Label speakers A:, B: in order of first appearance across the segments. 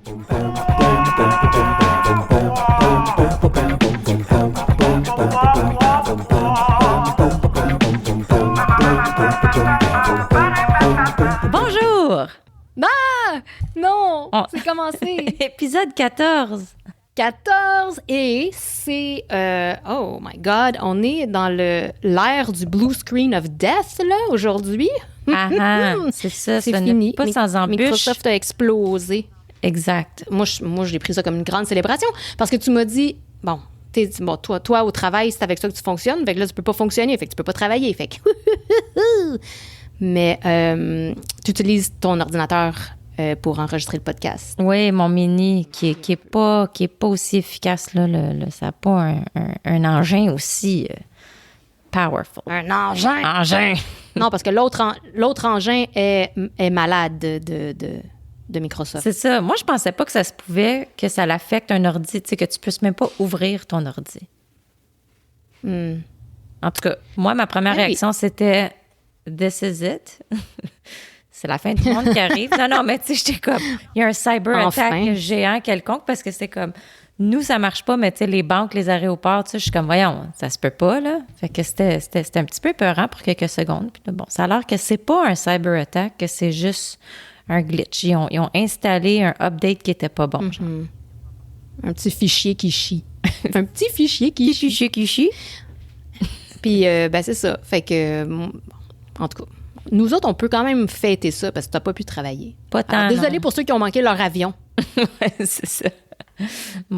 A: Bonjour!
B: Ah! Non! C'est commencé!
A: Épisode 14.
B: 14 et c'est... oh my God, on est dans l'ère du blue screen of death, là, aujourd'hui.
A: C'est ça.
B: C'est
A: ça
B: fini.
A: Pas sans embûche.
B: Microsoft a explosé.
A: Exact.
B: Moi, j'ai pris ça comme une grande célébration parce que tu m'as dit, toi, au travail, c'est avec ça que tu fonctionnes. Fait que là, tu peux pas fonctionner. Fait que tu peux pas travailler. Fait que... Mais tu utilises ton ordinateur pour enregistrer le podcast.
A: Oui, mon mini qui est pas aussi efficace là. Ça n'a pas un engin aussi powerful.
B: Un engin.
A: Engin.
B: Non, parce que l'autre engin est malade de Microsoft.
A: C'est ça. Moi, je pensais pas que ça se pouvait que ça l'affecte un ordi, tu sais, que tu puisses même pas ouvrir ton ordi. En tout cas, moi, ma première réaction, c'était « This is it ». C'est la fin du monde qui arrive. Non, mais tu sais, j'étais comme... Il y a un cyber-attack géant quelconque parce que c'est comme... Nous, ça marche pas, mais tu sais, les banques, les aéroports, tu sais, je suis comme, voyons, ça se peut pas, là. Fait que c'était un petit peu peurant pour quelques secondes. Puis bon, ça a l'air que c'est pas un cyber-attack, que c'est juste un glitch. Ils ont installé un update qui était pas bon. Genre.
B: Un petit fichier qui chie. Un petit fichier qui chie. Puis, c'est ça. Fait que, en tout cas, nous autres, on peut quand même fêter ça parce que t'as pas pu travailler.
A: Pas tant.
B: Désolée pour ceux qui ont manqué leur avion.
A: Ouais, c'est ça.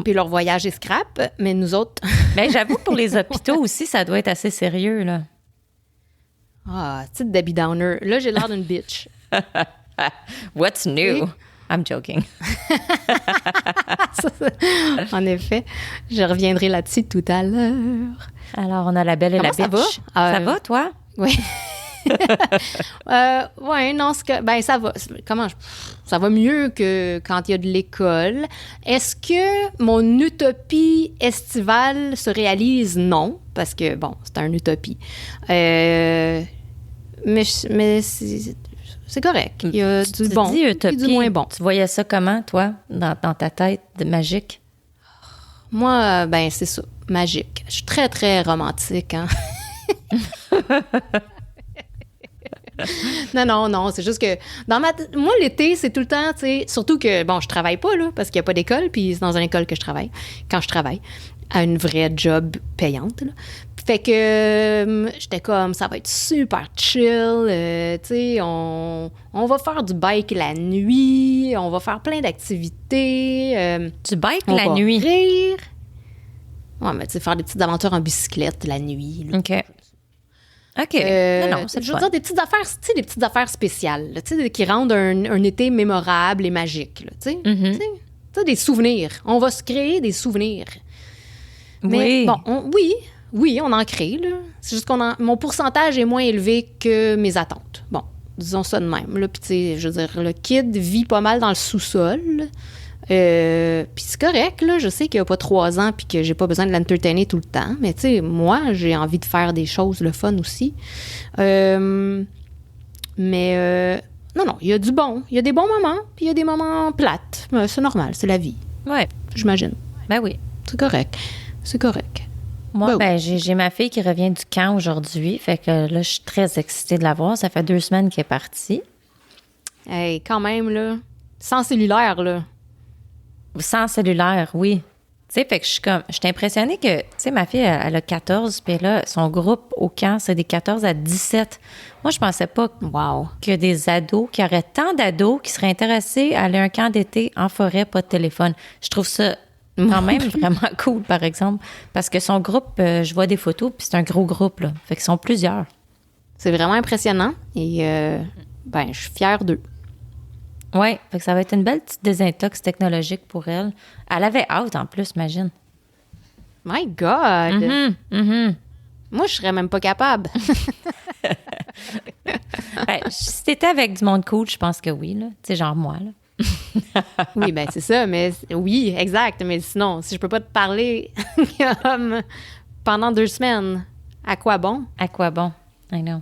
B: Puis leur voyage est scrap, mais nous autres...
A: Bien, j'avoue, pour les hôpitaux aussi, ça doit être assez sérieux, là.
B: Ah, petite Debbie Downer. Là, j'ai l'air d'une bitch.
A: What's new?
B: Oui.
A: I'm joking.
B: En effet, je reviendrai là-dessus tout à l'heure.
A: Alors, on a la belle et la bitch.
B: Ça va?
A: Ça va, toi?
B: Oui. Ouais, non, ça va. Ça va mieux que quand il y a de l'école. Est-ce que mon utopie estivale se réalise? Non, parce que, bon, c'est une utopie. Mais c'est correct. Il y a du bon et du moins bon.
A: Tu voyais ça comment, toi, dans ta tête magique?
B: Moi, c'est ça, magique. Je suis très, très romantique, hein? Non, c'est juste que moi, l'été, c'est tout le temps, tu sais, surtout que, bon, je travaille pas, là, parce qu'il n'y a pas d'école, puis c'est dans une école que je travaille, quand je travaille, à une vraie job payante, là. Fait que j'étais comme, ça va être super chill, tu sais, on va faire du bike la nuit, on va faire plein d'activités.
A: Du bike la nuit?
B: Rire. Ouais, mais tu sais, faire des petites aventures en bicyclette la nuit. Là.
A: OK. Non, c'est
B: je veux dire, des petites affaires, tu sais, des petites affaires spéciales, tu sais, qui rendent un été mémorable et magique, là, tu sais. Tu sais, des souvenirs. On va se créer des souvenirs. Mais, oui, on en crée, là. C'est juste mon pourcentage est moins élevé que mes attentes. Bon, disons ça de même, là. Puis, tu sais, je veux dire, le kid vit pas mal dans le sous-sol, puis c'est correct, là. Je sais qu'il n'y a pas 3 ans puis que j'ai pas besoin de l'entertainer tout le temps. Mais, tu sais, moi, j'ai envie de faire des choses le fun aussi. Non, il y a du bon. Il y a des bons moments puis il y a des moments plates. C'est normal, c'est la vie.
A: Ouais.
B: J'imagine.
A: Ben oui.
B: C'est correct.
A: Moi, j'ai ma fille qui revient du camp aujourd'hui. Fait que là, je suis très excitée de la voir. Ça fait 2 semaines qu'elle est partie.
B: Hey, quand même, là. Sans cellulaire, là.
A: Sans cellulaire, oui. Tu sais, fait que je suis impressionnée que, tu sais, ma fille, elle a 14, puis là, son groupe au camp, c'est des 14 à 17. Moi, je pensais pas qu'il y a des ados, qu'il y aurait tant d'ados qui seraient intéressés à aller à un camp d'été en forêt, pas de téléphone. Je trouve ça quand même vraiment cool, par exemple, parce que son groupe, je vois des photos, puis c'est un gros groupe, là. Fait qu'ils sont plusieurs.
B: C'est vraiment impressionnant et, je suis fière d'eux.
A: Oui, fait que ça va être une belle petite désintox technologique pour elle. Elle avait hâte, en plus, imagine.
B: My God! Moi, je serais même pas capable.
A: Si t'étais avec du monde cool, je pense que oui, là. Tu sais, genre moi, là.
B: Oui, c'est ça, mais oui, exact. Mais sinon, si je peux pas te parler comme pendant 2 semaines, à quoi bon?
A: À quoi bon? I know.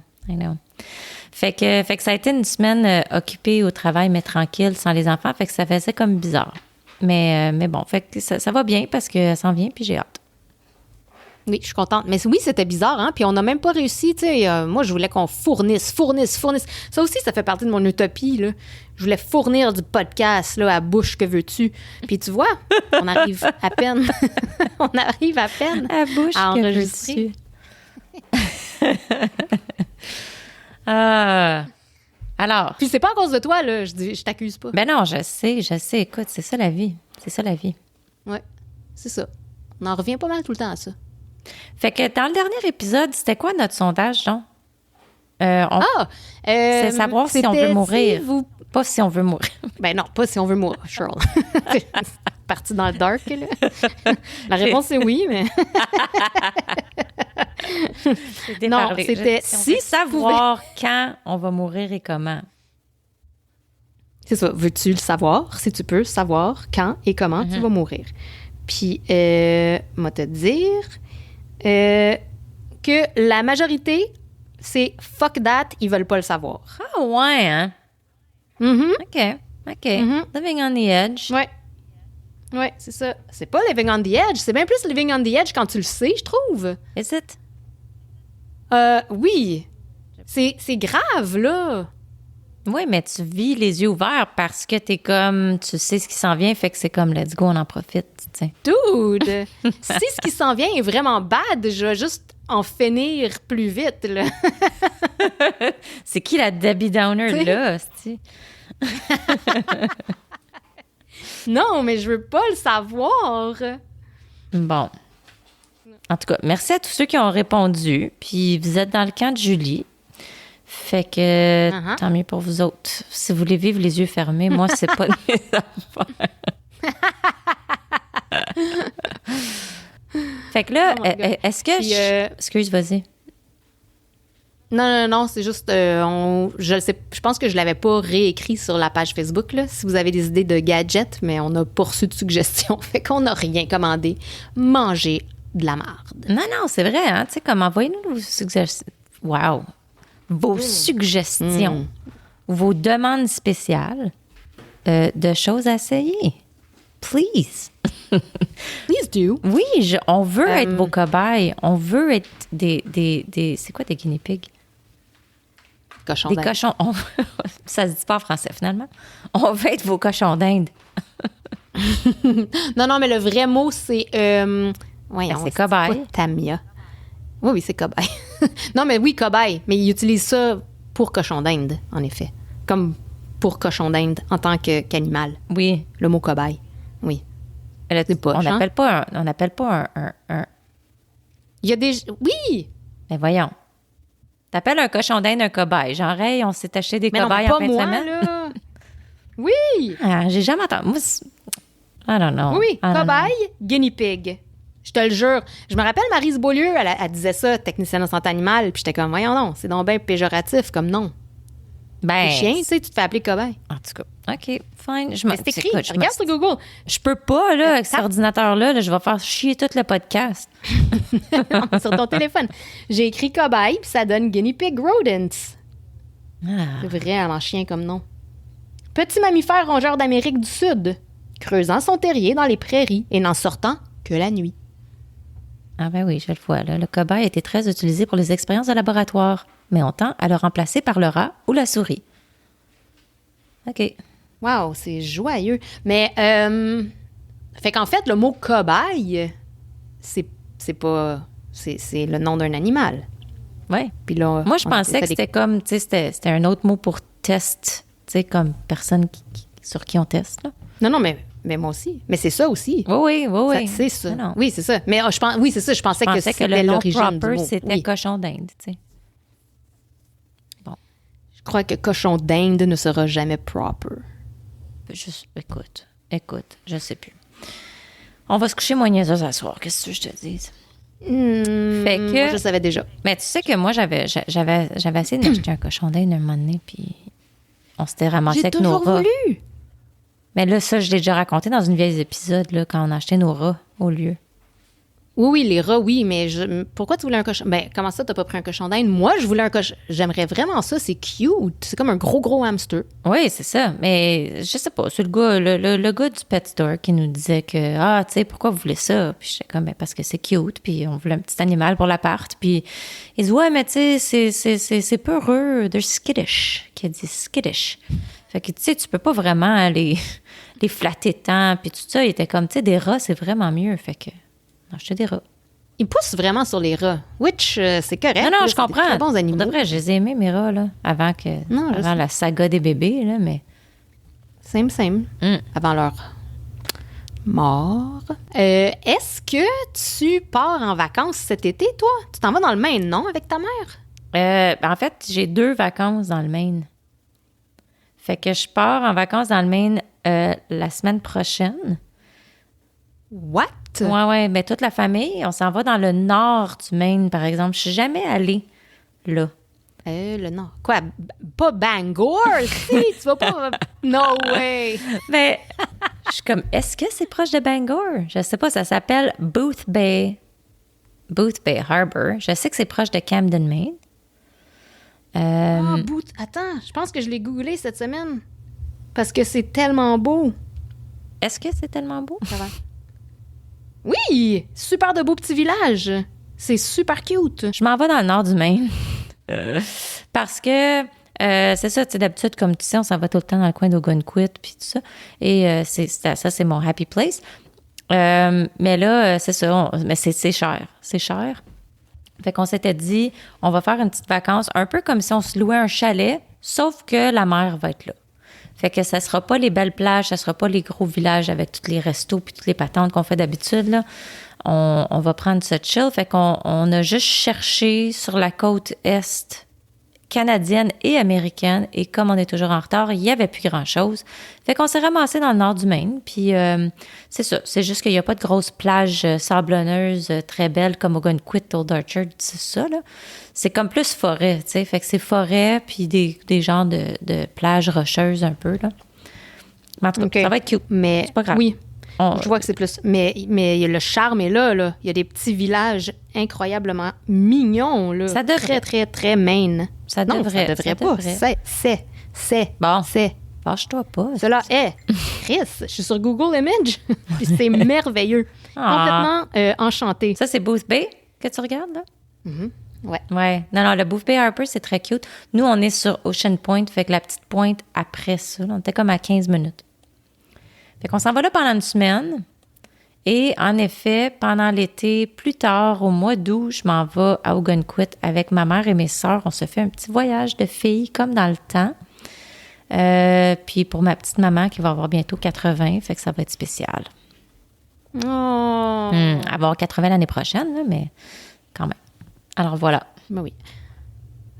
A: Fait que ça a été une semaine occupée au travail, mais tranquille, sans les enfants. Fait que ça faisait comme bizarre. Mais bon, fait que ça va bien parce que ça s'en vient, puis j'ai hâte.
B: Oui, je suis contente. Mais oui, c'était bizarre, hein? Puis on n'a même pas réussi, tu sais. Moi, je voulais qu'on fournisse. Ça aussi, ça fait partie de mon utopie, là. Je voulais fournir du podcast, là, à bouche que veux-tu. Puis tu vois, on arrive à peine.
A: À bouche
B: à
A: que
B: enregistrer.
A: Alors.
B: Puis c'est pas à cause de toi, là. Je t'accuse pas.
A: Ben non, je sais. Écoute, c'est ça la vie.
B: Ouais, c'est ça. On en revient pas mal tout le temps à ça.
A: Fait que dans le dernier épisode, c'était quoi notre sondage, donc? C'est savoir si on veut mourir. Pas si on veut mourir.
B: Ben non, pas si on veut mourir, Cheryl. C'est parti dans le dark, là. La réponse est oui, mais... Non, c'était
A: si savoir quand on va mourir et comment.
B: C'est ça. Veux-tu le savoir? Si tu peux savoir quand et comment tu vas mourir. Puis, moi te dire que la majorité, c'est fuck that, ils veulent pas le savoir.
A: Ah ouais, hein? OK. Living on the edge.
B: Ouais, c'est ça. C'est pas living on the edge, c'est bien plus living on the edge quand tu le sais, je trouve.
A: Is it?
B: Oui. C'est grave, là.
A: Oui, mais tu vis les yeux ouverts parce que t'es comme, tu sais ce qui s'en vient, fait que c'est comme, let's go, on en profite, tu sais.
B: Dude, si ce qui s'en vient est vraiment bad, je vais juste en finir plus vite, là.
A: C'est qui la Debbie Downer, là, c'ti?
B: Non, mais je veux pas le savoir.
A: Bon. En tout cas, merci à tous ceux qui ont répondu, puis vous êtes dans le camp de Julie. Fait que tant mieux pour vous autres. Si vous voulez vivre les yeux fermés, moi, c'est pas de mes affaires. Fait que là, est-ce que... Excuse, vas-y.
B: Non, c'est juste... je pense que je l'avais pas réécrit sur la page Facebook, là, si vous avez des idées de gadgets, mais on a pas reçu de suggestions. Fait qu'on n'a rien commandé. Mangez de la marde.
A: Non, c'est vrai, hein? Tu sais, comme envoyez-nous vos suggestions. Wow! Vos suggestions, vos demandes spéciales de choses à essayer. Please.
B: Please do.
A: Oui, on veut être vos cobayes. On veut être des c'est quoi des guinea pigs?
B: Cochons
A: des
B: d'Inde.
A: Cochons. Ça se dit pas en français, finalement. On veut être vos cochons d'Inde.
B: Non, mais le vrai mot, c'est...
A: c'est cobaye.
B: Tamia. Oui, c'est cobaye. Non, mais oui, cobaye. Mais ils utilisent ça pour cochon d'Inde, en effet. Comme pour cochon d'Inde en tant qu'animal.
A: Oui.
B: Le mot cobaye. Oui.
A: C'est poche, on n'appelle pas un...
B: Il y a des... Oui!
A: Mais voyons. T'appelles un cochon d'Inde un cobaye. Genre, hey, on s'est acheté des cobayes en fin de semaine.
B: Là. Oui!
A: J'ai jamais entendu. Moi, I don't know.
B: Oui, cobaye, guinea pig. Je te le jure. Je me rappelle Maryse Beaulieu, elle disait ça, technicienne en santé animale, puis j'étais comme, voyons non, c'est donc bien péjoratif comme nom.
A: Ben,
B: chien, tu sais, tu te fais appeler cobaye.
A: En tout cas, OK, fine.
B: C'est écrit, regarde sur Google.
A: Je peux pas, là, avec cet ordinateur-là, je vais faire chier tout le podcast.
B: Sur ton téléphone. J'ai écrit cobaye, puis ça donne guinea pig rodents. C'est vraiment chien comme nom. Petit mammifère rongeur d'Amérique du Sud, creusant son terrier dans les prairies et n'en sortant que la nuit.
A: Ah ben oui, je le vois. Là. Le cobaye a été très utilisé pour les expériences de laboratoire, mais on tend à le remplacer par le rat ou la souris. OK.
B: Wow, c'est joyeux. Mais, fait qu'en fait, le mot cobaye, c'est pas... C'est le nom d'un animal.
A: Oui.
B: Puis là,
A: moi, je pensais que c'était comme, tu sais, c'était un autre mot pour test, tu sais, comme personne sur qui on teste, là.
B: Non, mais moi aussi. Mais c'est ça aussi.
A: Oui.
B: C'est ça.
A: Non.
B: Oui, c'est ça. Mais oui, c'est ça. Je pensais que c'était
A: le nom
B: l'origine
A: proper,
B: du mot.
A: c'était cochon d'Inde, tu sais. Bon.
B: Je crois que cochon d'Inde ne sera jamais proper.
A: Écoute, je sais plus. On va se coucher moins niaiseuse ce soir. Qu'est-ce que je te dise?
B: Fait que... Moi, je savais déjà.
A: Mais tu sais que moi, j'avais essayé d'acheter un cochon d'Inde un moment donné, puis on s'était ramassé avec nos rats.
B: J'ai toujours voulu.
A: Mais là, ça, je l'ai déjà raconté dans une vieille épisode, là, quand on a acheté nos rats au lieu.
B: Oui, les rats, oui, mais pourquoi tu voulais un cochon? Ben, comment ça, t'as pas pris un cochon d'Inde? Moi, je voulais un cochon. J'aimerais vraiment ça, c'est cute. C'est comme un gros hamster.
A: Oui, c'est ça. Mais je sais pas, c'est le gars du pet store qui nous disait que, tu sais, pourquoi vous voulez ça? Puis j'étais comme, parce que c'est cute, puis on voulait un petit animal pour l'appart. Puis il dit, ouais, mais tu sais, c'est peureux, they're skittish, qui a dit skittish. Fait que, tu sais, tu peux pas vraiment les flatter tant, puis tout ça. Il était comme, tu sais, des rats, c'est vraiment mieux. Fait que, non, acheter des rats.
B: Ils poussent vraiment sur les rats, which, c'est correct.
A: Non,
B: là,
A: je comprends.
B: Des très bons animaux.
A: De vrai, je les ai aimés, mes rats, là, avant la saga des bébés, là, mais...
B: Same. Avant leur mort. Est-ce que tu pars en vacances cet été, toi? Tu t'en vas dans le Maine, non, avec ta mère?
A: En fait, j'ai 2 vacances dans le Maine. Fait que je pars en vacances dans le Maine la semaine prochaine.
B: What?
A: Ouais, mais toute la famille, on s'en va dans le nord du Maine, par exemple. Je suis jamais allée là.
B: Le nord. Quoi? Pas Bangor? Si, tu vas pas... No way!
A: Mais je suis comme, est-ce que c'est proche de Bangor? Je sais pas, ça s'appelle Booth Bay Harbor. Je sais que c'est proche de Camden, Maine.
B: Attends, je pense que je l'ai googlé cette semaine. Parce que c'est tellement beau.
A: Est-ce que c'est tellement beau?
B: Ça va. Oui! Super de beau petit village. C'est super cute.
A: Je m'en vais dans le nord du Maine. Parce que, c'est ça, tu sais, d'habitude, comme tu sais, on s'en va tout le temps dans le coin d'Ogunquit puis tout ça. Et ça, c'est mon happy place. Mais là, c'est ça, mais c'est cher. C'est cher. Fait qu'on s'était dit, on va faire une petite vacance, un peu comme si on se louait un chalet, sauf que la mer va être là. Fait que ça sera pas les belles plages, ça sera pas les gros villages avec tous les restos puis toutes les patentes qu'on fait d'habitude, là. On va prendre ce chill. Fait qu'on a juste cherché sur la côte est canadienne et américaine. Et comme on est toujours en retard, il n'y avait plus grand-chose. Fait qu'on s'est ramassé dans le nord du Maine. Puis c'est ça. C'est juste qu'il n'y a pas de grosses plages sablonneuses très belles comme Ogunquit, Old Orchard, c'est ça, là. C'est comme plus forêt, tu sais. Fait que c'est forêt puis des genres de plages rocheuses un peu, là. Mais en tout cas, ça va être cute.
B: Mais
A: c'est pas grave.
B: Oui. Je vois que c'est plus... Mais le charme est là, là. Il y a des petits villages incroyablement mignons, là.
A: Ça devrait.
B: Très, très, très Maine.
A: Ça
B: non,
A: devrait.
B: Ça devrait pas. C'est.
A: Bon.
B: C'est.
A: Fâche-toi pas.
B: Cela est. Chris, je suis sur Google Images. Puis c'est merveilleux. Complètement enchanté.
A: Ça, c'est Booth Bay que tu regardes, là?
B: Mm-hmm. Ouais.
A: Ouais. Non, le Booth Bay Harbor, c'est très cute. Nous, on est sur Ocean Point, fait que la petite pointe après ça, là, on était comme à 15 minutes. Fait qu'on s'en va là pendant une semaine. Et en effet, pendant l'été, plus tard, au mois d'août, je m'en vais à Ogunquit avec ma mère et mes sœurs. On se fait un petit voyage de filles, comme dans le temps. Puis pour ma petite maman qui va avoir bientôt 80, fait que ça va être spécial.
B: Oh!
A: Elle va avoir 80 l'année prochaine, là, mais quand même. Alors voilà.
B: Ben oui.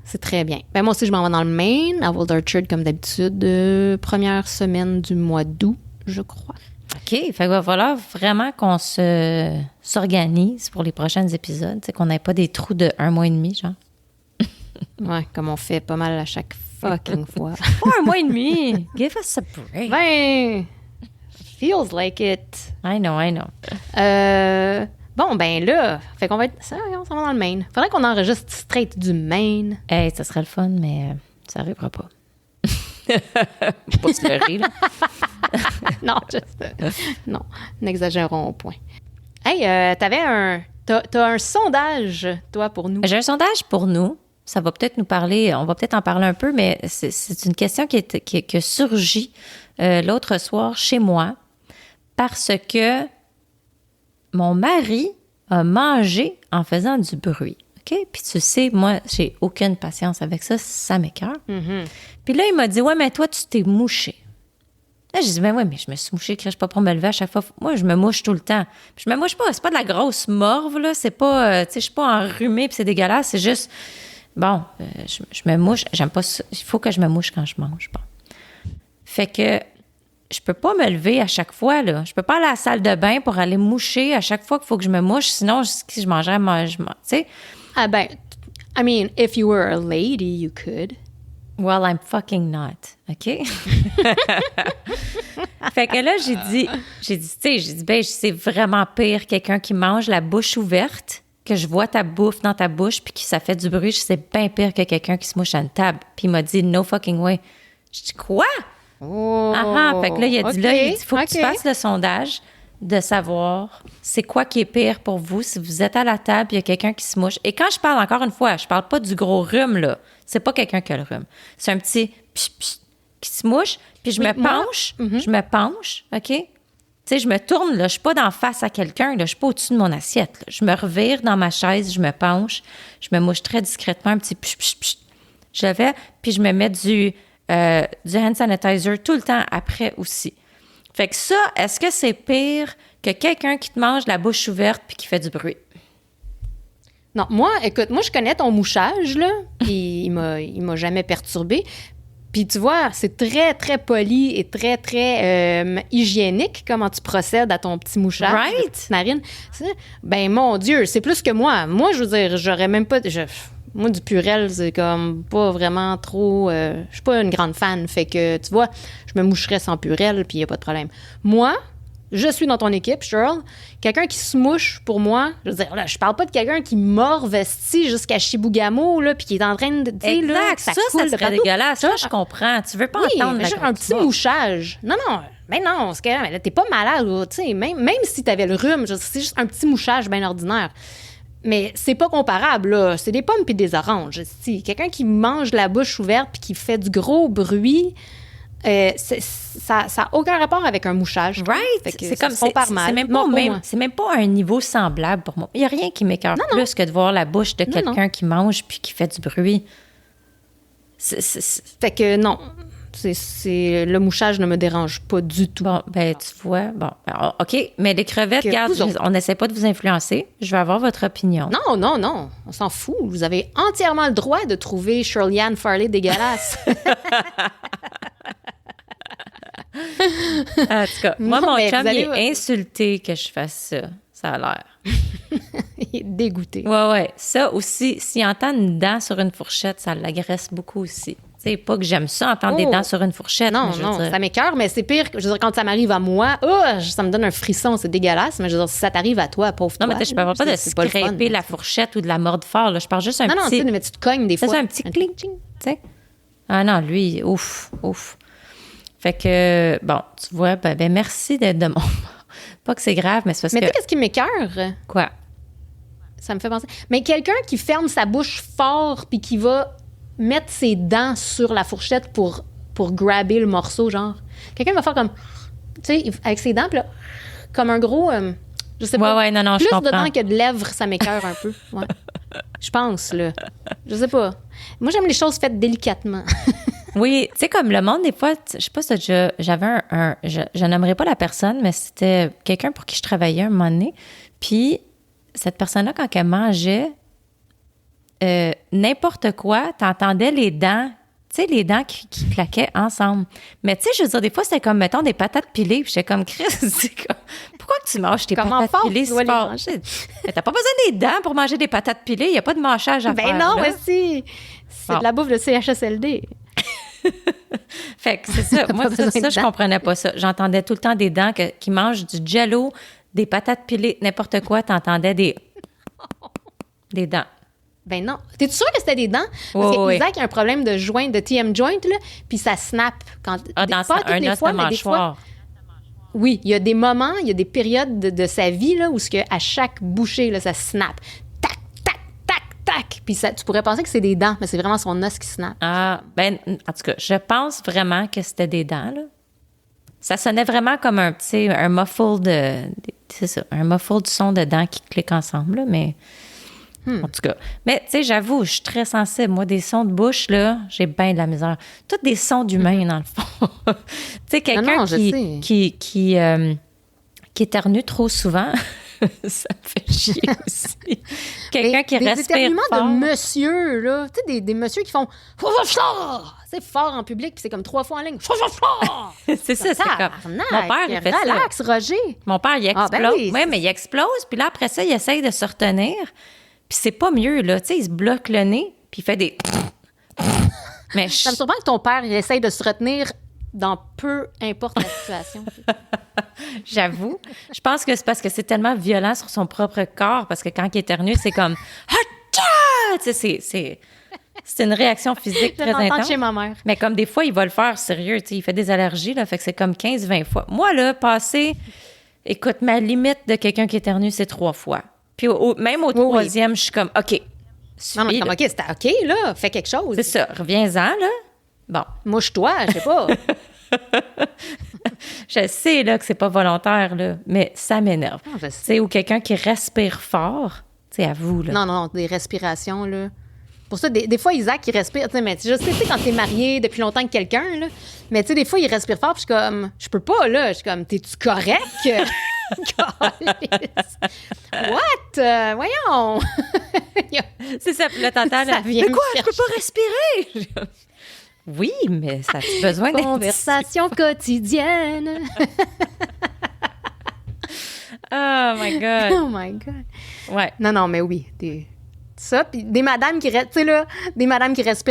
B: C'est très bien. Ben moi aussi, je m'en vais dans le Maine, à Old Orchard, comme d'habitude, première semaine du mois d'août, je crois.
A: OK. Fait qu'il va falloir vraiment qu'on s'organise pour les prochains épisodes. C'est qu'on n'ait pas des trous de 1 mois et demi, genre.
B: Ouais, comme on fait pas mal à chaque fucking fois.
A: Pas 1 mois et demi! Give us a break.
B: Ben, feels like it.
A: I know.
B: Bon, ben là, fait qu'on va être... Ça, on s'en va dans le Maine. Faudrait qu'on enregistre straight du Maine.
A: Hey, ça serait le fun, mais ça arrivera pas. Pas se leurrer, là.
B: Non, n'exagérons au point. Hey, t'as un sondage, toi, pour nous.
A: J'ai un sondage pour nous. Ça va peut-être nous parler, on va peut-être en parler un peu, mais c'est une question qui a surgi l'autre soir chez moi parce que mon mari a mangé en faisant du bruit. OK? Puis tu sais, moi, j'ai aucune patience avec ça. Ça m'écoeure.
B: Mm-hmm.
A: Puis là, il m'a dit, ouais, mais toi, tu t'es mouché. Là, j'ai dit, ben ouais, mais je me suis mouchée, je pas pour me lever à chaque fois. Moi, je me mouche tout le temps. Puis je me mouche pas. C'est pas de la grosse morve, là. C'est pas, tu sais, je suis pas enrhumée puis c'est dégueulasse. C'est juste, bon, je me mouche. J'aime pas ça. Il faut que je me mouche quand je mange. Bon. Fait que je peux pas me lever à chaque fois, là. Je peux pas aller à la salle de bain pour aller moucher à chaque fois qu'il faut que je me mouche. Sinon, si je mangerais, tu sais.
B: Ah ben, I mean, if you were a lady, you could.
A: Well, I'm fucking not, OK? Fait que là, j'ai dit, ben, c'est vraiment pire quelqu'un qui mange la bouche ouverte, que je vois ta bouffe dans ta bouche, puis que ça fait du bruit. C'est bien pire que quelqu'un qui se mouche à une table. Puis il m'a dit, no fucking way. Je dis, quoi?
B: Oh,
A: Fait que là, il a dit, faut que tu fasses le sondage de savoir c'est quoi qui est pire pour vous si vous êtes à la table, il y a quelqu'un qui se mouche. Et quand je parle, encore une fois, je parle pas du gros rhume, là. C'est pas quelqu'un qui a le rhume. C'est un petit psh, psh, qui se mouche, puis je me penche, OK? Tu sais, je me tourne, là, je suis pas d'en face à quelqu'un, là, je suis pas au-dessus de mon assiette, là. Je me revire dans ma chaise, je me penche, je me mouche très discrètement, un petit psh, psh, psh. Je le fais, puis je me mets du hand sanitizer tout le temps après aussi. Fait que ça, est-ce que c'est pire que quelqu'un qui te mange la bouche ouverte puis qui fait du bruit?
B: Non, écoute, je connais ton mouchage, là, puis il m'a jamais perturbé. Puis tu vois, c'est très, très poli et très, très hygiénique comment tu procèdes à ton petit mouchage.
A: Right?
B: Petite narine. Ben, mon Dieu, c'est plus que moi. Moi, je veux dire, j'aurais même pas... Moi, du Purell, c'est comme pas vraiment trop... je suis pas une grande fan. Fait que, tu vois, je me moucherais sans Purell, puis il n'y a pas de problème. Moi, je suis dans ton équipe, Cheryl. Quelqu'un qui se mouche, pour moi, je veux dire, là, je parle pas de quelqu'un qui morvestit jusqu'à Chibougamau, là, puis qui est en train de...
A: Exact,
B: là,
A: ça serait dégueulasse. Ça, je comprends. Tu veux pas entendre
B: un petit mouchage. Non, mais non, c'est que là, t'es pas malade, là, tu sais, même si t'avais le rhume, c'est juste un petit mouchage bien ordinaire. Mais c'est pas comparable, là. C'est des pommes puis des oranges. Si quelqu'un qui mange la bouche ouverte puis qui fait du gros bruit, ça n'a aucun rapport avec un mouchage.
A: Right! C'est comme c'est même pas un niveau semblable pour moi. Il n'y a rien qui m'écoeure plus que de voir la bouche de quelqu'un qui mange puis qui fait du bruit.
B: Fait que non. Le mouchage ne me dérange pas du tout.
A: Bon, ben tu vois, OK, mais les crevettes, regarde, on n'essaie pas de vous influencer. Je veux avoir votre opinion.
B: Non, on s'en fout. Vous avez entièrement le droit de trouver Shirley-Anne Farley dégueulasse.
A: En tout cas, moi, mon chum, il est insulté que je fasse ça. Ça a l'air.
B: Il est dégoûté.
A: Ouais. Ça aussi, s'il entend une dent sur une fourchette, ça l'agresse beaucoup aussi. C'est pas que j'aime ça, entendre des dents sur une fourchette.
B: Non, ça m'écoeure, mais c'est pire. Je veux dire, quand ça m'arrive à moi, ça me donne un frisson, c'est dégueulasse. Mais je veux dire, si ça t'arrive à toi, pauvre toi.
A: Non, mais je parle pas de scraper la fourchette ou de la mordre fort. Là. Je parle juste un petit...
B: Non, mais tu te cognes des fois.
A: C'est un petit cling, tu sais. Ah non, lui, ouf. Fait que, bon, tu vois, ben merci d'être de mon... Pas que c'est grave, mais c'est parce que...
B: Mais tu sais, qu'est-ce qui m'écoeure?
A: Quoi?
B: Ça me fait penser... Mais quelqu'un qui ferme sa bouche fort puis qui va mettre ses dents sur la fourchette pour grabber le morceau, genre. Quelqu'un va faire comme... Tu sais, avec ses dents, puis là, comme un gros... je sais pas.
A: Ouais, non,
B: plus
A: je comprends.
B: de dents que de lèvres, ça m'écoeure un peu. Ouais. Je pense, là. Je sais pas. Moi, j'aime les choses faites délicatement.
A: Oui, tu sais, comme le monde, des fois, je sais pas si j'avais je n'aimerais pas la personne, mais c'était quelqu'un pour qui je travaillais un moment donné. Puis, cette personne-là, quand elle mangeait n'importe quoi, t'entendais les dents, tu sais, les dents qui claquaient ensemble. Mais tu sais, je veux dire, des fois, c'était comme, mettons, des patates pilées, puis j'étais comme, Chris, c'est comme, pourquoi que tu manges tes patates pilées si fort? T'as pas besoin des dents pour manger des patates pilées, il n'y a pas de mâchage à faire.
B: Ben non, aussi! C'est de la bouffe de CHSLD.
A: Fait que c'est ça. Moi, ça, je comprenais pas ça. J'entendais tout le temps des dents qui mangent du Jell-O, des patates pilées, n'importe quoi. T'entendais des dents.
B: Ben non. T'es-tu sûr que c'était des dents? Parce que Isaac a un problème de joint, de TM joint, là, puis ça snap. Dans
A: un os de mâchoire.
B: Oui, il y a des moments, il y a des périodes de sa vie là, où à chaque bouchée, là, ça snap. Tac, tac, tac, tac. Puis tu pourrais penser que c'est des dents, mais c'est vraiment son os qui snap.
A: Ah, ben, en tout cas, je pense vraiment que c'était des dents, là. Ça sonnait vraiment comme un muffle c'est ça, un muffle du son de dents qui cliquent ensemble, là, mais... En tout cas. Mais, tu sais, j'avoue, je suis très sensible. Moi, des sons de bouche, là, j'ai bien de la misère. Tous des sons d'humains, dans le fond. Tu sais, quelqu'un qui éternue trop souvent, ça me fait chier aussi. Quelqu'un qui respire fort. Des éternuements
B: de monsieur, là. Tu sais, des messieurs qui font... C'est fort en public, puis c'est comme 3 fois en ligne.
A: C'est ça, c'est comme... Mon père, il fait
B: relax,
A: ça.
B: Roger.
A: Mon père, il explose. Ben oui, mais il explose, puis là, après ça, il essaye de se retenir. Puis c'est pas mieux, là. Tu sais, il se bloque le nez, puis il fait des... Mais
B: ça me surprend que ton père il essaye de se retenir dans peu importe la situation.
A: J'avoue. Je pense que c'est parce que c'est tellement violent sur son propre corps, parce que quand il éternue, c'est comme « Hacha! » Tu sais, c'est une réaction physique très intense.
B: Chez ma mère.
A: Mais comme des fois, il va le faire sérieux, tu sais, il fait des allergies, là, fait que c'est comme 15-20 fois. Moi, là, écoute, ma limite de quelqu'un qui éternue, c'est 3 fois. Puis même au troisième, je suis comme « OK. »
B: Non, comme « OK, c'était OK, là, fais quelque chose. »
A: C'est ça, reviens-en, là. Bon.
B: Mouche-toi, je sais pas.
A: Je sais là, que c'est pas volontaire, là, mais ça m'énerve. Tu sais, ou quelqu'un qui respire fort, tu sais, à vous. Là.
B: Non, des respirations, là. Pour ça, des fois, Isaac, il respire. Tu sais, mais je sais, quand t'es marié depuis longtemps avec quelqu'un, là, mais tu sais, des fois, il respire fort, puis je suis comme, je peux pas, là. Je suis comme, t'es-tu correct? What? Voyons!
A: C'est ça, le t'entends, là.
B: Mais
A: quoi? Je peux pas respirer! Oui, mais ça a besoin d'être...
B: Conversation quotidienne.
A: Oh my God.
B: Oh my God.
A: Ouais.
B: Non, mais oui. Ça, puis des madames qui respirent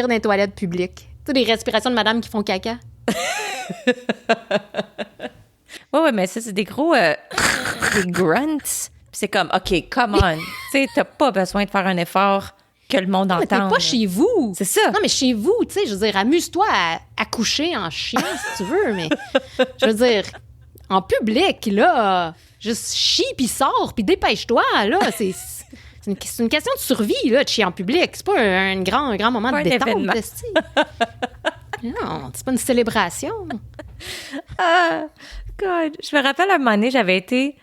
B: dans les toilettes publiques. Tu sais, des respirations de madames qui font caca.
A: Oui, mais ça, c'est des gros... des grunts. Puis c'est comme, OK, come on. Tu sais, t'as pas besoin de faire un effort que le monde entende.
B: Mais t'es pas chez vous.
A: C'est ça.
B: Non, mais chez vous, tu sais, je veux dire, amuse-toi à coucher en chien, si tu veux, mais je veux dire, en public, là, juste chie, puis sors, puis dépêche-toi, là, c'est une question de survie, là, de chier en public. C'est pas un grand moment de détente, non, c'est pas une célébration.
A: Ah, God. Je me rappelle, à un moment donné, j'avais été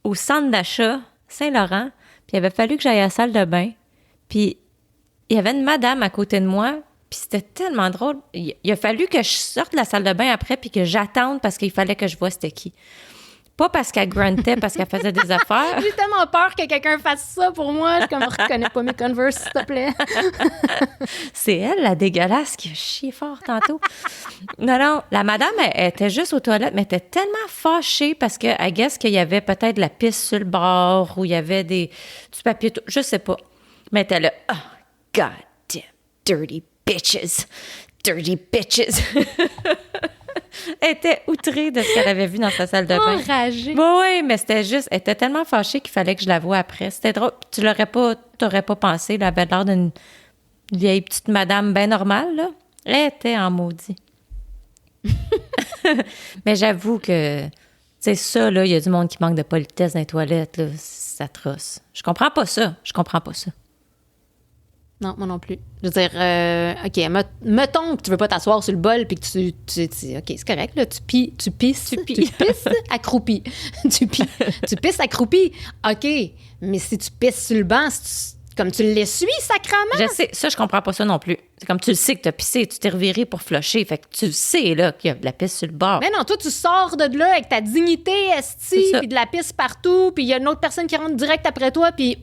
A: au centre d'achat Saint-Laurent, puis il avait fallu que j'aille à la salle de bain. Puis, il y avait une madame à côté de moi, puis c'était tellement drôle. Il a fallu que je sorte de la salle de bain après, puis que j'attende parce qu'il fallait que je voie c'était qui. Pas parce qu'elle gruntait, parce qu'elle faisait des affaires.
B: J'ai tellement peur que quelqu'un fasse ça pour moi. Je comme, reconnais pas mes Converse, s'il te plaît.
A: C'est elle, la dégueulasse, qui a chié fort tantôt. Non, la madame, elle était juste aux toilettes, mais elle était tellement fâchée parce que, I guess qu'il y avait peut-être de la pisse sur le bord ou il y avait du papier, je sais pas. Mais elle était là, oh, God damn, dirty bitches. Dirty bitches. Elle était outrée de ce qu'elle avait vu dans sa salle de bain.
B: Enragée.
A: Oui, mais c'était juste... Elle était tellement fâchée qu'il fallait que je la voie après. C'était drôle. T'aurais pas pensé. Elle avait l'air d'une vieille petite madame bien normale, là. Elle était en maudit. Mais j'avoue que... C'est ça, là, il y a du monde qui manque de politesse dans les toilettes, là. C'est atroce. Je comprends pas ça.
B: Non, moi non plus. Je veux dire, OK, mettons que tu veux pas t'asseoir sur le bol puis que tu OK, c'est correct, là, tu pisses accroupi. tu pisses accroupi. OK, mais si tu pisses sur le banc, comme tu l'essuies, sacrement.
A: Je sais, ça, je comprends pas ça non plus. C'est comme tu le sais que t'as pissé, tu t'es reviré pour flusher, fait que tu le sais, là, qu'il y a de la pisse sur le bord.
B: Mais non, toi, tu sors de là avec ta dignité, esti, puis de la pisse partout, puis il y a une autre personne qui rentre direct après toi, puis...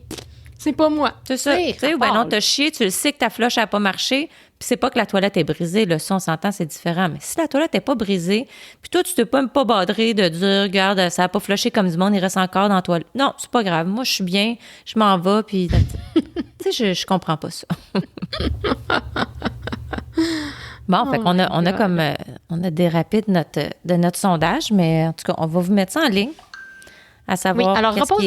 B: C'est pas moi.
A: C'est ça. Tu sais, ou ben non, t'as chié, tu le sais que ta flush n'a pas marché, puis c'est pas que la toilette est brisée, là, ça, on s'entend, c'est différent. Mais si la toilette n'est pas brisée, puis toi, tu t'es pas badré de dire, regarde, ça n'a pas flushé comme du monde, il reste encore dans la toilette. Non, c'est pas grave. Moi, je suis bien, je m'en vais, puis... tu sais, je comprends pas ça. Bon, fait qu'on on a dérapé de notre sondage, mais en tout cas, on va vous mettre ça en ligne. À savoir,
B: oui, alors repose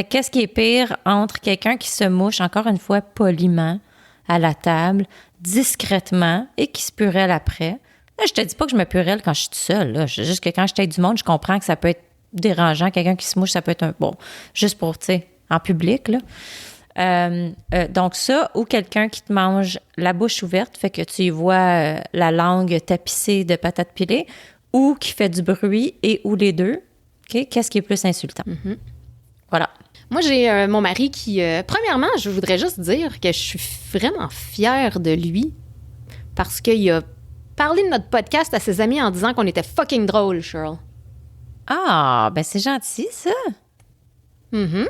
A: qu'est-ce qui est pire entre quelqu'un qui se mouche, encore une fois, poliment, à la table, discrètement, et qui se purelle après. Là, je te dis pas que je me purelle quand je suis toute seule. Là. Juste que quand je suis avec du monde, je comprends que ça peut être dérangeant. Quelqu'un qui se mouche, ça peut être juste pour, tu sais, en public, là. Donc ça, ou quelqu'un qui te mange la bouche ouverte, fait que tu y vois la langue tapissée de patates pilées, ou qui fait du bruit, ou les deux. OK? Qu'est-ce qui est plus insultant?
B: Mm-hmm.
A: Voilà.
B: Moi, j'ai mon mari qui... premièrement, je voudrais juste dire que je suis vraiment fière de lui parce qu'il a parlé de notre podcast à ses amis en disant qu'on était fucking drôle, Cheryl.
A: Ah, ben c'est gentil, ça.
B: Mm-hmm.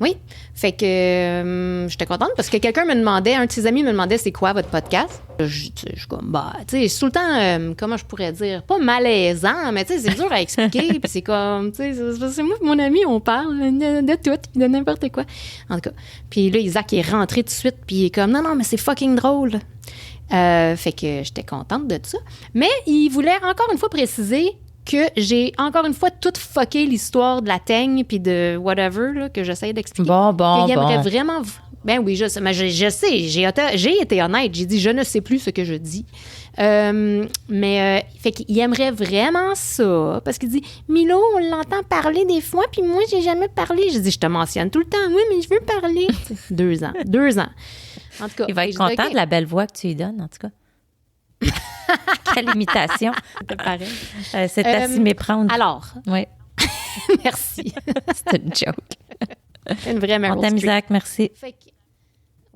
B: Oui. Fait que j'étais contente parce que quelqu'un me demandait, un de ses amis me demandait c'est quoi votre podcast. Je suis comme, tu sais, c'est tout le temps, comment je pourrais dire, pas malaisant, mais tu sais, c'est dur à expliquer. Puis c'est comme, tu sais, c'est moi et mon ami, on parle de tout, puis de n'importe quoi. En tout cas. Puis là, Isaac est rentré tout de suite, puis il est comme, non, mais c'est fucking drôle. Fait que j'étais contente de ça. Mais il voulait encore une fois préciser que j'ai encore une fois tout fucké l'histoire de la teigne puis de whatever là, que j'essayais d'expliquer. Il aimerait vraiment... Ben oui, je sais, mais je sais, j'ai été honnête. J'ai dit, je ne sais plus ce que je dis. Fait qu'il aimerait vraiment ça, parce qu'il dit, Milo, on l'entend parler des fois, puis moi, j'ai jamais parlé. J'ai dit, je te mentionne tout le temps, oui, mais je veux parler. 2 ans. En tout cas,
A: il va être content de la belle voix que tu lui donnes, en tout cas. Quelle imitation. C'est pareil. C'est à s'y méprendre.
B: Alors.
A: Oui.
B: Merci.
A: C'est une joke.
B: Une vraie Meryl
A: On t'aime, Isaac, merci.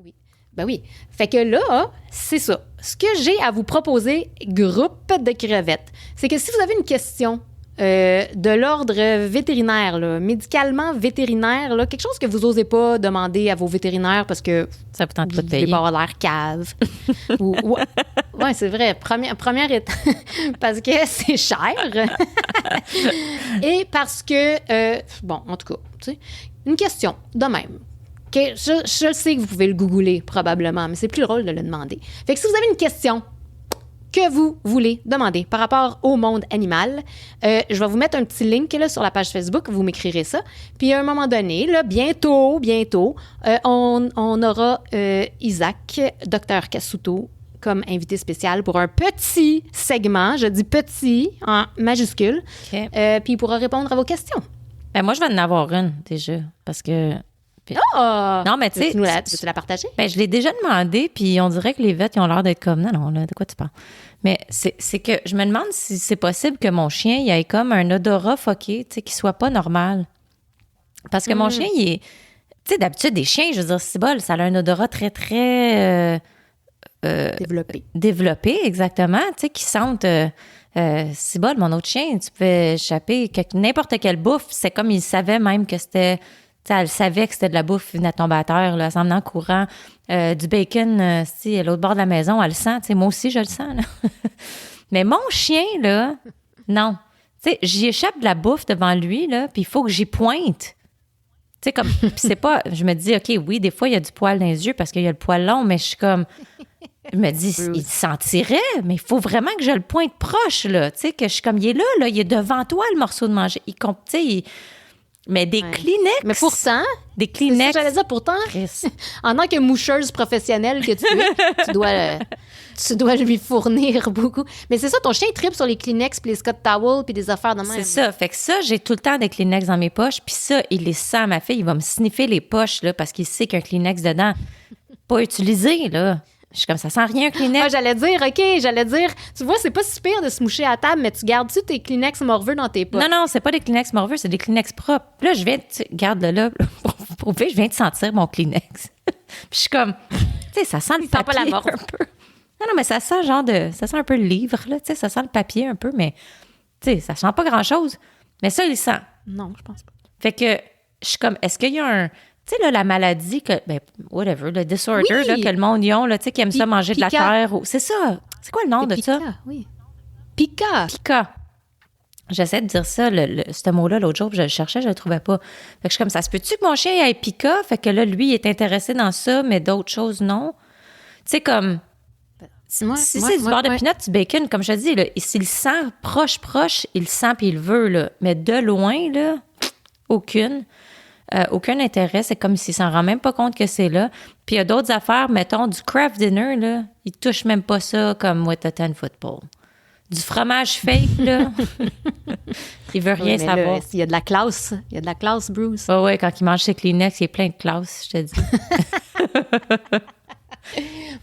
B: Oui. Ben oui. Fait que là, c'est ça. Ce que j'ai à vous proposer, groupe de crevettes, c'est que si vous avez une question de l'ordre vétérinaire, là, médicalement vétérinaire, là, quelque chose que vous n'osez pas demander à vos vétérinaires parce que
A: ça vous tente pas de payer.
B: Vous avoir l'air cave. Oui, c'est vrai. Première étape, parce que c'est cher. Et parce que, bon, en tout cas, tu sais, une question de même. Okay, je sais que vous pouvez le googler probablement, mais c'est plus drôle de le demander. Fait que si vous avez une question que vous voulez demander par rapport au monde animal, je vais vous mettre un petit link là, sur la page Facebook, vous m'écrirez ça. Puis à un moment donné, là, bientôt, on aura Isaac, Dr Cassuto, comme invité spécial pour un petit segment, je dis petit en majuscule, puis il pourra répondre à vos questions.
A: Ben moi, je vais en avoir une déjà, parce que...
B: Non,
A: mais tu sais...
B: Veux-tu la partager?
A: Ben, je l'ai déjà demandé, puis on dirait que les vets, ils ont l'air d'être comme... Non, là, de quoi tu parles? Mais c'est que je me demande si c'est possible que mon chien, il ait comme un odorat fucké, tu sais, qui soit pas normal. Parce que mon chien, il est... Tu sais, d'habitude, des chiens, je veux dire, c'est bol, ça a un odorat très, très... Développé, exactement, tu sais, qui sentent... c'est bol, mon autre chien, tu peux échapper n'importe quelle bouffe, c'est comme il savait même que c'était... Elle savait que c'était de la bouffe qui venait de tomber à terre, là, elle s'en venait en courant. Du bacon, à l'autre bord de la maison, elle le sent. Moi aussi, je le sens. Là. Mais mon chien, là, non. J'y échappe de la bouffe devant lui, là, puis il faut que j'y pointe. Comme, c'est pas... Je me dis, OK, oui, des fois, il y a du poil dans les yeux parce qu'il y a le poil long, mais je suis comme... Je me dis, il sentirait, mais il faut vraiment que je le pointe proche, là. Que je suis comme, il est là, il est devant toi, le morceau de manger. Mais des Kleenex.
B: Mais pourtant,
A: des Kleenex.
B: C'est ça que j'allais dire, pourtant, en tant que moucheuse professionnelle que tu es, tu dois lui fournir beaucoup. Mais c'est ça, ton chien tripe sur les Kleenex puis les Scott Towels puis des affaires de même.
A: C'est ça. Fait que ça, j'ai tout le temps des Kleenex dans mes poches. Puis ça, il les sent, ma fille. Il va me sniffer les poches là, parce qu'il sait qu'il y a un Kleenex dedans. Pas utilisé, là. Je suis comme, ça sent rien, un Kleenex.
B: J'allais dire, tu vois, c'est pas si pire de se moucher à table, mais tu gardes-tu tes Kleenex morveux dans tes poches?
A: Non, c'est pas des Kleenex morveux, c'est des Kleenex propres. Là, je viens garde-le là, pour vous prouver, je viens de sentir mon Kleenex. Puis je suis comme, tu sais, ça sent le papier.
B: Ça sent pas la morve.
A: Un peu. Non, mais ça sent ça sent un peu le livre, là, tu sais, ça sent le papier un peu, mais, tu sais, ça sent pas grand-chose. Mais ça, il le sent.
B: Non, je pense pas.
A: Fait que, je suis comme, est-ce qu'il y a un... Tu sais, là, la maladie, whatever, le disorder là, que le monde y ont, qui aime ça manger de la terre. C'est ça. C'est quoi le nom de ça?
B: Oui. Pica.
A: J'essaie de dire ça, ce mot-là, l'autre jour, puis je le cherchais, je le trouvais pas. Fait que je suis comme, ça se peut-tu que mon chien ait Pica? Fait que là, lui, il est intéressé dans ça, mais d'autres choses, non. Tu sais, comme... Si c'est du beurre de pinot, du bacon, comme je te dis, là, s'il le sent proche, il le sent puis il le veut, là. Mais de loin, là, aucun intérêt. C'est comme s'il s'en rend même pas compte que c'est là. Puis il y a d'autres affaires, mettons, du craft dinner, là, il touche même pas ça comme with a 10 football. Du fromage fake, là, il veut rien savoir.
B: Il y a de la classe. Il y a de la classe, Bruce.
A: Oui, quand il mange ses Kleenex, il est plein de classe, je te dis.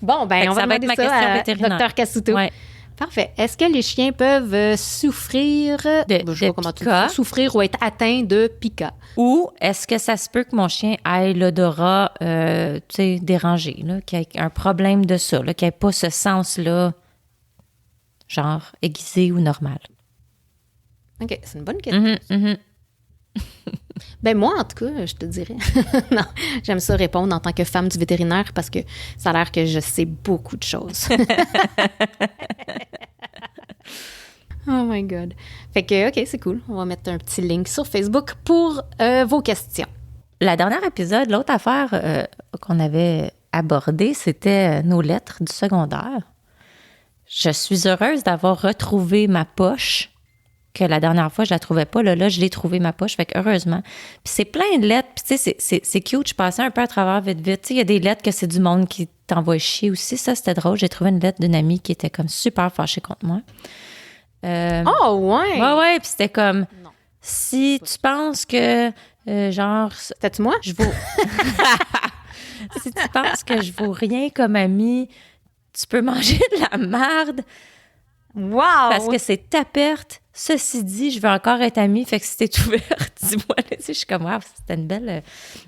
B: Bon, ben on va demander
A: ma question
B: à
A: vétérinaire.
B: Dr Cassuto.
A: Ouais.
B: Parfait. Est-ce que les chiens peuvent souffrir je sais pas comment tu dis, souffrir ou être atteints de pica?
A: Ou est-ce que ça se peut que mon chien ait l'odorat dérangé, là, qu'il ait un problème de ça, là, qu'il n'ait pas ce sens-là, genre aiguisé ou normal?
B: OK, c'est une bonne question. Ben moi, en tout cas, je te dirais. Non, j'aime ça répondre en tant que femme du vétérinaire parce que ça a l'air que je sais beaucoup de choses. Oh my God. Fait que, OK, c'est cool. On va mettre un petit link sur Facebook pour vos questions.
A: La dernière épisode, l'autre affaire qu'on avait abordée, c'était nos lettres du secondaire. je suis heureuse d'avoir retrouvé ma poche, que la dernière fois, je la trouvais pas. Là, je l'ai trouvé, ma poche, fait que heureusement. Puis c'est plein de lettres, puis tu sais, c'est cute. Je passais un peu à travers vite. Tu sais, il y a des lettres que c'est du monde qui t'envoie chier aussi. Ça, c'était drôle. J'ai trouvé une lettre d'une amie qui était comme super fâchée contre moi.
B: Oh, ouais!
A: Ouais, puis c'était comme, non. Si tu penses que, genre...
B: C'était-tu moi?
A: Je vaux... Si tu penses que je vaux rien comme amie, tu peux manger de la merde.
B: Wow!
A: Parce que c'est ta perte. Ceci dit, je veux encore être amie, fait que si t'es ouverte, dis-moi. Je suis comme, wow, c'était une belle...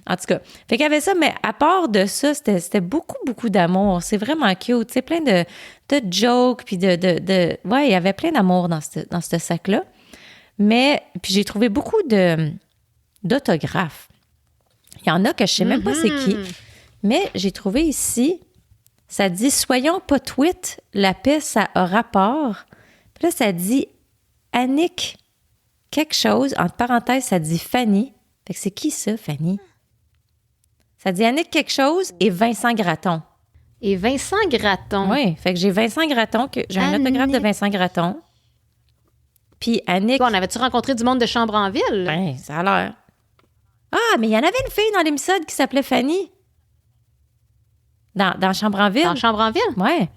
A: En tout cas, fait qu'il y avait ça, mais à part de ça, c'était beaucoup, beaucoup d'amour. C'est vraiment cute. Tu sais, plein de jokes, puis Ouais, il y avait plein d'amour dans ce sac-là. Mais, puis j'ai trouvé beaucoup d'autographes. Il y en a que je sais même pas c'est qui. Mais j'ai trouvé ici, ça dit « Soyons pas tweet, la paix, ça a rapport ». Puis là, ça dit Annick quelque chose. Entre parenthèses, ça dit Fanny. Fait que c'est qui ça, Fanny? Ça dit Annick quelque chose et Vincent Gratton.
B: Et Vincent Gratton.
A: Oui, fait que j'ai Vincent Gratton, j'ai un autographe de Vincent Gratton. Puis Annick...
B: Bon, on avait-tu rencontré du monde de Chambre-en-Ville?
A: Ben, ça a l'air. Ah, mais il y en avait une fille dans l'épisode qui s'appelait Fanny. Dans Chambre-en-Ville.
B: Dans Chambre-en-Ville?
A: Ouais.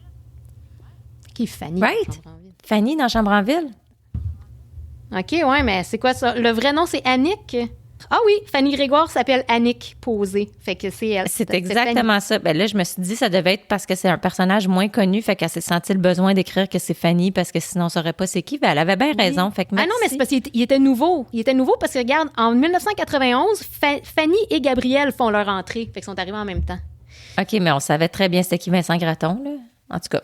B: Qui est Fanny?
A: Right. Fanny dans Chambre-en-Ville.
B: OK, ouais, mais c'est quoi ça? Le vrai nom, c'est Annick? Ah oui, Fanny Grégoire s'appelle Annick Posé. Fait que c'est elle.
A: C'est exactement ça. Ben là, je me suis dit, ça devait être parce que c'est un personnage moins connu, fait qu'elle s'est senti le besoin d'écrire que c'est Fanny, parce que sinon, on ne saurait pas c'est qui. Ben, elle avait bien raison. Fait que
B: non, mais c'est parce qu'il était nouveau. Il était nouveau parce que, regarde, en 1991, Fanny et Gabriel font leur entrée. Fait qu'ils sont arrivés en même temps.
A: OK, mais on savait très bien c'était qui Vincent Gratton, là. En tout cas.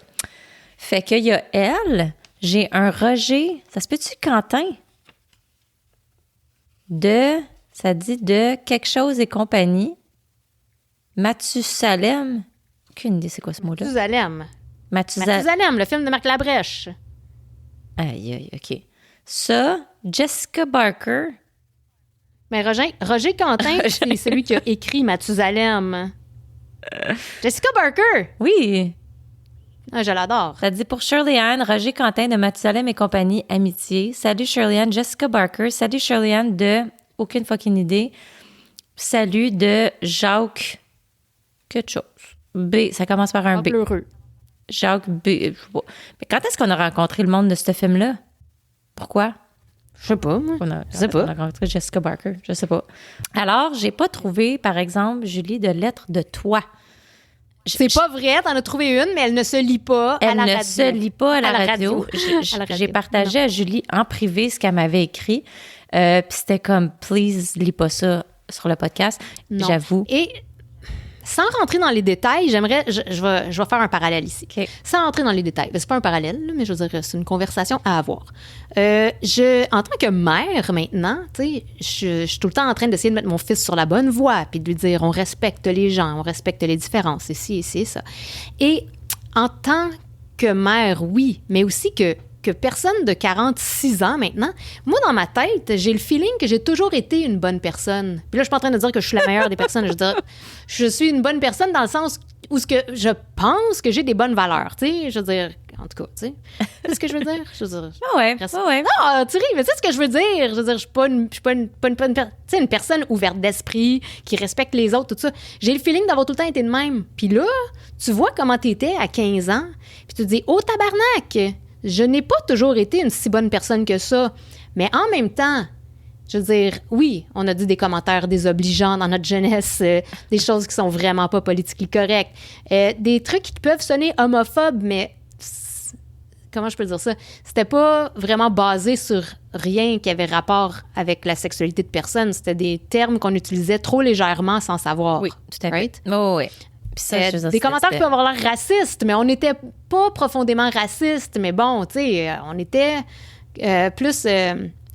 A: Fait qu'il y a elle, j'ai un Roger, ça se peut-tu Quentin? Ça dit de quelque chose et compagnie. Mathusalem. Aucune idée c'est quoi ce mot-là.
B: Mathusalem, le film de Marc Labrèche.
A: Aïe, OK. Ça, Jessica Barker.
B: Mais Roger Quentin, c'est celui qui a écrit Mathusalem. Jessica Barker!
A: Oui.
B: Ah, je l'adore.
A: Ça dit pour Shirley Ann, Roger Quentin de Mathusalem et compagnie, amitié. Salut Shirley Ann, Jessica Barker. Salut Shirley Ann de aucune fucking idée. Salut de Jacques quelque chose. B, ça commence par un B.
B: Heureux.
A: Jacques B. Mais quand est-ce qu'on a rencontré le monde de ce film-là? Pourquoi?
B: Je sais pas, moi.
A: Je sais pas. On a rencontré Jessica Barker. Je sais pas. Alors, j'ai pas trouvé, par exemple, Julie, de lettre de toi.
B: C'est pas vrai, t'en as trouvé une, mais elle ne se lit pas à la radio.
A: Elle ne se lit pas à la radio. J'ai partagé à Julie en privé ce qu'elle m'avait écrit. Puis c'était comme, please, lis pas ça sur le podcast. Non. J'avoue.
B: Et sans rentrer dans les détails, je vais faire un parallèle ici.
A: Okay.
B: Sans rentrer dans les détails. C'est pas un parallèle, mais je veux dire, c'est une conversation à avoir. En tant que mère, maintenant, tu sais, je suis tout le temps en train d'essayer de mettre mon fils sur la bonne voie, puis de lui dire, on respecte les gens, on respecte les différences, et ci, et ci, et ça. Et en tant que mère, oui, mais aussi que personne de 46 ans maintenant, moi, dans ma tête, j'ai le feeling que j'ai toujours été une bonne personne. Puis là, je suis pas en train de dire que je suis la meilleure des personnes. Je veux dire, je suis une bonne personne dans le sens où je pense que j'ai des bonnes valeurs, tu sais. Je veux dire, en tout cas, tu sais. C'est ce que je veux dire? Je veux dire...
A: ouais.
B: Non, tu ris, mais tu sais ce que je veux dire? Je veux dire, je suis pas une personne ouverte d'esprit, qui respecte les autres, tout ça. J'ai le feeling d'avoir tout le temps été de même. Puis là, tu vois comment t'étais à 15 ans, puis tu te dis, oh tabarnak! Je n'ai pas toujours été une si bonne personne que ça. Mais en même temps, je veux dire, oui, on a dit des commentaires désobligeants dans notre jeunesse, des choses qui sont vraiment pas politiquement correctes, des trucs qui peuvent sonner homophobes, mais comment je peux dire ça? C'était pas vraiment basé sur rien qui avait rapport avec la sexualité de personne. C'était des termes qu'on utilisait trop légèrement sans savoir.
A: Oui, tout à fait.
B: Right?
A: Oh, oui.
B: Des commentaires qui peuvent avoir l'air racistes, mais on n'était pas profondément racistes, mais bon, tu sais, on était plus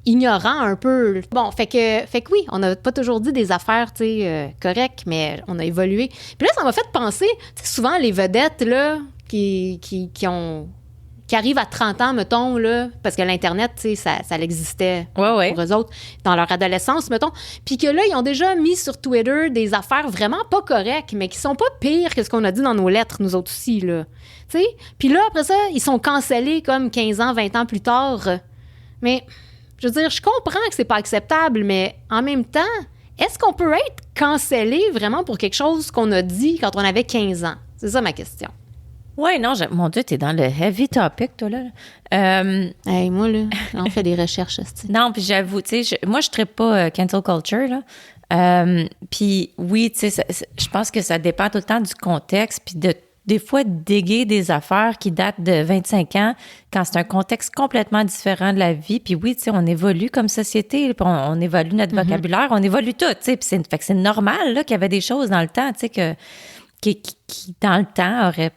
B: ignorants un peu. Bon, fait que oui, on n'a pas toujours dit des affaires, tu sais, correctes, mais on a évolué. Puis là, ça m'a fait penser, tu sais, souvent les vedettes, là, qui qui arrivent à 30 ans, mettons, là, parce que l'Internet, tu sais, ça existait pour eux autres dans leur adolescence, mettons. Puis que là, ils ont déjà mis sur Twitter des affaires vraiment pas correctes, mais qui sont pas pires que ce qu'on a dit dans nos lettres, nous autres aussi, là. Tu sais? Puis là, après ça, ils sont cancellés comme 15 ans, 20 ans plus tard. Mais, je veux dire, je comprends que c'est pas acceptable, mais en même temps, est-ce qu'on peut être cancellé vraiment pour quelque chose qu'on a dit quand on avait 15 ans? C'est ça ma question.
A: Oui, non, mon Dieu, t'es dans le heavy topic, toi, là.
B: Hey, moi, là, on fait des recherches.
A: Non, puis j'avoue, tu sais, moi, je ne traite pas cancel culture, là. Puis oui, tu sais, je pense que ça dépend tout le temps du contexte, puis des fois, déguer des affaires qui datent de 25 ans quand c'est un contexte complètement différent de la vie. Puis oui, tu sais, on évolue comme société, puis on évolue notre vocabulaire, on évolue tout, tu sais. Puis fait que c'est normal, là, qu'il y avait des choses dans le temps, tu sais, qui dans le temps, auraient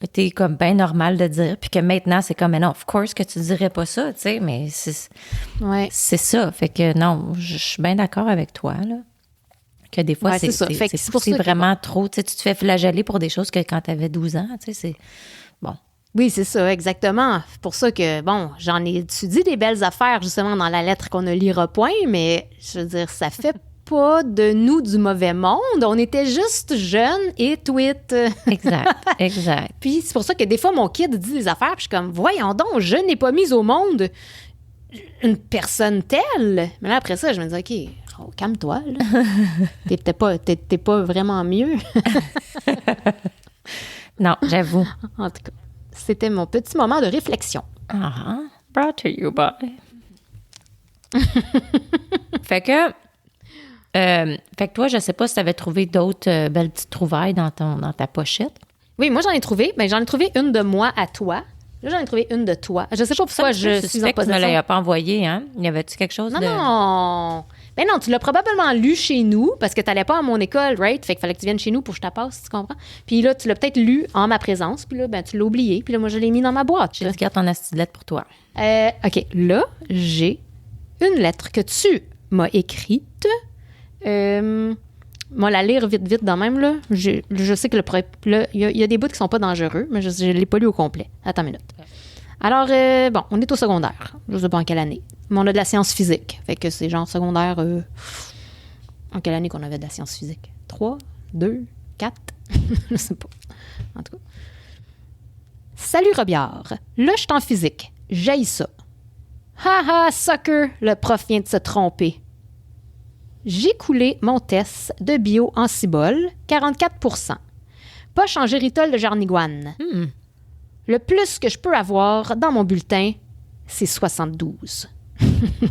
A: été comme bien normal de dire, puis que maintenant, c'est comme, mais non, of course que tu dirais pas ça, tu sais, mais c'est ça. Fait que non, je suis bien d'accord avec toi, là. Que des fois, c'est vraiment trop. Tu sais, tu te fais flageller pour des choses que quand tu avais 12 ans, tu sais, c'est bon.
B: Oui, c'est ça, exactement. C'est pour ça que, bon, j'en ai étudié des belles affaires, justement, dans la lettre qu'on ne lira point, mais je veux dire, ça fait pas de nous du mauvais monde. On était juste jeunes et tweet.
A: Exact.
B: Puis c'est pour ça que des fois, mon kid dit des affaires, puis je suis comme, voyons donc, je n'ai pas mis au monde une personne telle. Mais là, après ça, je me dis, OK, calme-toi, là. T'es pas vraiment mieux.
A: Non, j'avoue.
B: En tout cas, c'était mon petit moment de réflexion.
A: Brought to you by. Fait que toi, je sais pas si tu avais trouvé d'autres belles petites trouvailles dans ta pochette.
B: Oui, moi, j'en ai trouvé. Ben, j'en ai trouvé une de moi à toi. Là, j'en ai trouvé une de toi. Je sais pas pourquoi je suis en possession.
A: Tu ne l'as pas envoyé, hein? Y avait-tu quelque chose
B: Non. Ben non, tu l'as probablement lu chez nous parce que tu n'allais pas à mon école, right? Fait qu'il fallait que tu viennes chez nous pour que je t'appasse, tu comprends? Puis là, tu l'as peut-être lu en ma présence. Puis là, ben, tu l'as oublié. Puis là, moi, je l'ai mis dans ma boîte.
A: Je garde ton astuce lettre pour toi.
B: OK. Là, j'ai une lettre que tu m'as écrite. Moi, la lire vite dans même, là. Je sais que il y a des bouts qui sont pas dangereux, mais je ne l'ai pas lu au complet. Attends une minute. Alors, bon, on est au secondaire. Je sais pas en quelle année. Mais on a de la science physique. Fait que c'est genre secondaire... en quelle année qu'on avait de la science physique? 3, 2, 4? Je sais pas. En tout cas. Salut, Robillard. Là, je suis en physique. J'haïs ça. Ha ha, sucker! Le prof vient de se tromper. J'ai coulé mon test de bio en cibole, 44%. Poche en géritol de Jarniguane. Le plus que je peux avoir dans mon bulletin, c'est 72.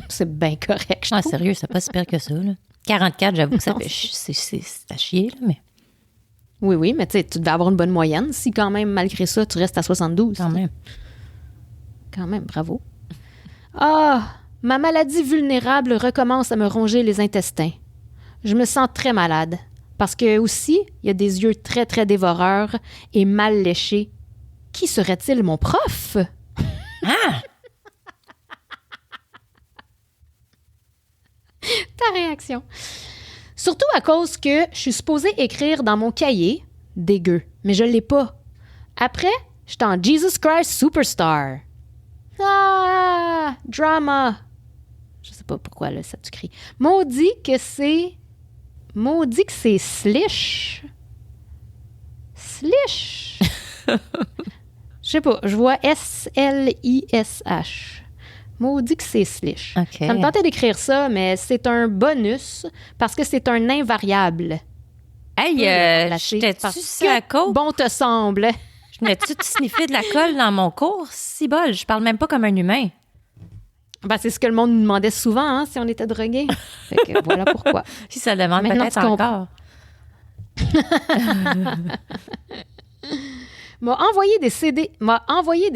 B: C'est bien correct, je trouve.
A: Sérieux, c'est pas si pire que ça, là. 44, j'avoue que ça fait c'est à chier, là, mais...
B: Oui, mais tu sais, tu devais avoir une bonne moyenne si quand même, malgré ça, tu restes à 72. Quand même, bravo. Ma maladie vulnérable recommence à me ronger les intestins. Je me sens très malade parce que aussi, il y a des yeux très, très dévoreurs et mal léchés. Qui serait-il, mon prof? Ta réaction. Surtout à cause que je suis supposée écrire dans mon cahier « dégueu », mais je l'ai pas. Après, j'étais en Jesus Christ Superstar. Drama. Je sais pas pourquoi, là, ça tu crie. Maudit que c'est slish. Slish. Je sais pas, je vois S-L-I-S-H. Maudit que c'est slish.
A: Okay.
B: Ça me tentait d'écrire ça, mais c'est un bonus parce que c'est un invariable.
A: Hey, j'étais-tu sur la côte?
B: Bon te semble.
A: Je n'ai-tu sniffé de la colle dans mon cours? Si bol, je parle même pas comme un humain.
B: Ben, c'est ce que le monde nous demandait souvent, hein, si on était drogués. Fait que voilà pourquoi.
A: Si ça demande peut-être encore.
B: M'a envoyé des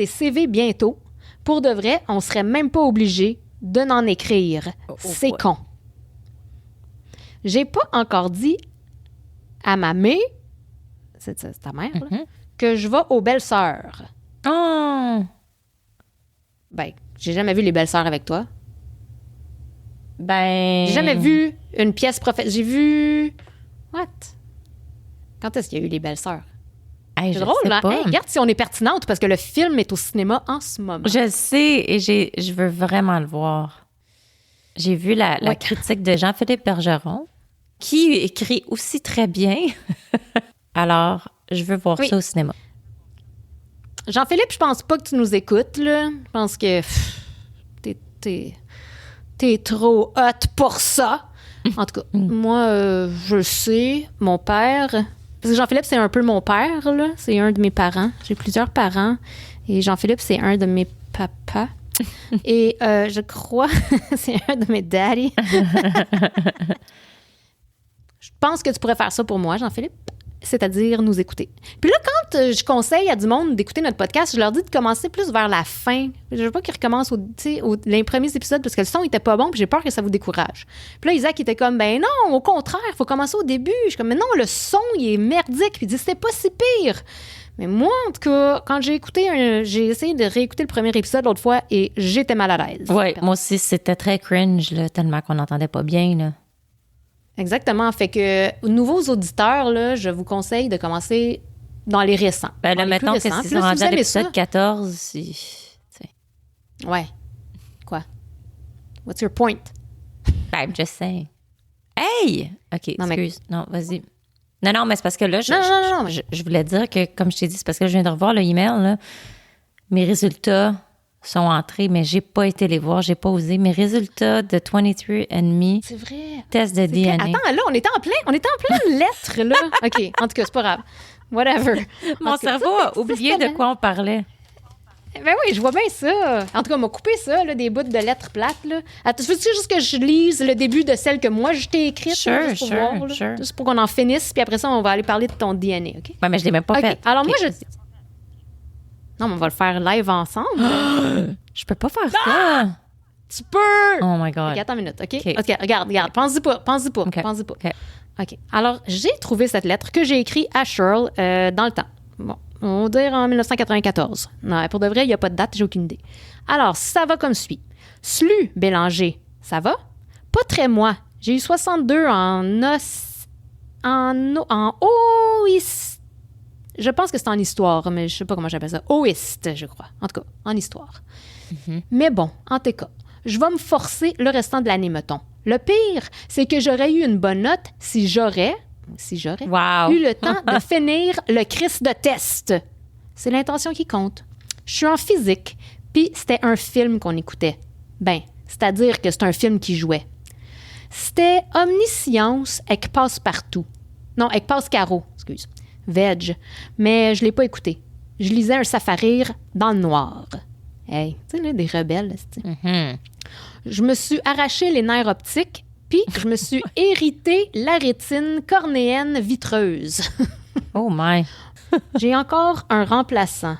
B: CV bientôt. Pour de vrai, on serait même pas obligé de n'en écrire. C'est con. J'ai pas encore dit à ma mère, c'est ta mère, là, que je vais aux belles-sœurs.
A: Oh!
B: Ben, j'ai jamais vu les belles-sœurs avec toi.
A: Ben...
B: J'ai jamais vu une pièce J'ai vu... What? Quand est-ce qu'il y a eu les belles-sœurs? C'est drôle, hein? Hey, regarde si on est pertinente, parce que le film est au cinéma en ce moment.
A: Je sais, et je veux vraiment le voir. J'ai vu la critique de Jean-Philippe Bergeron, qui écrit aussi très bien. Alors, je veux voir ça au cinéma.
B: Jean-Philippe, je pense pas que tu nous écoutes, là. Je pense que t'es trop hot pour ça. En tout cas, moi, je sais, mon père... Parce que Jean-Philippe, c'est un peu mon père, là. C'est un de mes parents. J'ai plusieurs parents. Et Jean-Philippe, c'est un de mes papas. Et je crois c'est un de mes daddies. Je pense que tu pourrais faire ça pour moi, Jean-Philippe. C'est-à-dire nous écouter. Puis là, quand je conseille à du monde d'écouter notre podcast, je leur dis de commencer plus vers la fin. Je veux pas qu'ils recommencent les premiers épisodes parce que le son était pas bon, puis j'ai peur que ça vous décourage. Puis là, Isaac était comme, ben non, au contraire, il faut commencer au début. Je suis comme, mais non, le son, il est merdique. Puis il dit, c'était pas si pire. Mais moi, en tout cas, quand j'ai essayé de réécouter le premier épisode l'autre fois et j'étais mal à l'aise.
A: Oui, moi aussi, c'était très cringe, là, tellement qu'on n'entendait pas bien, là.
B: Exactement. Fait que, nouveaux auditeurs, là, je vous conseille de commencer dans les récents.
A: Ben là, mettons que si c'est rendu à l'épisode 14,
B: ouais. Quoi? What's your point?
A: Ben, I'm just saying. Hey! OK, non, excuse. Non, vas-y. Non, mais c'est parce que là, je voulais dire que, comme je t'ai dit, c'est parce que je viens de revoir le email, là. Mes résultats sont entrés, mais j'ai pas été les voir, j'ai pas osé. Mes résultats de 23andMe.
B: C'est vrai.
A: Test de DNA.
B: Attends, là, on était en pleine lettre, là. OK, en tout cas, c'est pas grave. Whatever.
A: Mon cerveau a oublié de quoi on parlait.
B: Ben oui, je vois bien ça. En tout cas, on m'a coupé ça, là, des bouts de lettres plates, là. Attends, veux-tu juste que je lise le début de celle que moi, je t'ai écrite?
A: Sure.
B: Juste pour qu'on en finisse, puis après ça, on va aller parler de ton DNA, OK?
A: Ouais, mais je l'ai même pas fait.
B: Alors moi, Non, mais on va le faire live ensemble.
A: Je peux pas faire ça.
B: Tu peux!
A: Oh my God.
B: OK, attends une minute, OK? Regarde. Pense-y pas. OK. Alors, j'ai trouvé cette lettre que j'ai écrite à Shirl dans le temps. Bon, on va dire en 1994. Non, pour de vrai, il n'y a pas de date, j'ai aucune idée. Alors, ça va comme suit. Slu Bélanger, ça va? Pas très moi. J'ai eu 62 en OIS. Je pense que c'est en histoire, mais je sais pas comment j'appelle ça. OIST, je crois. En tout cas, en histoire. Mm-hmm. Mais bon, en tout cas, je vais me forcer le restant de l'année, mettons. Le pire, c'est que j'aurais eu une bonne note si j'aurais eu le temps de finir le Christ de test. C'est l'intention qui compte. Je suis en physique, puis c'était un film qu'on écoutait. Ben, c'est-à-dire que c'est un film qui jouait. C'était Omniscience avec Passe-Partout. Non, avec Passe-Caro, excuse. Veg. Mais je l'ai pas écouté. Je lisais un safarir dans le noir. Hey, tu sais, là, des rebelles. Mm-hmm. Je me suis arraché les nerfs optiques, puis je me suis hérité la rétine cornéenne vitreuse.
A: Oh my!
B: J'ai encore un remplaçant.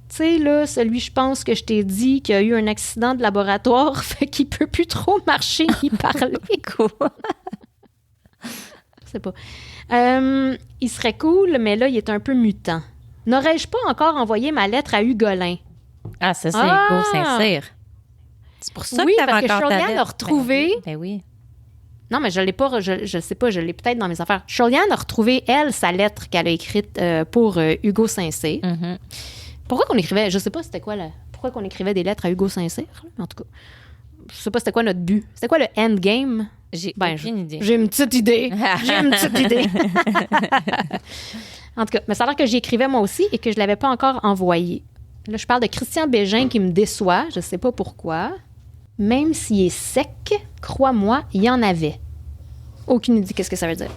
B: Tu sais, là, celui, je pense que je t'ai dit qu'il a eu un accident de laboratoire, fait qu'il peut plus trop marcher ni parler. Quoi? Je sais pas. Il serait cool, mais là, il est un peu mutant. N'aurais-je pas encore envoyé ma lettre à Hugolin?
A: Ah, ça, c'est Hugo Saint-Cyr. C'est pour ça que t'avais encore ta lettre. Oui, parce que Shirley
B: a retrouvé...
A: Ben oui.
B: Non, mais je l'ai pas... Je sais pas, je l'ai peut-être dans mes affaires. Shirley a retrouvé, elle, sa lettre qu'elle a écrite pour Hugo Saint-Cyr. Mm-hmm. Pourquoi qu'on écrivait... Je sais pas c'était quoi, là. Pourquoi qu'on écrivait des lettres à Hugo Saint-Cyr, en tout cas. Je sais pas c'était quoi notre but. C'était quoi le endgame?
A: J'ai aucune idée.
B: J'ai une petite idée. En tout cas, mais ça a l'air que j'y écrivais moi aussi et que je l'avais pas encore envoyé. Là, je parle de Christian Bégin qui me déçoit. Je sais pas pourquoi. Même s'il est sec, crois-moi, il y en avait. Aucune idée qu'est-ce que ça veut dire.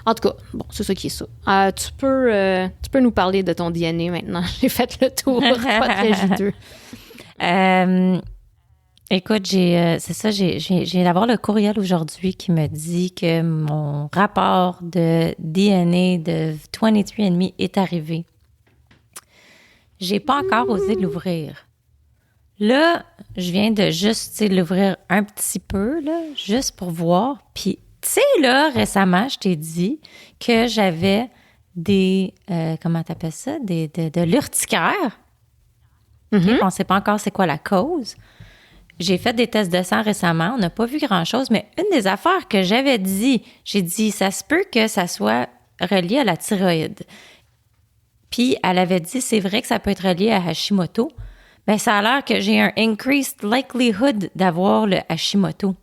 B: En tout cas, bon, c'est ça qui est ça. Tu peux nous parler de ton DNA maintenant. J'ai fait le tour. Pas très juteux.
A: Écoute, je viens d'avoir le courriel aujourd'hui qui me dit que mon rapport de DNA de 23andMe est arrivé. J'ai pas encore osé l'ouvrir. Là, je viens de juste l'ouvrir un petit peu, là, juste pour voir. Puis, tu sais, là, récemment, je t'ai dit que j'avais des... comment t'appelles ça? De l'urticaire. Mm-hmm. On ne sait pas encore c'est quoi la cause. J'ai fait des tests de sang récemment. On n'a pas vu grand-chose, mais une des affaires que j'avais dit, j'ai dit, ça se peut que ça soit relié à la thyroïde. Puis elle avait dit, c'est vrai que ça peut être relié à Hashimoto. Ben ça a l'air que j'ai un increased likelihood d'avoir le Hashimoto.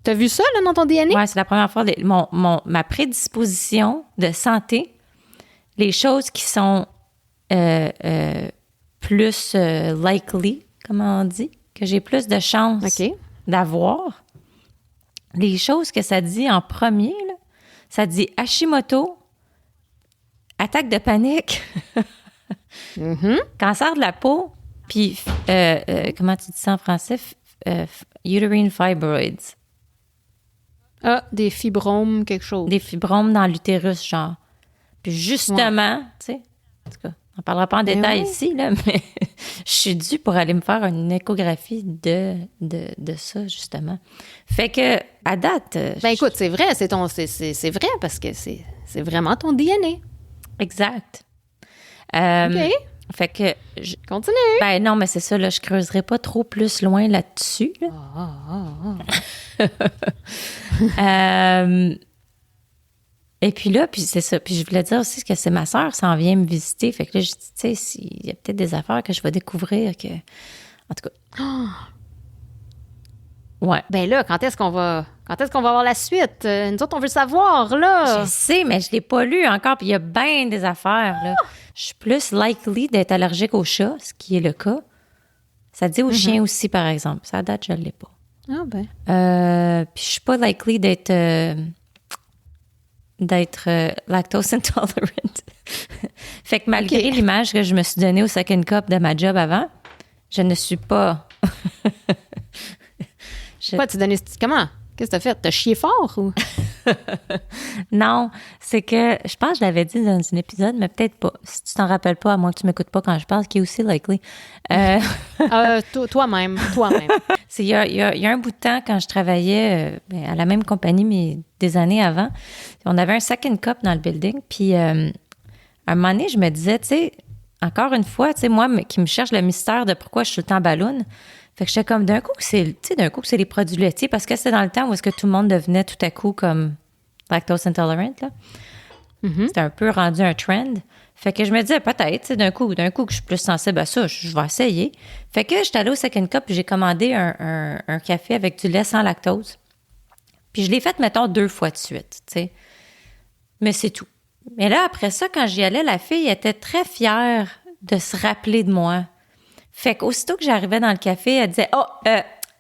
B: T'as vu ça, là, dans ton DNA?
A: Oui, c'est la première fois. Ma prédisposition de santé, les choses qui sont plus likely, comment on dit, que j'ai plus de chances d'avoir. Les choses que ça dit en premier, là, ça dit Hashimoto, attaque de panique, cancer de la peau, puis, comment tu dis ça en français? Uterine fibroids.
B: Ah, des fibromes, quelque chose.
A: Des fibromes dans l'utérus, genre. Puis justement, tu sais, en tout cas, on ne parlera pas en détail ici, là, mais je suis due pour aller me faire une échographie de ça, justement. Fait que, à date...
B: écoute, c'est vrai, c'est vrai parce que c'est vraiment ton DNA.
A: Exact. OK. Fait que...
B: Continue.
A: Ben non, mais c'est ça, là, je creuserai pas trop plus loin là-dessus, là. Et puis là, puis c'est ça. Puis je voulais dire aussi que c'est ma sœur, ça en vient me visiter. Fait que là, je dis, tu sais, il y a peut-être des affaires que je vais découvrir que... En tout cas. Ouais.
B: Ben là, quand est-ce qu'on va avoir la suite? Nous autres, on veut savoir, là.
A: Je sais, mais je l'ai pas lu encore. Puis il y a bien des affaires, là. Je suis plus likely d'être allergique aux chats, ce qui est le cas. Ça dit aux chiens aussi, par exemple. Ça, à date, je l'ai pas.
B: Ah ben.
A: Puis je suis pas likely d'être lactose intolerant. Fait que malgré l'image que je me suis donnée au second cup de ma job avant, je ne suis pas...
B: Comment? Qu'est-ce que t'as fait? T'as chié fort ou?
A: Non, c'est que je pense que je l'avais dit dans un épisode, mais peut-être pas. Si tu t'en rappelles pas, à moins que tu m'écoutes pas quand je parle, qui est aussi likely.
B: Toi-même.
A: Il y a un bout de temps, quand je travaillais à la même compagnie, mais des années avant, on avait un second cup dans le building. Puis, à un moment donné, je me disais, tu sais, encore une fois, tu sais, moi, qui me cherche le mystère de pourquoi je suis tout le temps balloune. Fait que j'étais comme, d'un coup, que c'est les produits laitiers, parce que c'était dans le temps où est-ce que tout le monde devenait tout à coup comme lactose intolerant, là. C'était un peu rendu un trend. Fait que je me disais, peut-être, d'un coup que je suis plus sensible à ça, je vais essayer. Fait que j'étais allée au second cup, puis j'ai commandé un café avec du lait sans lactose. Puis je l'ai fait, mettons, 2 fois de suite, tu sais. Mais c'est tout. Mais là, après ça, quand j'y allais, la fille était très fière de se rappeler de moi. Fait qu'aussitôt que j'arrivais dans le café, elle disait « Oh,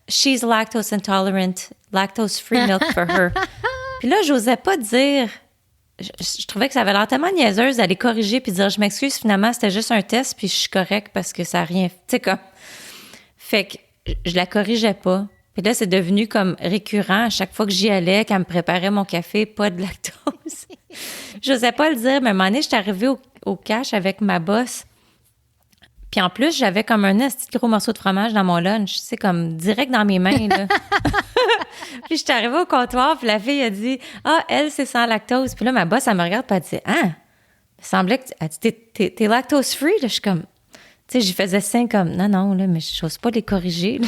A: she's lactose intolerant, lactose-free milk for her. » Puis là, j'osais pas dire... Je trouvais que ça avait l'air tellement niaiseuse d'aller corriger puis dire « Je m'excuse, finalement, c'était juste un test, puis je suis correcte parce que ça n'a rien... » Tu sais, comme... Fait que je la corrigeais pas. Puis là, c'est devenu comme récurrent. À chaque fois que j'y allais, qu'elle me préparait mon café, pas de lactose. J'osais pas le dire, mais à un moment donné, j'étais arrivée au cash avec ma boss. Puis en plus, j'avais comme un petit gros morceau de fromage dans mon lunch, tu sais, comme direct dans mes mains, là. Puis j'étais arrivée au comptoir, puis la fille a dit « Ah, elle, c'est sans lactose. » Puis là, ma boss, elle me regarde, puis elle dit « Ah, il semblait que... » Elle dit « T'es lactose-free? » Là, je suis comme... Tu sais, j'y faisais signe comme « Non, là, mais je n'ose pas les corriger. »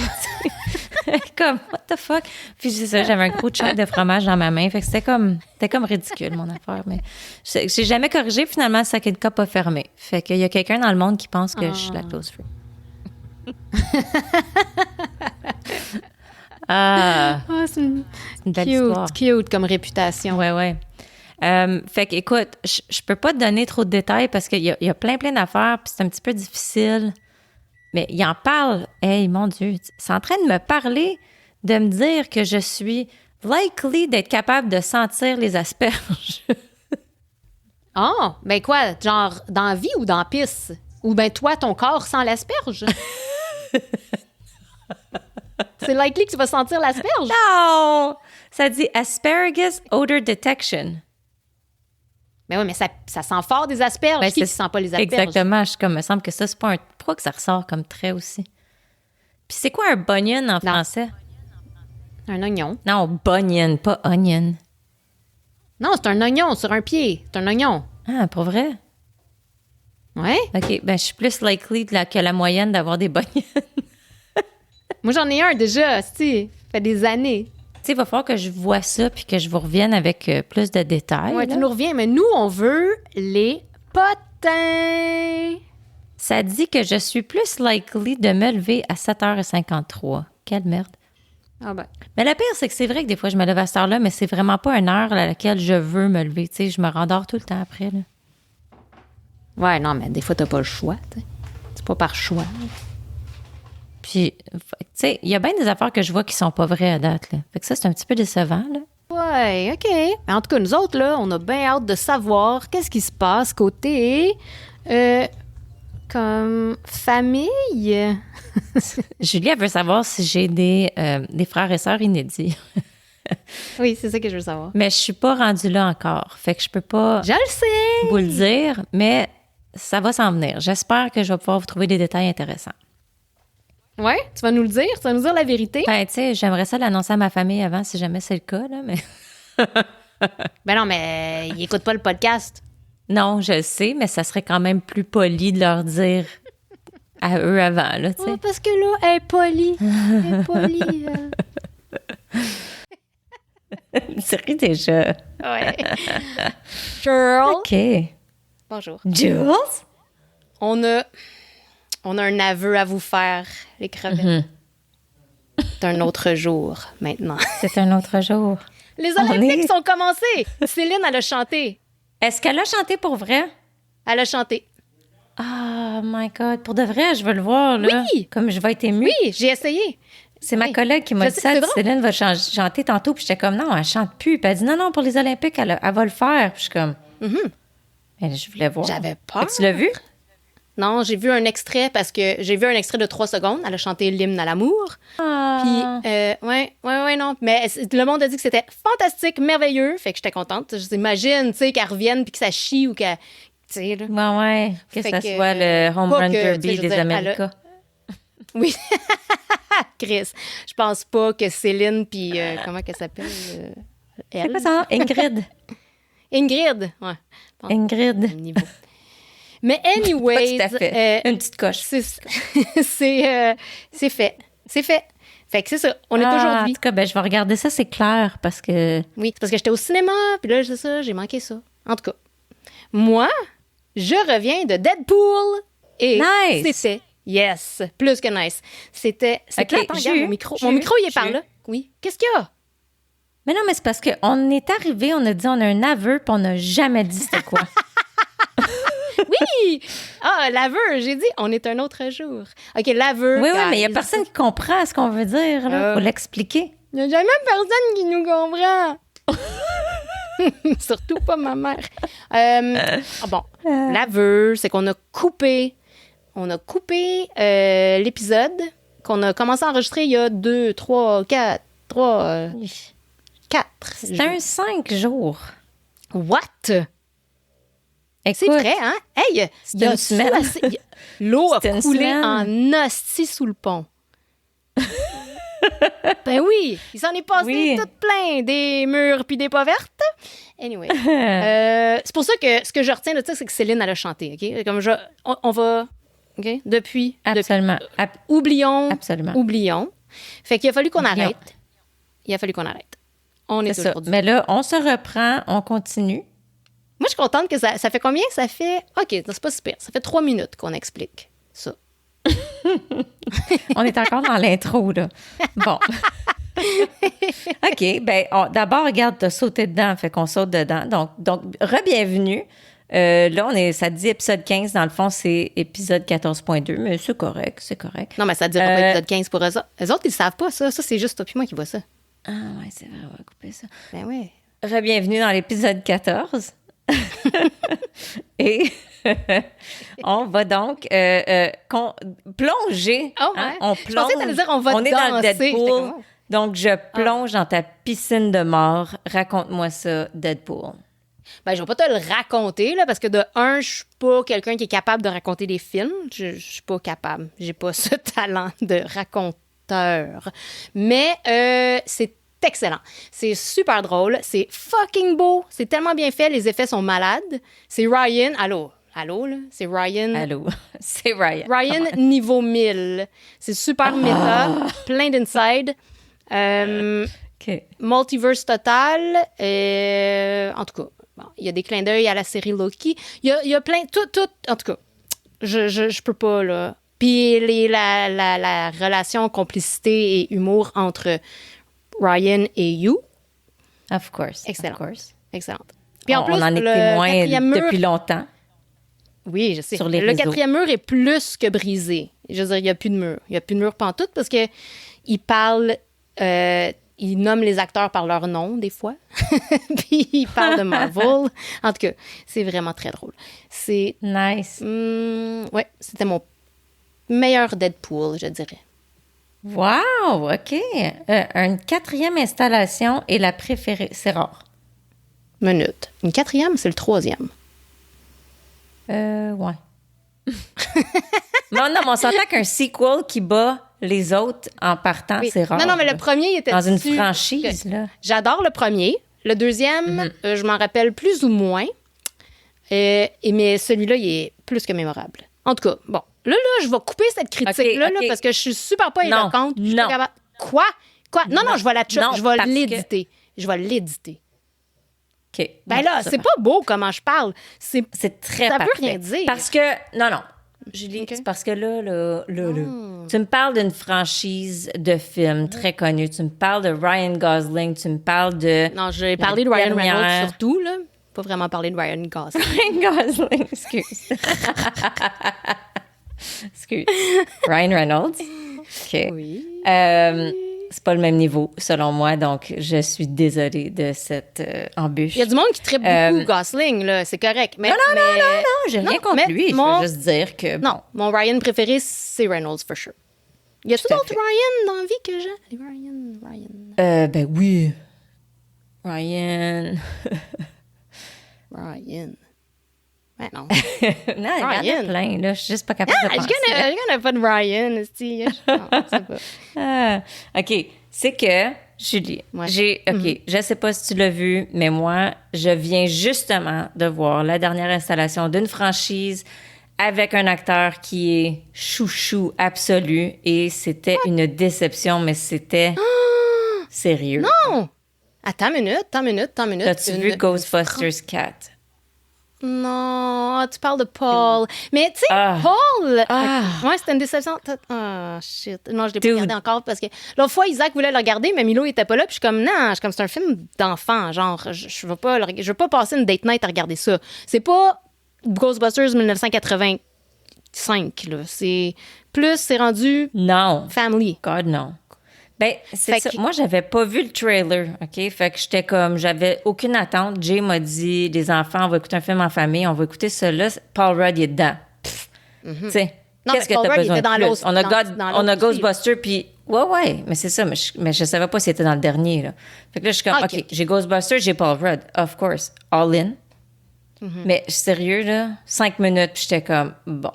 A: Comme « What the fuck? » Puis c'est ça, j'avais un gros chunk de fromage dans ma main. Fait que c'était comme ridicule, mon affaire. Mais j'ai jamais corrigé. Finalement, le second cup a fermé. Fait qu'il y a quelqu'un dans le monde qui pense que je suis lactose-free.
B: C'est une
A: belle histoire.
B: Cute comme réputation.
A: Ouais. Fait que, écoute, je peux pas te donner trop de détails parce qu'il y a plein d'affaires, puis c'est un petit peu difficile. Mais il en parle. Hey, mon Dieu, c'est en train de me parler, de me dire que je suis likely d'être capable de sentir les asperges.
B: Ah, ben quoi, genre dans la vie ou dans la pisse? Ou ben toi, ton corps sent l'asperge? C'est likely que tu vas sentir l'asperge?
A: Non! Ça dit Asparagus Odor Detection.
B: Mais oui, mais ça sent fort des asperges.
A: Ben,
B: qui sent pas les asperges?
A: Exactement. Je me semble que ça, c'est pas un... Pourquoi que ça ressort comme trait aussi? Puis c'est quoi un bunion en français?
B: Un oignon.
A: Non, bunion, pas onion.
B: Non, c'est un oignon sur un pied. C'est un oignon.
A: Ah, pour vrai?
B: Ouais.
A: OK, ben je suis plus likely que la moyenne d'avoir des bunions.
B: Moi, j'en ai un déjà, ça fait des années.
A: Tu sais, il va falloir que je vois ça puis que je vous revienne avec plus de détails.
B: Oui, tu nous reviens, mais nous, on veut les matin.
A: Ça dit que je suis plus likely de me lever à 7h53. Quelle merde.
B: Ah ben.
A: Mais le pire, c'est que c'est vrai que des fois, je me lève à cette heure-là, mais c'est vraiment pas une heure à laquelle je veux me lever. Tu sais, je me rendors tout le temps après, là.
B: Ouais, non, mais des fois, t'as pas le choix, tu sais. C'est pas par choix.
A: Puis, tu sais, il y a bien des affaires que je vois qui sont pas vraies à date, là. Fait que ça, c'est un petit peu décevant, là.
B: Ouais, OK. Mais en tout cas, nous autres, là, on a bien hâte de savoir qu'est-ce qui se passe côté... comme famille.
A: Julie, elle veut savoir si j'ai des frères et sœurs inédits.
B: Oui, c'est ça que je veux savoir.
A: Mais je suis pas rendue là encore. Fait que je peux pas
B: Je le sais!
A: vous le dire, mais ça va s'en venir. J'espère que je vais pouvoir vous trouver des détails intéressants.
B: Ouais, tu vas nous le dire? Tu vas nous dire la vérité?
A: Ben, tu sais, j'aimerais ça l'annoncer à ma famille avant, si jamais c'est le cas, là, mais...
B: Ben non, mais ils écoutent pas le podcast.
A: Non, je le sais, mais ça serait quand même plus poli de leur dire à eux avant, là, tu sais.
B: Oh, parce que là, elle est polie. Elle est polie.
A: C'est ri déjà.
B: Ouais. Girl.
A: OK.
B: Bonjour.
A: Jules?
B: On a un aveu à vous faire, les crevettes. C'est un autre jour, maintenant.
A: C'est un autre jour.
B: Les Olympiques sont commencés. Céline, elle a chanté.
A: Est-ce qu'elle a chanté pour vrai?
B: Elle a chanté.
A: Oh my God. Pour de vrai, je veux le voir, là.
B: Oui!
A: Comme je vais être émue.
B: Oui, j'ai essayé.
A: C'est ma collègue qui m'a
B: Je
A: dit
B: sais,
A: ça.
B: c'est
A: Elle dit,
B: drôle.
A: Céline va chanter tantôt. Puis j'étais comme, non, elle chante plus. Puis elle dit, non, pour les Olympiques, elle va le faire. Puis je suis comme, mais je voulais voir.
B: J'avais peur.
A: Tu l'as vu?
B: Non, j'ai vu un extrait parce que j'ai vu un extrait de 3 secondes. Elle a chanté l'hymne à l'amour.
A: Ah.
B: Puis, ouais, non. Mais le monde a dit que c'était fantastique, merveilleux. Fait que j'étais contente. J'imagine, tu sais, qu'elle revienne puis que ça chie ou qu'elle. Tu sais, là.
A: Ouais. Que
B: Fait
A: ça
B: que,
A: soit le Home
B: pas
A: Run
B: que, tu sais,
A: Derby
B: je veux
A: des
B: dire,
A: Américains.
B: Oui. Chris, je pense pas que Céline puis comment qu'elle s'appelle?
A: C'est
B: Elle?
A: quoi ça? Ingrid.
B: Ingrid. Ouais.
A: Ingrid.
B: Niveau. Mais anyways,
A: Pas tout à fait. Une petite coche.
B: c'est fait. C'est fait. Fait que c'est ça. On est
A: En
B: aujourd'hui.
A: tout cas, ben, je vais regarder ça, c'est clair, parce que...
B: Oui, c'est parce que j'étais au cinéma, puis là, c'est ça, j'ai manqué ça. En tout cas, moi, je reviens de Deadpool et
A: Nice!
B: c'était, yes, plus que nice. C'était
A: Ok,
B: attends, regarde, mon micro, il est par là. Oui. Qu'est-ce qu'il y a?
A: Mais non, mais c'est parce qu'on est arrivé, on a dit on a un aveu, puis on n'a jamais dit c'était quoi.
B: Oui! Ah, l'aveu, j'ai dit, on est un autre jour. OK, l'aveu.
A: Oui, mais il n'y a personne qui comprend ce qu'on veut dire, là. Faut l'expliquer.
B: Il n'y a jamais personne qui nous comprend. Surtout pas ma mère. L'aveu, c'est qu'on a coupé. On a coupé l'épisode qu'on a commencé à enregistrer il y a 2, 3, 4.
A: C'est un 5 jours.
B: What?
A: Écoute,
B: C'est vrai, hein? Hey, il y a
A: une semaine.
B: L'eau a
A: C'était une
B: coulé
A: semaine.
B: en hostie sous le pont. Ben oui, il s'en est passé tout plein, des murs puis des pas vertes. Anyway, c'est pour ça que ce que je retiens de ça, c'est que Céline, elle a chanté, OK? Comme on va, OK? Depuis.
A: Absolument.
B: Oublions.
A: Absolument.
B: Oublions. Fait qu'il a fallu qu'on
A: Oublions.
B: arrête. Il a fallu qu'on arrête. On est
A: C'est ça.
B: aujourd'hui.
A: Mais là, on se reprend, on continue.
B: Moi, je suis contente que ça fait combien? Ça fait... OK, c'est pas super. Ça fait 3 minutes qu'on explique ça.
A: On est encore dans l'intro, là. Bon. OK, ben d'abord, regarde, t'as sauté dedans, fait qu'on saute dedans. Donc re-bienvenue. Là, ça dit épisode 15. Dans le fond, c'est épisode 14.2, mais c'est correct.
B: Non, mais ça ne dira pas épisode 15 pour eux autres. Eux autres, ils ne savent pas ça. Ça, c'est juste toi puis moi qui vois ça.
A: Ah ouais, c'est vrai, on va couper ça.
B: Ben oui.
A: Re-bienvenue dans l'épisode 14. Et on va donc plonger.
B: Oh, ouais.
A: Hein? On
B: Je
A: plonge.
B: pensais que t'allais dire on va
A: est dans le
B: danser.
A: Deadpool.
B: J'étais comme,
A: Donc, je plonge dans ta piscine de mort. Raconte-moi ça, Deadpool.
B: Ben, je vais pas te le raconter, là, parce que de un, je suis pas quelqu'un qui est capable de raconter des films. Je suis pas capable. J'ai pas ce talent de raconteur. Mais c'est excellent. C'est super drôle. C'est fucking beau. C'est tellement bien fait. Les effets sont malades. C'est Ryan. Allô, là? C'est Ryan.
A: Allô, c'est Ryan.
B: Ryan niveau 1000. C'est super méta. Plein d'inside.
A: OK.
B: Multiverse total. En tout cas, Bon, il y a des clins d'œil à la série Loki. Il y a plein... Tout... En tout cas, je peux pas, là. Puis la relation complicité et humour entre Ryan et You.
A: Of course.
B: Excellent.
A: Of course.
B: Excellente. Puis
A: on en est témoin depuis longtemps.
B: Oui, je sais.
A: Sur les
B: le
A: réseaux.
B: 4e mur est plus que brisé. Je veux dire, il n'y a plus de mur. Il n'y a plus de mur pantoute parce que il parle... il nomme les acteurs par leur nom, des fois. Puis il parle de Marvel. En tout cas, c'est vraiment très drôle. C'est...
A: Nice.
B: Ouais, c'était mon meilleur Deadpool, je dirais.
A: Wow, OK. Une 4e installation et la préférée. C'est rare.
B: Minute. Une 4e, c'est le 3e.
A: Ouais. Non, on s'entend qu'un sequel qui bat les autres en partant,
B: Oui.
A: C'est rare.
B: Non, mais le premier, il était
A: dans une
B: dessus.
A: franchise, là.
B: J'adore le premier. Le deuxième, je m'en rappelle plus ou moins. Mais celui-là, il est plus que mémorable. En tout cas, bon. Là, je vais couper cette critique-là
A: OK.
B: Là, parce que je suis super pas éloquente. Je suis pas capable... Quoi? Non, je vais la chop. Je vais l'éditer. Je vais l'éditer.
A: OK.
B: Ben là, c'est pas beau comment je parle. C'est
A: très
B: ça
A: parfait.
B: veut rien dire.
A: Parce que... Non. Julie,
B: OK.
A: c'est parce que là, tu me parles d'une franchise de films très connue. Tu me parles de Ryan Gosling. Tu me parles de...
B: Non, j'ai parlé de Ryan Reynolds surtout, là. Pas vraiment parlé de Ryan Gosling.
A: Ryan Gosling, excuse. Excuse. Ryan Reynolds. OK.
B: Oui.
A: C'est pas le même niveau, selon moi, donc je suis désolée de cette embûche.
B: Il y a du monde qui tripe beaucoup Gosling, là. C'est correct. Mais,
A: Non, j'ai rien contre lui. Je veux juste dire que...
B: Non, mon Ryan préféré, c'est Reynolds, for sure. Y a-t-il d'autres Ryan dans la vie que j'ai? Ryan.
A: Ben oui. Ryan.
B: Ben non.
A: Non, il y en a plein, là. Je suis juste pas capable de penser.
B: Je connais pas de Ryan, esti. Non, c'est pas.
A: OK. C'est que, Julie,
B: Ouais.
A: je sais pas si tu l'as vu, mais moi, je viens justement de voir la dernière installation d'une franchise avec un acteur qui est chouchou absolu et c'était une déception, mais c'était sérieux.
B: Non! Attends une minute.
A: T'as-tu vu Ghostbusters 4?
B: Non, tu parles de Paul. Mais tu sais, Paul... Ouais, c'était une déception. Shit. Non, je l'ai pas regardé encore parce que l'autre fois, Isaac voulait le regarder, mais Milo était pas là. Puis je suis comme, non, c'est un film d'enfant. Genre, je veux pas passer une date night à regarder ça. C'est pas Ghostbusters 1985, là. C'est rendu...
A: Non.
B: Family.
A: God, non. Ben, c'est ça. Moi, j'avais pas vu le trailer, OK? Fait que j'avais aucune attente. Jay m'a dit, les enfants, on va écouter un film en famille, on va écouter ça. Paul Rudd, il est dedans. Tu sais, qu'est-ce que t'as besoin de plus? On a Ghostbusters, puis... Ouais, mais c'est ça. Mais je savais pas s'il était dans le dernier, là. Fait que là, je suis comme, OK, j'ai Ghostbusters, j'ai Paul Rudd. Of course. All in. Mais sérieux, là, 5 minutes, puis j'étais comme, bon...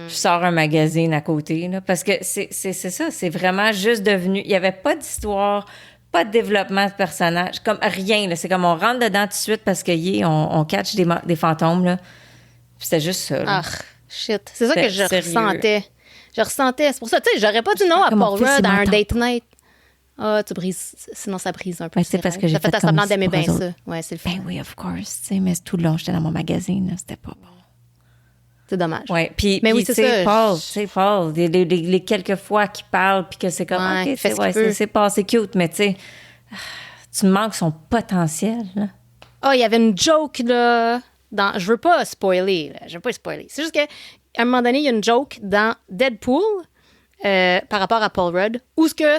A: Je sors un magazine à côté, là, parce que c'est ça, c'est vraiment juste devenu... Il n'y avait pas d'histoire, pas de développement de personnage, comme rien. Là, c'est comme on rentre dedans tout de suite parce que on catch des fantômes. Là. Puis c'était juste ça. Là.
B: Shit. C'est ça que je ressentais. C'est pour ça, tu sais, j'aurais pas dit non à Paul Rudd à un date night. Tu brises... Sinon, ça brise un peu.
A: C'est parce que j'ai fait
B: semblant d'aimer bien ça. Ouais, c'est le fun.
A: Ben oui, of course. Mais tout le long, j'étais dans mon magazine. Là, c'était pas bon.
B: C'est dommage.
A: Ouais, puis
B: oui, c'est ça.
A: Paul, les quelques fois qu'il parle, puis que c'est comme, OK, c'est pas, c'est cute, mais tu sais, tu manques son potentiel.
B: Il y avait une joke, là, je veux pas spoiler, C'est juste qu'à un moment donné, il y a une joke dans Deadpool par rapport à Paul Rudd, où ce que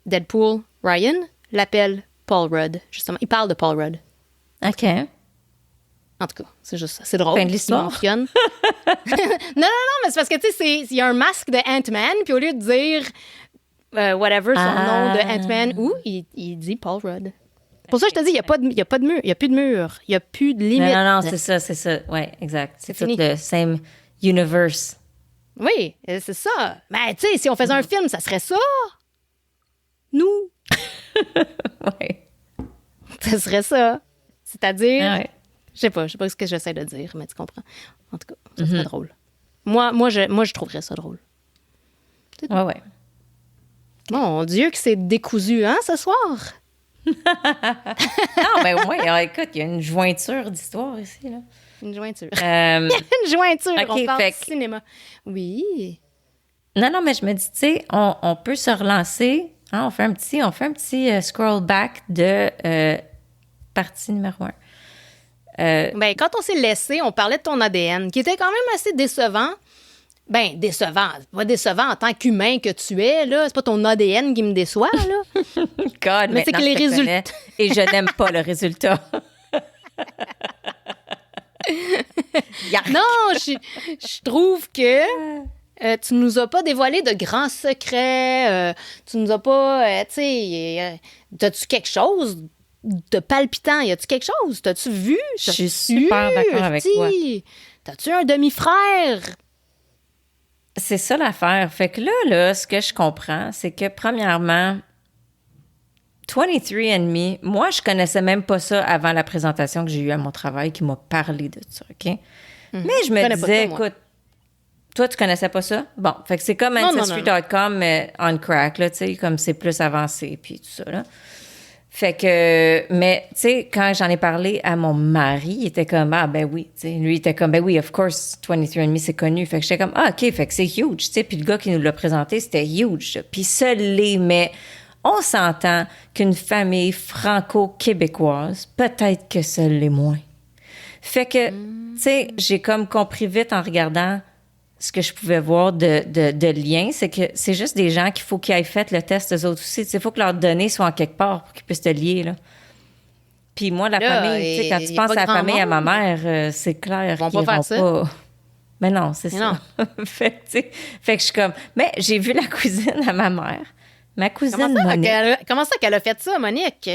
B: Deadpool, Ryan, l'appelle Paul Rudd, justement. Il parle de Paul Rudd.
A: OK.
B: En tout cas, c'est juste ça. C'est drôle.
A: Fin de l'histoire.
B: non, mais c'est parce que, tu sais, il y a un masque de Ant-Man, puis au lieu de dire whatever, son nom de Ant-Man, il dit Paul Rudd. Pour ça, je te dis, il n'y a pas de mur. Il n'y a plus de mur. Il n'y a plus de limite.
A: Non, c'est ça. Oui, exact. C'est tout le same universe.
B: Oui, c'est ça. Mais, tu sais, si on faisait un film, ça serait ça. Nous.
A: Oui.
B: Ça serait ça. C'est-à-dire...
A: Ouais.
B: Je sais pas ce que j'essaie de dire, mais tu comprends. En tout cas, ça serait drôle. Moi, je trouverais ça drôle.
A: Ouais.
B: Mon Dieu, que c'est décousu, hein, ce soir?
A: Non, mais au moins, écoute, il y a une jointure d'histoire ici, là.
B: Une jointure. Une jointure, okay, on parle du cinéma. Oui.
A: Non, mais je me dis, tu sais, on peut se relancer. Hein, on fait un petit scroll back de partie numéro 1.
B: Ben, quand on s'est laissé, on parlait de ton ADN, qui était quand même assez décevant. Ben, décevant. Pas décevant en tant qu'humain que tu es, là. C'est pas ton ADN qui me déçoit, là.
A: God, mais c'est que les résultats... Et je n'aime pas le résultat.
B: Non, je trouve que tu nous as pas dévoilé de grands secrets. Tu nous as pas... tu sais, t'as-tu quelque chose de palpitant? Y a-tu quelque chose? T'as-tu vu?
A: Je suis super d'accord avec toi.
B: T'as-tu un demi-frère?
A: C'est ça l'affaire. Fait que là, ce que je comprends, c'est que premièrement, 23andMe, moi, je connaissais même pas ça avant la présentation que j'ai eue à mon travail qui m'a parlé de ça, OK? Mais je me disais, écoute, toi, tu connaissais pas ça? Bon, fait que c'est comme Ancestry.com, mais on crack, là, tu sais, comme c'est plus avancé, puis tout ça, là. Fait que, mais, tu sais, quand j'en ai parlé à mon mari, il était comme, ah, ben oui, tu sais, lui, il était comme, ben oui, of course, 23andMe, c'est connu. Fait que j'étais comme, ah, OK, fait que c'est huge, tu sais, puis le gars qui nous l'a présenté, c'était huge. Puis ça l'est, mais on s'entend qu'une famille franco-québécoise, peut-être que ça l'est moins. Fait que, tu sais, j'ai comme compris vite en regardant ce que je pouvais voir de lien, c'est que c'est juste des gens qu'il faut qu'ils aient fait le test eux autres aussi. Il faut que leurs données soient en quelque part pour qu'ils puissent te lier, là. Puis moi, la famille, tu sais, quand tu penses à la famille, à ma mère, c'est clair qu'ils vont pas... Mais non, c'est ça. fait que je suis comme... Mais j'ai vu la cousine à ma mère. Ma cousine Monique.
B: Comment ça qu'elle a fait ça, Monique?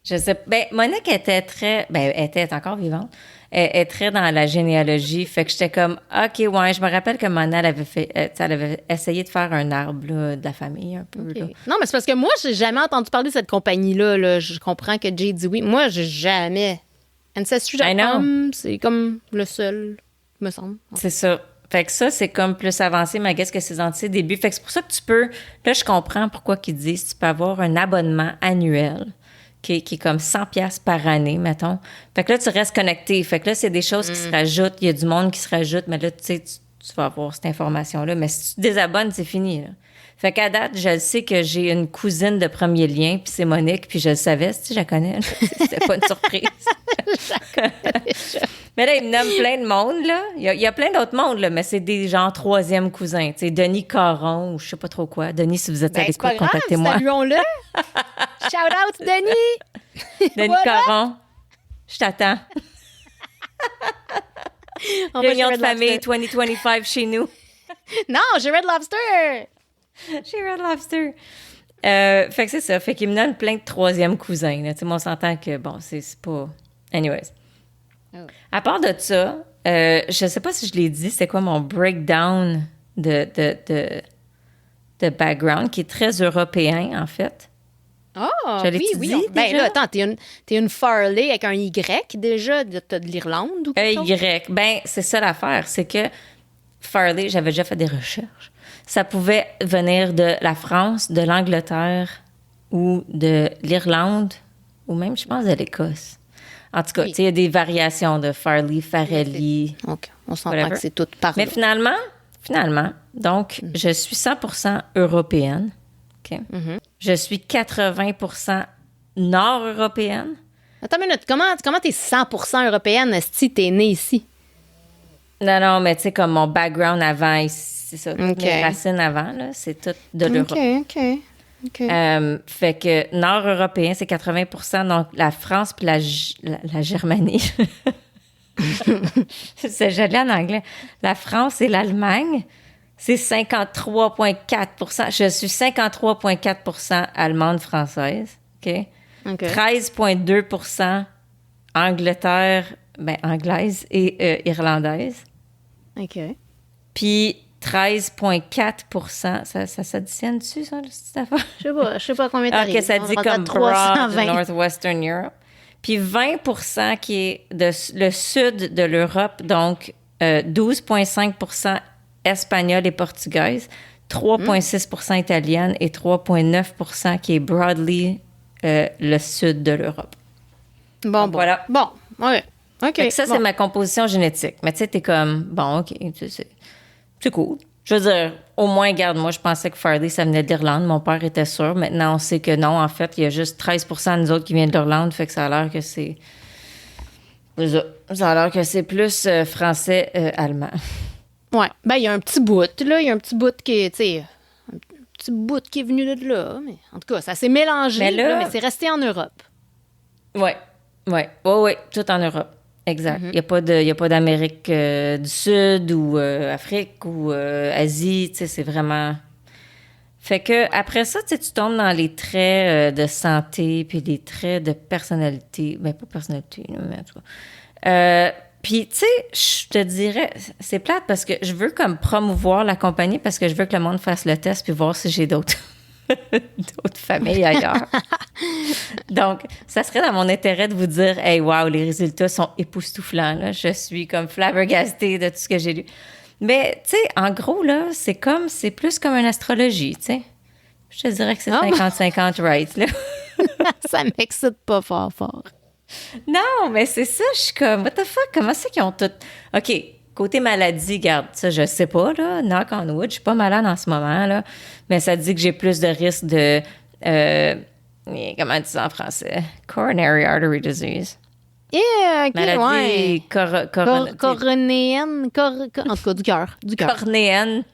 A: Je sais. Ben, Monique était très... Ben, elle était encore vivante. Elle est très dans la généalogie. Fait que j'étais comme, OK, ouais, je me rappelle que Mona, elle avait essayé de faire un arbre là, de la famille un peu. Okay. Là.
B: Non, mais c'est parce que moi, j'ai jamais entendu parler de cette compagnie-là. Là. Je comprends que Jay dit oui. Moi, j'ai jamais. Ancestry.com, c'est comme le seul, me semble.
A: C'est ça. Fait que ça, c'est comme plus avancé, mais qu'est-ce que c'est anti début. Fait que c'est pour ça que tu peux... Là, je comprends pourquoi ils disent tu peux avoir un abonnement annuel qui est comme 100$ par année, mettons. Fait que là, tu restes connecté. Fait que là, c'est des choses qui se rajoutent. Il y a du monde qui se rajoute, mais là, tu sais, tu vas avoir cette information-là. Mais si tu te désabonnes, c'est fini, là. Fait qu'à date, je sais que j'ai une cousine de premier lien, puis c'est Monique, puis je le savais, si je la connais. C'était pas une surprise. Mais là, il me nomme plein de monde, là. Il y a plein d'autres mondes, là, mais c'est des gens troisième cousins. Tu sais, Denis Caron, ou je sais pas trop quoi. Denis, si vous êtes à l'écoute, contactez-moi.
B: Saluons-le. Shout out, Denis.
A: Denis Caron, je t'attends. Réunion de famille 2025 chez nous.
B: Non, j'ai Red Lobster.
A: J'ai Red Lobster. Fait que c'est ça. Fait qu'il me donne plein de troisième cousins. Tu sais, moi, on s'entend que, bon, c'est pas... Anyways. Oh. À part de ça, je sais pas si je l'ai dit, c'est quoi mon breakdown de background, qui est très européen, en fait.
B: Ah, oui. Ben là, attends, t'es une Farley avec un Y, déjà, t'as de l'Irlande ou quelque chose?
A: Y. Ben, c'est ça l'affaire. C'est que Farley, j'avais déjà fait des recherches. Ça pouvait venir de la France, de l'Angleterre ou de l'Irlande ou même, je pense, de l'Écosse. En tout cas, il y a des variations de Farley, Farelli.
B: OK. On s'entend que c'est tout par
A: Mais finalement, donc, je suis 100% européenne. OK? Mm-hmm. Je suis 80% nord-européenne.
B: Attends une minute. Comment t'es 100% européenne si t'es née ici?
A: Non, mais tu sais, comme mon background avant ici. C'est ça, toutes mes racines avant, là, c'est tout de l'Europe.
B: OK.
A: Fait que nord-européen, c'est 80%, donc la France puis la Germanie. C'est joli en anglais. La France et l'Allemagne, c'est 53,4%. Je suis 53,4% allemande-française. OK? 13,2% Angleterre, anglaise et irlandaise.
B: OK.
A: Puis 13,4%. Ça s'additionne-tu, ça, cette affaire?
B: Je sais pas combien t'arrives.
A: OK, ça dit comme broad Northwestern Europe. Puis 20% qui est le sud de l'Europe, donc 12,5% espagnole et portugaise, 3,6% italienne et 3,9% qui est broadly le sud de l'Europe.
B: Bon. Voilà. Bon, ouais. OK.
A: Fait que ça, c'est ma composition génétique. Mais tu sais, t'es comme, bon, OK, c'est cool. Je veux dire, au moins, regarde, moi, je pensais que Farley, ça venait d'Irlande. Mon père était sûr. Maintenant, on sait que non. En fait, il y a juste 13% de nous autres qui viennent d'Irlande. Fait que ça a l'air que c'est... Ça a l'air que c'est plus français, allemand.
B: Ouais. Ben, il y a un petit bout, là. Il y a un petit bout qui est, tu sais... Un petit bout qui est venu de là. Mais en tout cas, ça s'est mélangé, mais c'est resté en Europe.
A: Ouais. Tout en Europe. Exact. Il n'y a pas d'Amérique du Sud ou Afrique ou Asie. Tu sais, c'est vraiment... Fait que après ça, tu tombes dans les traits de santé puis les traits de personnalité. Ben, pas personnalité, mais en tout cas. Puis, tu sais, je te dirais, c'est plate parce que je veux comme promouvoir la compagnie parce que je veux que le monde fasse le test puis voir si j'ai d'autres familles ailleurs. Donc, ça serait dans mon intérêt de vous dire, hey, wow, les résultats sont époustouflants. Là. Je suis comme flabbergastée de tout ce que j'ai lu. Mais, tu sais, en gros, là, c'est plus comme une astrologie, tu sais. Je te dirais que c'est 50-50 right, là.
B: Ça m'excite pas fort.
A: Non, mais c'est ça, je suis comme, what the fuck, comment c'est qu'ils ont tout... OK, côté maladie, regarde, ça, je sais pas, là, knock on wood, je suis pas malade en ce moment, là, mais ça dit que j'ai plus de risque de... comment on dit ça en français? Coronary artery disease.
B: Yeah, OK,
A: maladie
B: coronéenne, en tout cas, du cœur.
A: Cornéenne,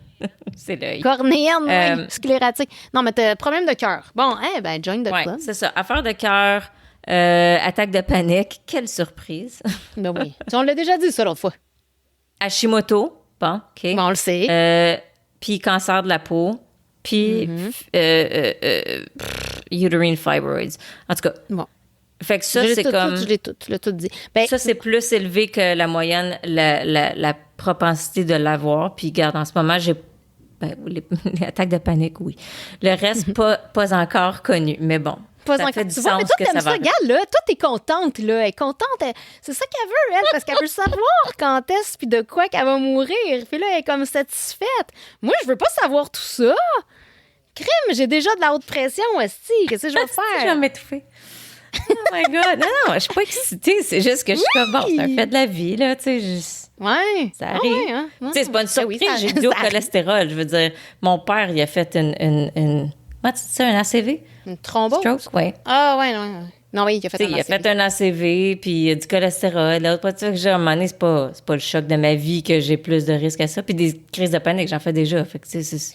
A: c'est l'œil.
B: Cornéenne, oui, sclératique. Non, mais t'as problème de cœur. Bon, join the club.
A: C'est ça, affaire de cœur, attaque de panique, quelle surprise.
B: Ben oui, on l'a déjà dit ça l'autre fois.
A: Hashimoto, bon, OK.
B: Bon, on le sait.
A: Puis cancer de la peau, puis uterine fibroids. En tout cas,
B: bon.
A: Fait que ça, c'est comme...
B: Je l'ai tout dit. Ben,
A: ça, c'est plus élevé que la moyenne, la propensité de l'avoir. Puis, regarde, en ce moment, j'ai... les attaques de panique, oui. Le reste, pas encore connu, mais bon.
B: Pas encore.
A: Fait du
B: tu vois, mais
A: sens
B: toi,
A: que
B: t'aimes
A: ça va.
B: Regarde, là, toi, t'es contente, là. Elle est contente. C'est ça qu'elle veut, elle, parce qu'elle veut savoir quand est-ce puis de quoi qu'elle va mourir. Puis là, elle est comme satisfaite. Moi, je veux pas savoir tout ça. Crime, j'ai déjà de la haute pression, esti. Qu'est-ce que je vais faire?
A: Je vais m'étouffer. Oh my God! Non, je suis pas excitée. C'est juste que je suis comme, bon, c'est un fait de la vie, là, tu sais, juste...
B: Ouais.
A: Ça arrive.
B: Ouais, hein?
A: Tu sais, c'est pas une surprise, j'ai du haut cholestérol. Je veux dire, mon père, il a fait une comment tu dis ça, un ACV?
B: Une thrombose?
A: Stroke, oui.
B: Ah, ouais, non. Non, oui, il a fait un ACV.
A: Il a fait un ACV, puis il a du cholestérol. L'autre fois, tu sais, à un moment donné, c'est pas le choc de ma vie que j'ai plus de risques à ça. Puis des crises de panique, j'en fais déjà. Fait que, tu sais, c'est...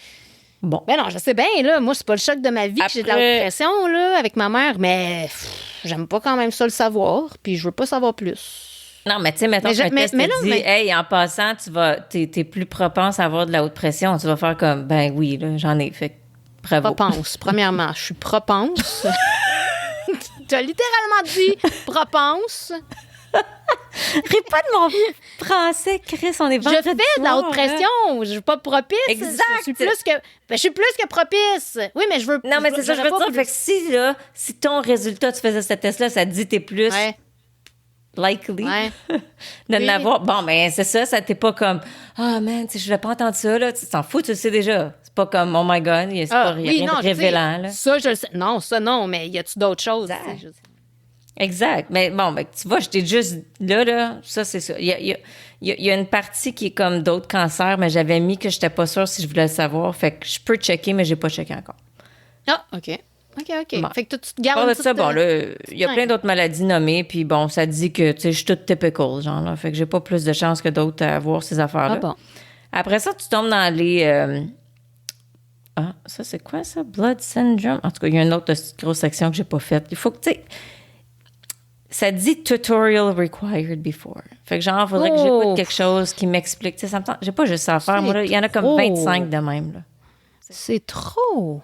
A: Bon.
B: Ben non, je sais bien, là. Moi, c'est pas le choc de ma vie que j'ai de la haute pression, là, avec ma mère. Mais j'aime pas quand même ça le savoir. Puis je veux pas savoir plus.
A: Non, mais tu sais, mettons qu'un test te dit, hey, en passant, t'es plus propense à avoir de la haute pression. Tu vas faire comme, ben oui, là, j'en ai. Fait bravo.
B: Propense. Premièrement, je suis propense. Tu as littéralement dit propense.
A: Ris pas de mon français, Chris, on est vendredi soir.
B: Je fais de la haute pression, je suis pas propice.
A: Exact.
B: Je suis plus que propice. Oui, mais je veux...
A: Non, mais c'est ça, je veux dire. Fait que si ton résultat, tu faisais ce test-là, ça te dit t'es plus likely de l'avoir. Bon, mais c'est ça t'es pas comme, man, je voulais pas entendre ça, là. Tu t'en fous, tu le sais déjà. C'est pas comme, oh my God, il y a rien de révélant, là.
B: Ça, je le sais. Non, ça, non, mais y a-tu d'autres choses?
A: Exact. Mais bon, tu vois, j'étais juste là, ça, c'est ça. Il y a une partie qui est comme d'autres cancers, mais j'avais mis que j'étais pas sûre si je voulais le savoir. Fait que je peux checker, mais j'ai pas checké encore.
B: Ah, OK. Bon. Fait que tu te
A: gardes... ça, bon, là, il y a plein d'autres maladies nommées, puis bon, ça dit que, tu sais, je suis toute typical, genre, là. Fait que j'ai pas plus de chances que d'autres à avoir ces affaires-là.
B: Ah bon.
A: Après ça, tu tombes dans les... ça, c'est quoi, ça? Blood syndrome? En tout cas, il y a une autre grosse section que j'ai pas faite. Il faut que, tu sais... Ça dit tutorial required before. Fait que genre, il faudrait que j'écoute quelque chose qui m'explique. Tu sais, ça me tente. J'ai pas juste ça à faire. Moi, là, il y en a comme 25 de même, là.
B: C'est trop.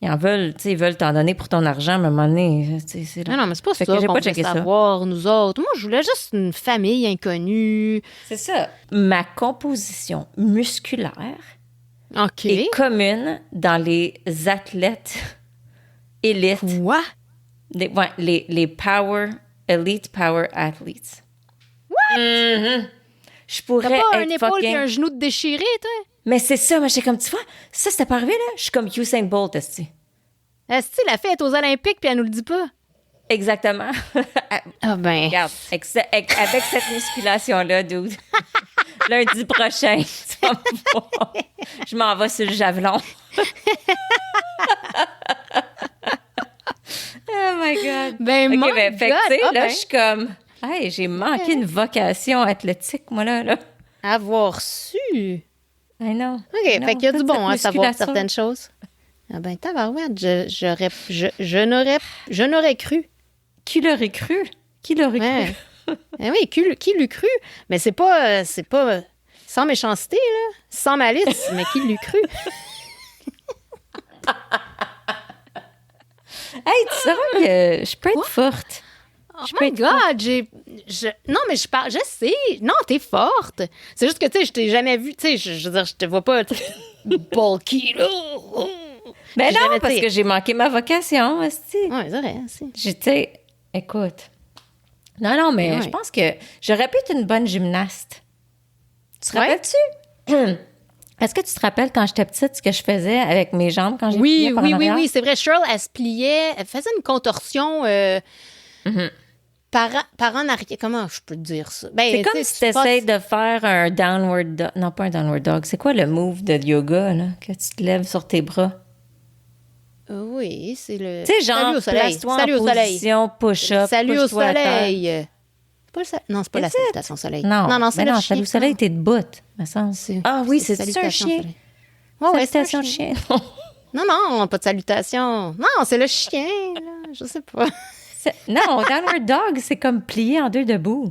A: Ils en veulent, tu sais, ils veulent t'en donner pour ton argent, mais à un moment donné, c'est là.
B: Non, mais c'est pas ça qu'on veut savoir, nous autres. Moi, je voulais juste une famille inconnue.
A: C'est ça. Ma composition musculaire est commune dans les athlètes élites.
B: Quoi?
A: Les elite power athletes.
B: What?
A: Je pourrais
B: T'as pas
A: être
B: un épaule et un genou de déchiré, toi?
A: Mais c'est ça, moi, j'étais comme, tu vois, ça, c'était pas arrivé, là. Je suis comme Usain Bolt, esti.
B: Esti, la fille est aux Olympiques puis elle nous le dit pas.
A: Exactement.
B: Ah ben.
A: Regarde, avec cette musculation-là, dude, lundi prochain, tu vas me voir. Je m'en vais sur le javelot. Oh my God.
B: Ben,
A: OK,
B: my
A: ben, fait que,
B: God.
A: tu sais,
B: Ah,
A: là,
B: ben.
A: je suis comme, hey, j'ai manqué une vocation athlétique, moi, là.
B: Avoir su.
A: I know.
B: OK,
A: I know.
B: fait qu'il y a du
A: Toute
B: bon
A: cette
B: à savoir
A: musculature.
B: certaines choses. Ah ben, tabarouette, je n'aurais cru.
A: Qui l'aurait cru? Qui l'aurait
B: Ouais.
A: cru?
B: Eh oui, qui l'eût cru? Mais c'est pas sans méchanceté, là. Sans malice, mais qui l'eût cru?
A: Hey, tu sauras que je peux être forte.
B: Oh my God, non, mais je sais. Non, t'es forte. C'est juste que, tu sais, je t'ai jamais vu, tu sais, je veux dire, je te vois pas bulky, là.
A: Ben non,
B: Jamais,
A: parce
B: tu sais.
A: que j'ai manqué ma vocation, aussi.
B: Ouais, c'est vrai, c'est.
A: J'étais... Écoute. Non, mais
B: Ouais.
A: je pense que j'aurais pu être une bonne gymnaste. Tu te
B: Ouais.
A: rappelles-tu? Est-ce que tu te rappelles quand j'étais petite ce que je faisais avec mes jambes quand j'ai
B: Oui,
A: plié par en
B: oui,
A: arrière?
B: c'est vrai. Shirl, elle se pliait, elle faisait une contorsion par en arrière. Comment je peux te dire ça? Ben,
A: C'est comme si tu essayes de faire un downward dog. Non, pas un downward dog. C'est quoi le move de yoga, là, que tu te lèves sur tes bras?
B: Oui, c'est le.
A: Tu sais, genre,
B: Salut au soleil.
A: place-toi
B: Salut
A: en
B: au soleil.
A: position, push-up,
B: Salut au
A: push-toi à terre.
B: soleil. Non, c'est pas la
A: Is it?
B: salutation au soleil.
A: Non,
B: c'est
A: mais
B: le
A: non,
B: chien.
A: salut au soleil, t'es debout, me semble. Ah oui, c'est un
B: salutation au
A: chien.
B: soleil. Ouais, c'est un
A: Salutation
B: chien.
A: chien.
B: Non, pas de salutation. Non, c'est le chien, là. Je sais pas.
A: Non, downward dog, c'est comme plié en deux debout.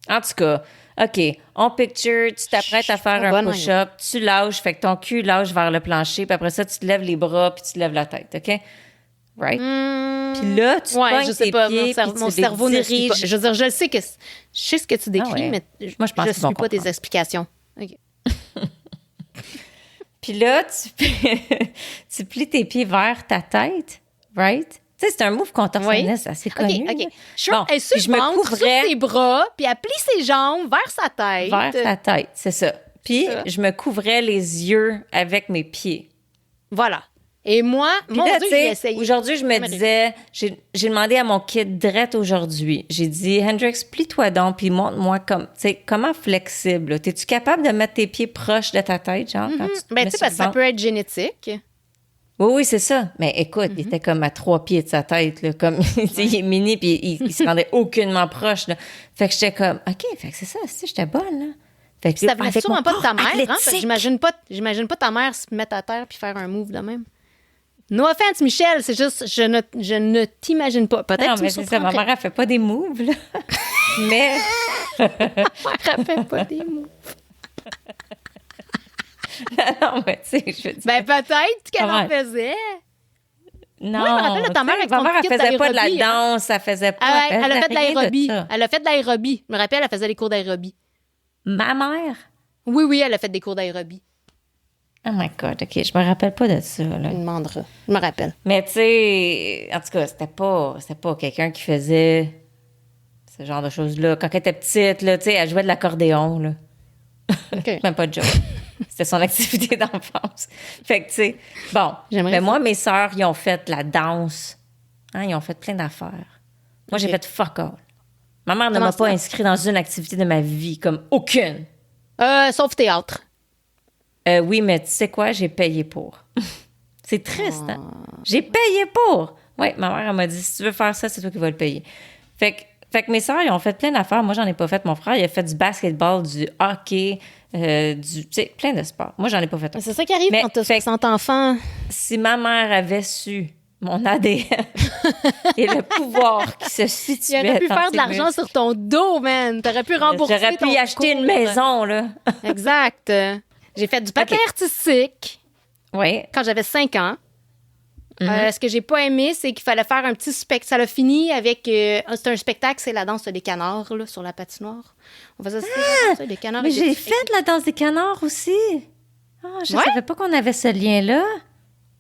A: En tout cas, OK, on picture, tu t'apprêtes à faire
B: pas
A: un
B: bonne,
A: push-up, tu lâches, fait que ton cul lâche vers le plancher, puis après ça, tu te lèves les bras, puis tu te lèves la tête, OK? Right? Puis là, tu
B: Ouais,
A: pognes
B: je sais
A: tes
B: pas.
A: pieds, puis
B: Mon
A: tu les
B: cerveau ne suit pas.
A: diriges.
B: Je veux dire, je sais ce que tu décris,
A: ouais.
B: mais
A: Moi, je pense
B: je
A: qu'ils vont
B: suis pas tes
A: comprendre.
B: explications. OK.
A: Puis là, tu plies tes pieds vers ta tête, right? Tu sais, c'est un move contorsionniste assez connu.
B: OK.
A: là.
B: Sure,
A: Bon,
B: elle se
A: puis je me
B: ventre sur
A: couvrais
B: ses bras, puis elle plie ses jambes vers sa tête.
A: vers ta tête, c'est ça. Puis
B: Ça.
A: je me couvrais les yeux avec mes pieds.
B: Voilà. Et moi,
A: Puis
B: mon
A: là,
B: Dieu,
A: tu
B: j'ai
A: sais,
B: essayé.
A: aujourd'hui, je me
B: Ça
A: disais, j'ai demandé à mon kid drette aujourd'hui. J'ai dit, Hendrix, plie-toi donc, puis montre-moi comment flexible. T'es-tu capable de mettre tes pieds proches de ta tête, genre, quand tu te
B: Ben,
A: mets
B: tu sais,
A: sur
B: parce
A: le
B: que ça
A: ventre?
B: peut être génétique.
A: Oui, c'est ça. Mais écoute, il était comme à 3 pieds de sa tête, là, comme, tu sais, il est mini, puis il se rendait aucunement proche, là. Fait que j'étais comme, OK, fait que c'est ça, si j'étais bonne, là. Fait que
B: Ça venait
A: avec
B: sûrement
A: mon
B: pas de ta
A: corps
B: mère, hein?
A: athlétique.
B: J'imagine pas ta mère se mettre à terre puis faire un move de même. No offense, Michel, c'est juste, je ne t'imagine pas. Peut-être
A: Non,
B: que tu
A: mais
B: me
A: c'est ça, ma
B: surprendrais.
A: mère, elle fait pas des moves, là. Mais...
B: Ma mère, elle fait pas des moves.
A: non, mais tu sais, je veux dire...
B: Ben, peut-être qu'elle en
A: Ouais.
B: faisait.
A: Non,
B: Moi, je me rappelle de ta mère avec
A: ma
B: son
A: mère, elle
B: kit
A: faisait pas de la
B: d'aérobie, hein.
A: danse, elle faisait pas...
B: Elle a fait de
A: rien
B: l'aérobie.
A: ça.
B: Elle a fait de l'aérobie. Je me rappelle, elle faisait des cours d'aérobie.
A: Ma mère?
B: Oui, elle a fait des cours d'aérobie.
A: Oh my God, OK, je me rappelle pas de ça, là.
B: Elle demandera. Je me rappelle.
A: Mais tu sais, en tout cas, c'était pas quelqu'un qui faisait ce genre de choses-là. Quand elle était petite, là, tu sais, elle jouait de l'accordéon, là.
B: OK.
A: Même pas de joke. C'était son activité d'enfance. Fait que, tu sais, bon.
B: J'aimerais
A: Mais
B: ça.
A: moi, mes sœurs, ils ont fait la danse. Hein, ils ont fait plein d'affaires. Moi, j'ai
B: OK.
A: fait fuck all. Ma mère ne
B: Comment
A: m'a pas
B: ça?
A: inscrit dans une activité de ma vie, comme aucune.
B: Sauf théâtre.
A: Oui, mais tu sais quoi? J'ai payé pour. C'est triste, hein? J'ai payé pour. Oui, ma mère, elle m'a dit, si tu veux faire ça, c'est toi qui vas le payer. Fait que mes sœurs, ils ont fait plein d'affaires. Moi, j'en ai pas fait. Mon frère, il a fait du basketball, du hockey, tu sais, plein de sports. Moi, j'en ai pas fait.
B: C'est ça qui arrive
A: Mais,
B: quand tu as
A: fait-
B: 60 enfants.
A: Si ma mère avait su mon ADN et le pouvoir qui se
B: Tu
A: situait
B: aurais pu
A: dans
B: faire
A: ses
B: de l'argent
A: muscles,
B: sur ton dos, man. Tu aurais pu rembourser
A: j'aurais pu
B: ton
A: y acheter une
B: cours.
A: maison, là.
B: Exact. J'ai fait du patin
A: OK.
B: artistique
A: Oui.
B: quand j'avais 5 ans.
A: Mm-hmm.
B: Ce que j'ai pas aimé, c'est qu'il fallait faire un petit spectacle. Ça l'a fini avec... c'était un spectacle, c'est la danse des canards, là, sur la patinoire. On faisait ça, des canards.
A: Mais
B: et des
A: j'ai
B: petits-
A: fait la danse des canards aussi. Ah, je
B: Ouais?
A: savais pas qu'on avait ce lien-là.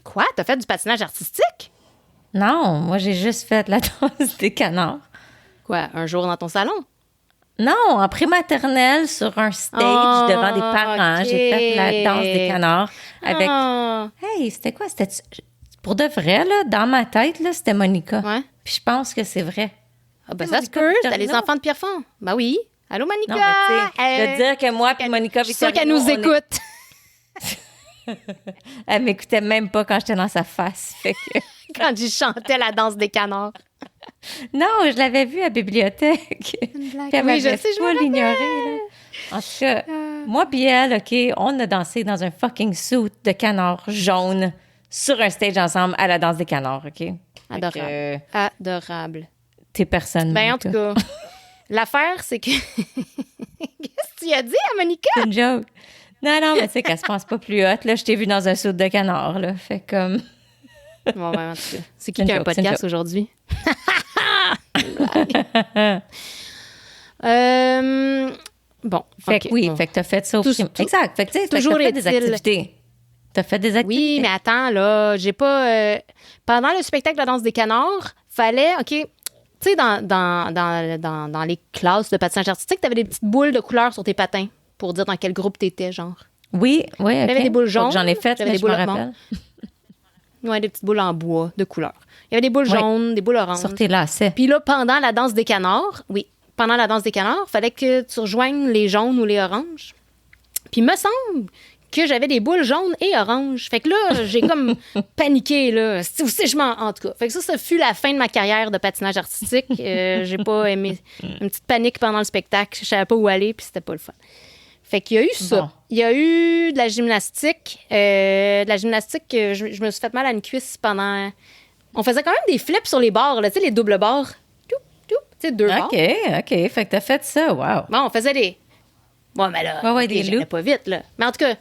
B: Quoi? T'as fait du patinage artistique?
A: Non, moi, j'ai juste fait la danse des canards.
B: Quoi? Un jour dans ton salon?
A: Non, en prématernelle, sur un stage
B: Oh,
A: devant des parents,
B: OK.
A: j'ai fait la danse des canards avec...
B: Ah.
A: Hey, c'était quoi? C'était... Pour de vrai, là, dans ma tête, là, c'était Monica.
B: Ouais.
A: Puis je pense que c'est vrai.
B: Ah ben ça se peut, t'as les enfants de Pierrefonds. Ben oui. Allô, Monica?
A: Non, mais de dire que moi puis Monica
B: Victorino... Je suis sûre qu'elle nous écoute.
A: Elle m'écoutait même pas quand j'étais dans sa face. Fait que...
B: Quand je chantais la danse des canards.
A: Non, je l'avais vue à la bibliothèque.
B: Oui, je sais, je me
A: l'ignorer. En tout cas, moi puis elle, OK, on a dansé dans un fucking suit de canard jaune sur un stage ensemble à la danse des canards, OK?
B: Adorable. Adorable.
A: T'es personne.
B: Ben, en tout cas, l'affaire, c'est que... Qu'est-ce que tu as dit à Monica?
A: C'est une joke. Non, mais tu sais qu'elle se pense pas plus haute. Là, je t'ai vu dans un suit de canard, là. Fait comme...
B: Bon, ben, en tout cas, c'est qui a un podcast aujourd'hui? Bon,
A: fait que oui, fait que t'as fait ça au film. Exact. Fait que tu sais, t'as fait des activités. T'as fait des activités.
B: Oui, mais attends, là, j'ai pas... pendant le spectacle de la danse des canards, fallait, OK, tu sais, dans les classes de patinage artistique, t'avais des petites boules de couleur sur tes patins pour dire dans quel groupe t'étais, genre.
A: Oui, OK.
B: J'avais des boules jaunes.
A: J'en ai fait, mais je me rappelle.
B: Oui, des petites boules en bois de couleur. Il y avait des boules jaunes, des boules oranges.
A: Sur tes lacets.
B: Puis là, pendant la danse des canards, il fallait que tu rejoignes les jaunes ou les oranges. Puis il me semble que j'avais des boules jaunes et oranges. Fait que là, j'ai comme paniqué, là. En tout cas. Fait que ça fut la fin de ma carrière de patinage artistique. J'ai pas aimé. Une petite panique pendant le spectacle. Je savais pas où aller, puis c'était pas le fun. Fait qu'il y a eu ça. Bon. Il y a eu de la gymnastique. Je me suis fait mal à une cuisse pendant... On faisait quand même des flips sur les barres, là, tu sais, les doubles barres. Tu sais, 2 barres.
A: OK. Fait que t'as fait ça, wow.
B: Bon, on faisait des... Bon, mais là,
A: des
B: j'allais pas vite, là. Mais en tout cas,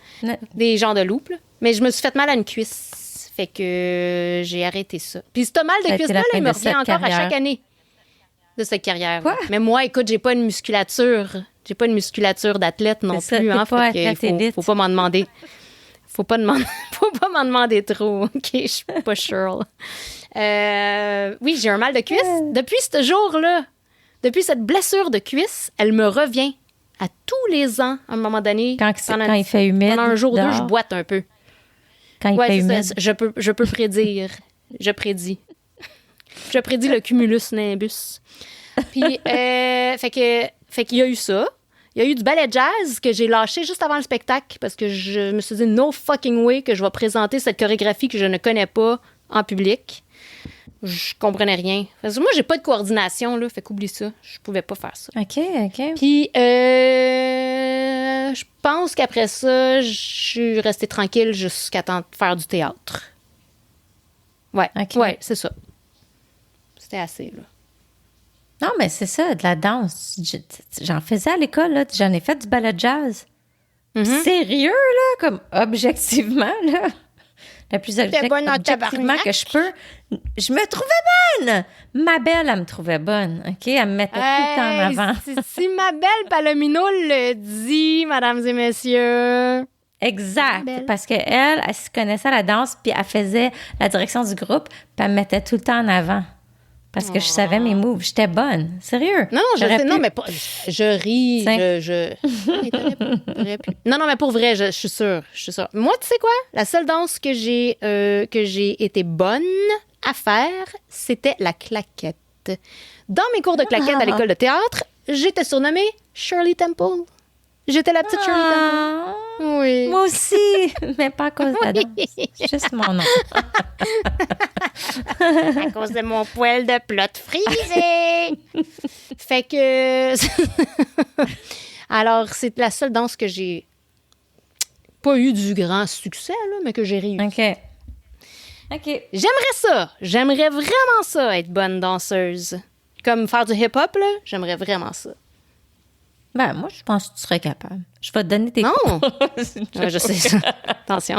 B: des genres de loops, là. Mais je me suis fait mal à une cuisse. Fait que j'ai arrêté ça. Puis ce mal de cuisse-là, il me revient encore à chaque année de cette carrière.
A: Quoi?
B: Mais moi, écoute, j'ai pas une musculature d'athlète non plus. Hein, faut pas m'en demander. Faut pas m'en demander trop. OK, je suis pas sure. Oui, j'ai un mal de cuisse. Depuis ce jour-là, depuis cette blessure de cuisse, elle me revient à tous les ans, à un moment donné.
A: Quand il fait humide.
B: Pendant un jour ou deux, je boite un peu.
A: Quand il fait humide.
B: Ça, je peux prédire. Je prédis le cumulus nimbus. Puis, fait qu'il y a eu ça. Il y a eu du ballet jazz que j'ai lâché juste avant le spectacle parce que je me suis dit no fucking way que je vais présenter cette chorégraphie que je ne connais pas en public. Je comprenais rien. Parce que moi, j'ai pas de coordination, là. Fait qu'oublie ça. Je pouvais pas faire ça.
A: OK.
B: Puis, je pense qu'après ça, je suis restée tranquille jusqu'à temps de faire du théâtre. Ouais.
A: Okay.
B: Ouais, c'est ça. C'était assez, là.
A: Non, mais c'est ça, de la danse. J'en faisais à l'école, là. J'en ai fait du ballet jazz. Mm-hmm. Sérieux, là, comme objectivement, là. La plus objectivement que je peux. Je me trouvais bonne! Ma belle, elle me trouvait bonne, OK? Elle me mettait tout le temps en avant.
B: Si ma belle Palomino le dit, mesdames et messieurs.
A: Exact, parce qu'elle se connaissait à la danse, puis elle faisait la direction du groupe, puis elle me mettait tout le temps en avant. Parce que je savais mes moves. J'étais bonne. Sérieux.
B: Non, je sais. Non, mais pas, je ris. Non, mais pour vrai, je suis sûre. Moi, tu sais quoi? La seule danse que j'ai été bonne à faire, c'était la claquette. Dans mes cours de claquette à l'école de théâtre, j'étais surnommée Shirley Temple. J'étais la petite Shirley Temple. Oui.
A: Moi aussi, mais pas à cause de la danse. C'est juste mon nom.
B: À cause de mon poil de plot frisé. Fait que... Alors, c'est la seule danse que j'ai pas eu du grand succès, là, mais que j'ai réussi.
A: OK.
B: J'aimerais vraiment ça, être bonne danseuse. Comme faire du hip-hop, là, j'aimerais vraiment ça.
A: Ben, moi, je pense que tu serais capable. Je vais te donner tes
B: cours. Non! Ouais, je sais ça. Attention.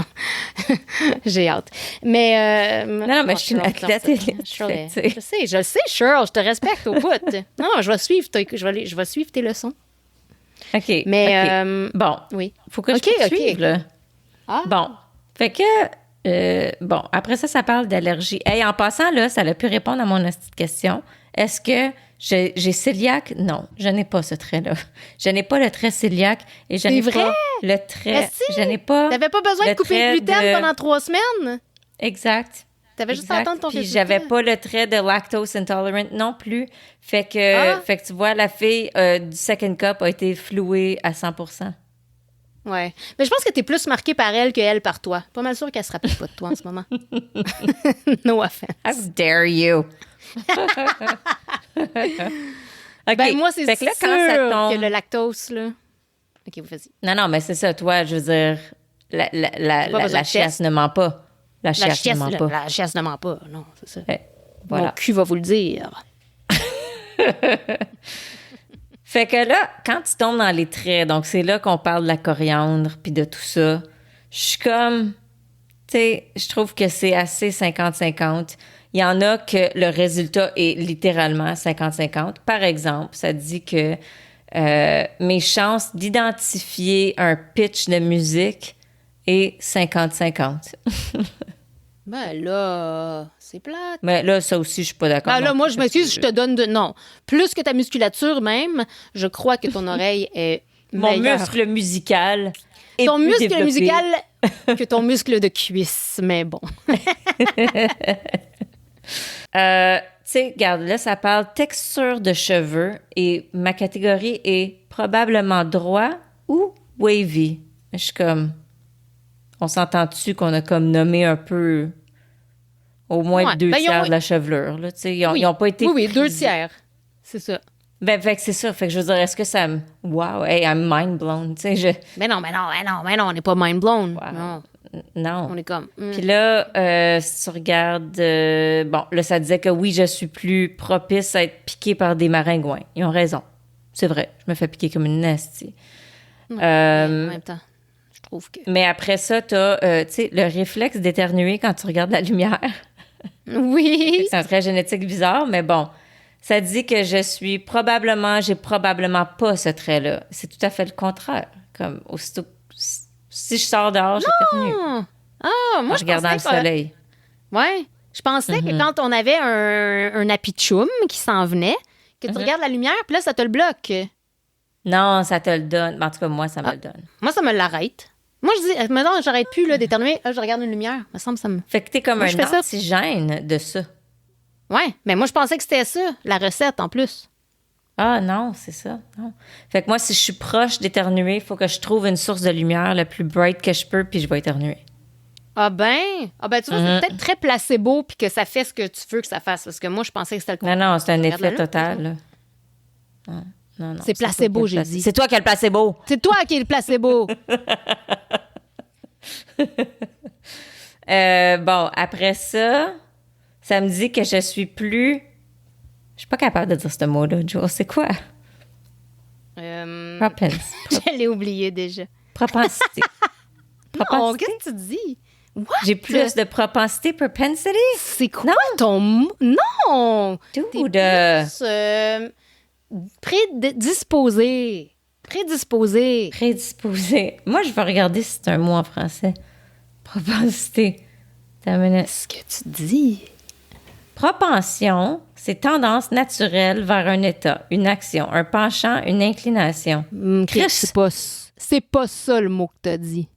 B: J'ai hâte. Mais...
A: non, mais je suis une athlète.
B: Je sais, Cheryl, je te respecte au bout. Non, je vais suivre tes leçons.
A: OK.
B: Mais...
A: bon.
B: Oui.
A: Faut que je poursuive, là.
B: Ah.
A: Bon. Fait que... bon, après ça parle d'allergie. Hey, en passant, là, ça a pu répondre à mon petite question. Est-ce que j'ai cœliaque? Non, je n'ai pas ce trait-là. Je n'ai pas le trait cœliaque et je n'ai pas le trait... Je n'ai pas...
B: T'avais pas besoin de couper le gluten pendant 3 semaines?
A: Exact.
B: T'avais juste à attendre ton
A: Puis
B: résultat.
A: j'avais pas le trait de lactose intolerant non plus. Fait que tu vois, la fille du second cup a été flouée à 100%.
B: Ouais. Mais je pense que t'es plus marquée par elle qu'elle par toi. Pas mal sûre qu'elle se rappelle pas de toi en ce moment. No offense.
A: How dare you? OK.
B: Ben, moi, c'est
A: fait que là,
B: sûr
A: quand ça tombe...
B: que le lactose, là... OK, vas-y.
A: Non, mais c'est ça. Toi, je veux dire, la chiasse ne ment pas. La chiasse ne ment pas.
B: La chiasse ne ment pas, non, c'est ça.
A: Voilà.
B: Mon cul va vous le dire.
A: Fait que là, quand tu tombes dans les traits, donc c'est là qu'on parle de la coriandre puis de tout ça, je suis comme... Tu sais, je trouve que c'est assez 50-50. Il y en a que le résultat est littéralement 50-50. Par exemple, ça dit que mes chances d'identifier un pitch de musique est 50-50.
B: Ben là, c'est plate.
A: Mais là, ça aussi, je suis pas d'accord.
B: Ben là, moi, je m'excuse, je te donne de... Non. Plus que ta musculature même, je crois que ton oreille est
A: Mon
B: meilleure.
A: muscle musical est
B: Ton
A: plus
B: muscle
A: développé.
B: musical que ton muscle de cuisse, mais bon.
A: Tu sais, regarde, là, ça parle texture de cheveux et ma catégorie est probablement droit ou wavy. Je suis comme... On s'entend-tu qu'on a comme nommé un peu au moins 2 tiers de la chevelure, là, tu sais, ils ont pas été...
B: Oui, 2 tiers, c'est ça.
A: Ben, fait que c'est ça. Fait que je veux dire, est-ce que ça me... Wow, hey, I'm mind blown, tu sais,
B: Mais non, on n'est pas mind blown.
A: Wow.
B: Non.
A: Non.
B: On est comme...
A: Puis là, si tu regardes... bon, là, ça disait que oui, je suis plus propice à être piquée par des maringouins. Ils ont raison. C'est vrai. Je me fais piquer comme une nasty.
B: En même temps, je trouve que...
A: Mais après ça, t'as, tu sais, le réflexe d'éternuer quand tu regardes la lumière.
B: Oui.
A: C'est un trait génétique bizarre, mais bon. Ça dit que j'ai probablement pas ce trait-là. C'est tout à fait le contraire. Comme, aussitôt... Si je sors dehors, j'éternue.
B: Ah, moi,
A: en regardant le soleil.
B: Ouais. Je pensais que quand on avait un apitchoum qui s'en venait, que tu regardes la lumière, puis là, ça te le bloque.
A: Non, ça te le donne. En tout cas, moi, ça me le donne.
B: Moi, ça me l'arrête. Moi, je dis, maintenant, j'arrête plus là, d'éternuer. Là, je regarde une lumière. Me semble ça me...
A: Fait que t'es comme
B: Moi, je fais
A: un
B: ça.
A: antigène de ça.
B: Ouais, mais moi, je pensais que c'était ça, la recette en plus.
A: Ah non, c'est ça. Non. Fait que moi, si je suis proche d'éternuer, il faut que je trouve une source de lumière le plus bright que je peux, puis je vais éternuer.
B: Ah ben, tu vois, c'est peut-être très placebo puis que ça fait ce que tu veux que ça fasse. Parce que moi, je pensais que c'était le contraire.
A: Non, c'est un
B: Regarde
A: effet
B: là,
A: total. Là. Non.
B: C'est placebo,
A: toi
B: j'ai dit.
A: C'est toi qui as le placebo.
B: C'est toi qui es le placebo.
A: Bon, après ça, ça me dit que je suis plus... Je suis pas capable de dire ce mot-là, Joe. C'est quoi?
B: Je l'ai oublié déjà.
A: Propensité.
B: Non, qu'est-ce que tu dis? What?
A: J'ai plus de propensité, propensity?
B: C'est quoi ton mot? Non!
A: Dude.
B: T'es plus, prédisposé.
A: Prédisposé. Moi, je vais regarder si c'est un mot en français. Propensité.
B: Qu'est-ce que tu dis?
A: Propension, c'est tendance naturelle vers un état, une action, un penchant, une inclination.
B: Chris, c'est pas ça le mot que t'as dit.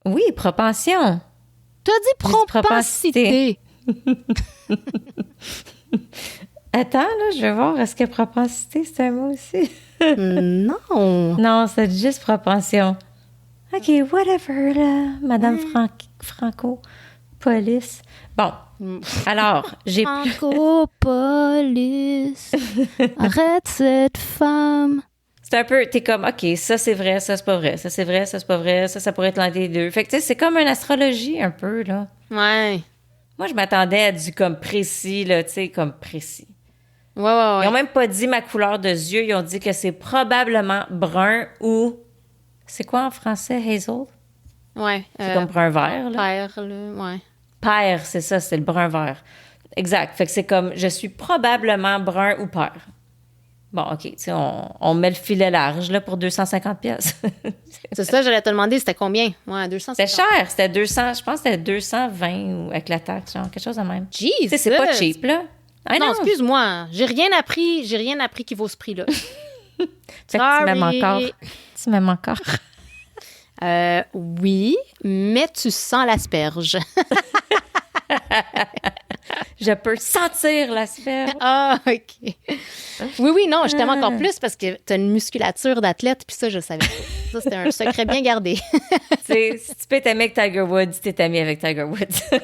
A: Oui, propension.
B: T'as dit propensité.
A: Attends, là, je vais voir. Est-ce que propensité, c'est un mot aussi?
B: Non.
A: Non, c'est juste propension. OK, whatever, là, Madame Franco. Police. Bon, alors, j'ai...
B: Franco, police, arrête cette femme.
A: C'est un peu, t'es comme, OK, ça c'est vrai, ça c'est pas vrai, ça c'est vrai, ça c'est pas vrai, ça pourrait être l'un des deux. Fait que tu sais, c'est comme une astrologie un peu, là.
B: Ouais.
A: Moi, je m'attendais à du comme précis, là, tu sais, comme précis.
B: Ouais.
A: Ils ont même pas dit ma couleur de yeux, ils ont dit que c'est probablement brun ou... C'est quoi en français, hazel?
B: Ouais.
A: C'est comme brun-vert, là.
B: Vert, là, ouais.
A: Pair, c'est ça, c'est le brun-vert. Exact. Fait que c'est comme, je suis probablement brun ou pair. Bon, OK, tu sais, on met le filet large, là, pour 250 pièces.
B: C'est ça, j'allais te demander, c'était combien? Ouais, 250.
A: C'était cher, c'était 200, je pense que c'était 220 ou avec la taxe, genre, quelque chose de même.
B: Jeez!
A: Tu sais, c'est pas cheap, là. Ah,
B: non, excuse-moi, j'ai rien appris qui vaut ce prix-là.
A: Fait que tu m'aimes encore. Tu m'aimes encore.
B: Oui, mais tu sens l'asperge.
A: Je peux sentir la sphère.
B: Ah, OK. Oui, non, je t'aime encore plus parce que tu as une musculature d'athlète, puis ça, je savais pas. Ça, c'était un secret bien gardé.
A: Si tu peux t'aimer avec Tiger Woods, t'es ami avec Tiger Woods.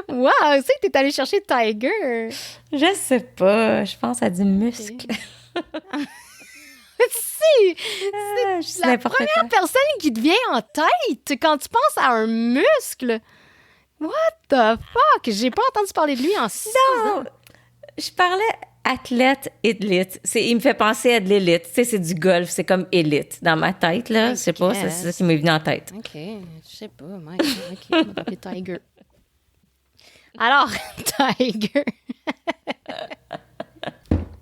B: Wow, tu sais que t'es allé chercher Tiger.
A: Je sais pas, je pense à du muscle.
B: C'est la première personne qui te vient en tête quand tu penses à un muscle. What the fuck? J'ai pas entendu parler de lui en 6 ans.
A: Je parlais athlète élite. Il me fait penser à de l'élite. Tu sais, c'est du golf, c'est comme élite dans ma tête, là. Je sais pas, c'est ça qui m'est venu en tête.
B: OK, je sais pas. OK, on va t'appeler Tiger. Alors, Tiger.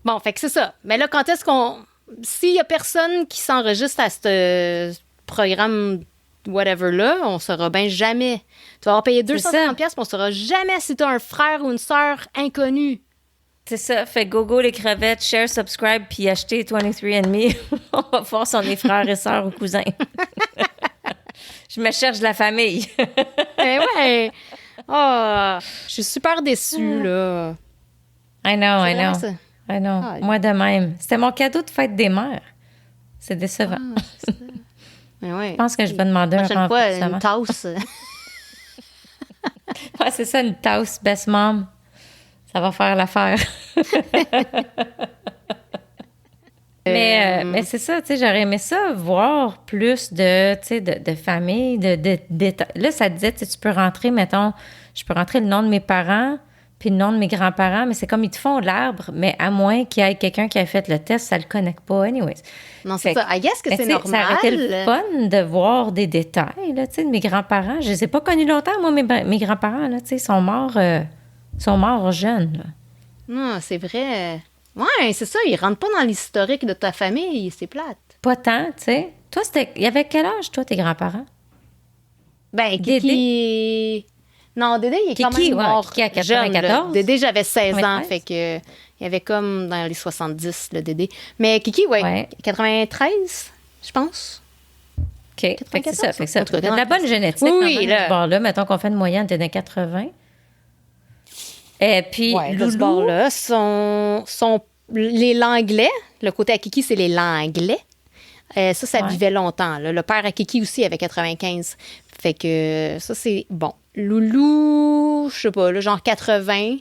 B: Bon, fait que c'est ça. Mais là, quand est-ce qu'on... S'il y a personne qui s'enregistre à ce programme whatever-là, on saura bien jamais. Tu vas avoir payé 250$, mais on saura jamais si tu as un frère ou une sœur inconnu.
A: C'est ça. Fait gogo les crevettes, share, subscribe, puis acheter 23andMe. On va voir si on est frères et sœurs ou cousins. Je me cherche de la famille.
B: Eh ouais. Oh, je suis super déçue, là.
A: I know. Ah, moi de même. C'était mon cadeau de fête des mères. C'est décevant.
B: Ouais.
A: Je pense que je vais demander un remboursement.
B: Une tasse.
A: Ouais, c'est ça, une tasse Best Mom. Ça va faire l'affaire. Mais c'est ça, tu sais, j'aurais aimé ça, voir plus de famille, là, ça te disait, tu peux rentrer, mettons, je peux rentrer le nom de mes parents, puis le nom de mes grands-parents, mais c'est comme ils te font l'arbre, mais à moins qu'il y ait quelqu'un qui a fait le test, ça le connecte pas, anyways.
B: Non, c'est ça. I guess que c'est normal.
A: Ça aurait été le fun de voir des détails, là, tu sais, de mes grands-parents. Je les ai pas connus longtemps, moi, mes grands-parents, là, tu sais, sont morts jeunes, là.
B: Non, c'est vrai. Ouais, c'est ça, ils rentrent pas dans l'historique de ta famille, c'est plate.
A: Pas tant, tu sais. Toi, il y avait quel âge, toi, tes grands-parents?
B: Ben, Kiki... Non, Dédé, il est quand même mort
A: Kiki à 94.
B: jeune. Dédé, j'avais 16 ans,
A: 93.
B: fait que il y avait comme dans les 70, le Dédé. Mais Kiki, ouais. 93, je pense.
A: OK, fait que c'est ça. Fait que ça.
B: En tout cas,
A: T'as de la bonne génétique.
B: Oui,
A: là. De ce bord-là, mettons qu'on fait une moyenne, t'es dans 80. Et puis,
B: ouais,
A: Loulou...
B: de ce bord-là, sont les Langlais. Le côté à Kiki, c'est les Langlais. Ça vivait longtemps. Là. Le père à Kiki aussi avait 95. Fait que ça, c'est bon. Loulou, je sais pas, là, genre 80.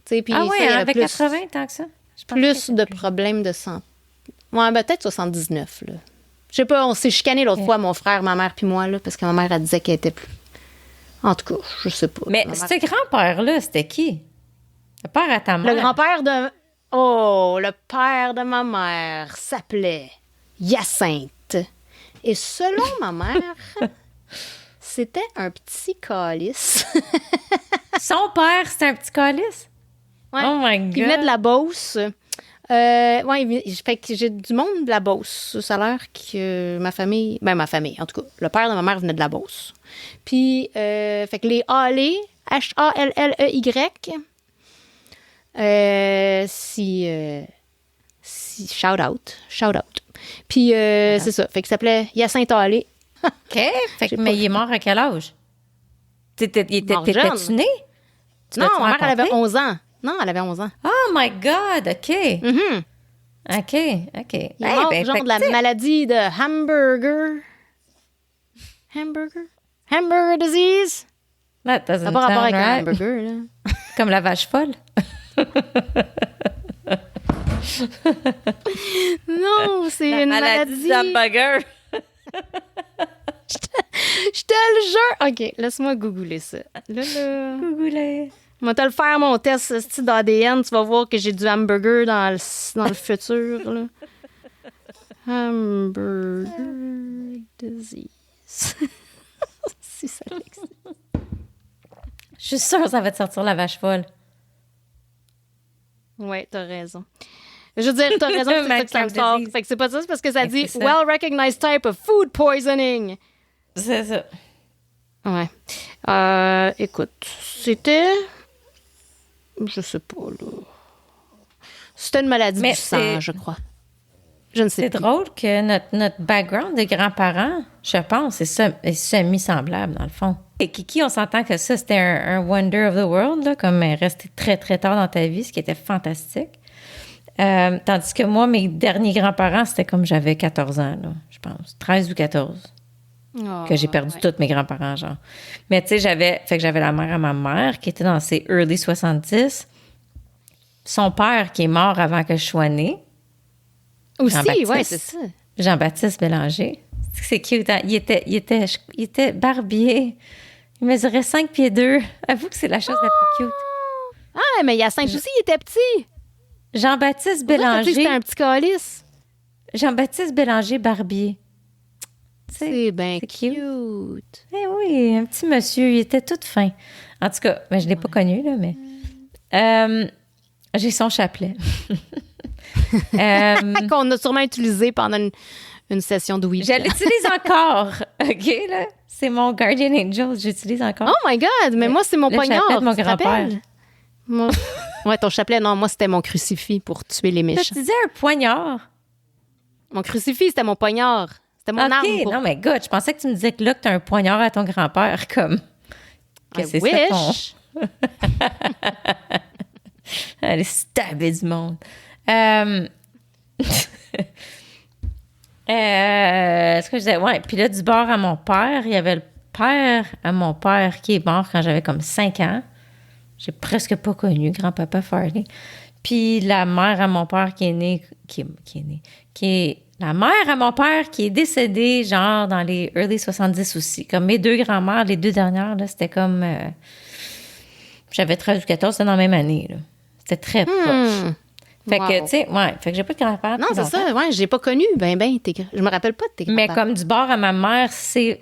B: Puis
A: Ah oui, avec
B: plus,
A: 80, tant que ça?
B: Plus de problèmes de santé. Ouais, ben, peut-être 79, là. Je sais pas, on s'est chicané l'autre fois, mon frère, ma mère puis moi, là, parce que ma mère, elle disait qu'elle était plus... En tout cas, je sais pas.
A: Mais ce grand-père-là, c'était qui? Le père à ta mère?
B: Le grand-père de... Oh, le père de ma mère s'appelait Hyacinthe. Et selon ma mère, c'était un petit calice.
A: Son père, c'était un petit calice?
B: Ouais.
A: Oh my God!
B: Il venait de la Beauce. Fait que j'ai du monde de la Beauce. Ça a l'air que ma famille, en tout cas, le père de ma mère venait de la Beauce. Puis, fait que les Halley, Halley, si shout out. Puis, c'est ça. Fait qu'il s'appelait Hyacinthe Halley.
A: OK. Fait que, mais il est mort à quel âge? T'étais-tu né?
B: Non, ma mère, elle avait 11 ans. Non, elle avait 11 ans.
A: Oh my God! OK.
B: Mm-hmm.
A: OK.
B: Il est mort, genre de la maladie de Hamburger disease.
A: Ça
B: n'a pas rapport avec un hamburger, là.
A: Comme la vache folle.
B: Non, c'est une maladie.
A: Hamburger.
B: Je te le jure. OK, laisse-moi googler ça. Là.
A: Googler.
B: Moi, te le faire mon test d'ADN, tu vas voir que j'ai du hamburger dans le futur. Là. Hamburger disease. Si ça existe.
A: Je suis sûre que ça va te sortir la vache folle.
B: Ouais, t'as raison. Je veux dire, t'as raison, c'est ça que ça me sort. Fait que c'est pas ça, c'est parce que ça dit « well-recognized type of food poisoning ».
A: C'est ça.
B: Ouais. Écoute, c'était... Je sais pas, là. C'était une maladie du sang, je crois. Je ne sais
A: C'est
B: plus.
A: drôle que notre background de grands-parents, je pense, est semi-semblable, dans le fond. Et Kiki, on s'entend que ça, c'était un wonder of the world, là, comme rester très, très tard dans ta vie, ce qui était fantastique. Tandis que moi, mes derniers grands-parents, c'était comme j'avais 14 ans, là, je pense. 13 ou 14. Que j'ai perdu tous mes grands-parents, genre. Mais tu sais, j'avais la mère à ma mère, qui était dans ses early 70. Son père, qui est mort avant que je sois née.
B: Aussi, ouais, c'est ça.
A: Jean-Baptiste Bélanger. C'est cute, hein? Il était barbier. Il mesurait 5 pieds 2. Avoue que c'est la chose la plus cute.
B: Ah, mais il y a 5 aussi, il était petit.
A: Jean-Baptiste Bélanger.
B: C'était un petit calice.
A: Jean-Baptiste Bélanger barbier.
B: C'est bien cute.
A: Eh oui, un petit monsieur. Il était tout fin. En tout cas, mais je ne l'ai pas connu, là, mais... j'ai son chapelet.
B: Qu'on a sûrement utilisé pendant une session de Ouija.
A: Je l'utilise encore, OK, là? C'est mon Guardian Angel, j'utilise encore.
B: Oh my God! Mais moi, c'est mon poignard.
A: Le chapelet de mon grand-père.
B: Ouais, ton chapelet, non, moi, c'était mon crucifix pour tuer les méchants.
A: Tu disais un poignard?
B: Mon crucifix, c'était mon poignard. C'était mon arme.
A: OK, non, mais God, je pensais que tu me disais que là, que t'as un poignard à ton grand-père, comme... Que c'est ça ton... Allez, stabber du monde. Ce que je disais, ouais, puis là, du bord à mon père, il y avait le père à mon père qui est mort quand j'avais comme 5 ans. J'ai presque pas connu grand-papa Farley. Puis la mère à mon père qui est née, la mère à mon père qui est décédée, genre, dans les early 70 aussi. Comme mes 2 grands-mères, les 2 dernières, là, c'était comme... j'avais 13 ou 14, c'était dans la même année, là. C'était très proche. Fait que, tu sais, ouais, fait que j'ai pas de grand-père.
B: Non, c'est ça, ouais, j'ai pas connu. Je me rappelle pas de tes grands-pères.
A: Mais comme du bord à ma mère, c'est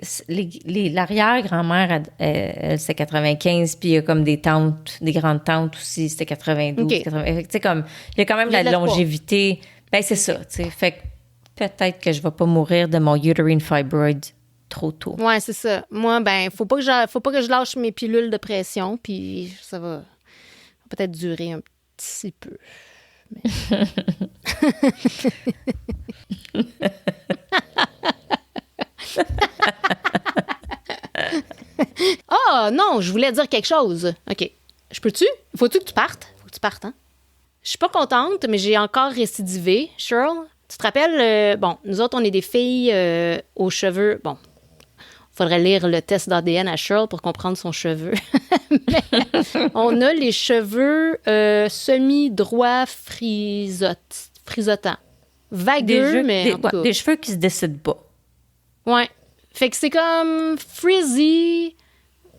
A: l'arrière-grand-mère, elle, c'est 95, puis il y a comme des tantes, des grandes tantes aussi, c'était 92, 80. Fait que, tu sais, comme, il y a quand même de la longévité. Ben, c'est ça, tu sais. Fait que peut-être que je vais pas mourir de mon uterine fibroid trop tôt.
B: Ouais, c'est ça. Moi, ben, faut pas que je lâche mes pilules de pression, puis ça va peut-être durer un petit peu. Oh non, je voulais dire quelque chose. OK. Je peux-tu? Faut-tu que tu partes? Faut que tu partes, hein? Je suis pas contente, mais j'ai encore récidivé. Cheryl, tu te rappelles? Bon, nous autres, on est des filles aux cheveux... Bon, faudrait lire le test d'ADN à Cheryl pour comprendre son cheveu. Mais on a les cheveux semi-droits frisotants. Vagueux, mais en tout cas.
A: Des cheveux qui se décident pas.
B: Ouais. Fait que c'est comme frizzy.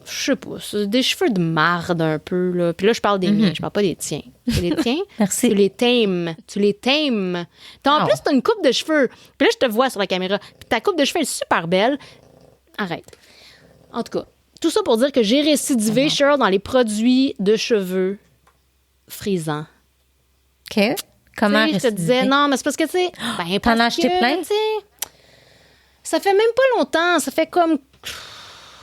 B: Je sais pas, c'est des cheveux de marde un peu, là. Puis là, je parle des miens, je parle pas des tiens. C'est les tiens?
A: Merci.
B: Tu les tames. En plus, t'as une coupe de cheveux. Puis là, je te vois sur la caméra. Puis ta coupe de cheveux est super belle. Arrête. En tout cas, tout ça pour dire que j'ai récidivé, Cheryl, dans les produits de cheveux frisants.
A: OK. Comment
B: je te disais, non, mais c'est parce que, tu sais... Ben,
A: t'en as acheté plein?
B: Ça fait même pas longtemps. Ça fait comme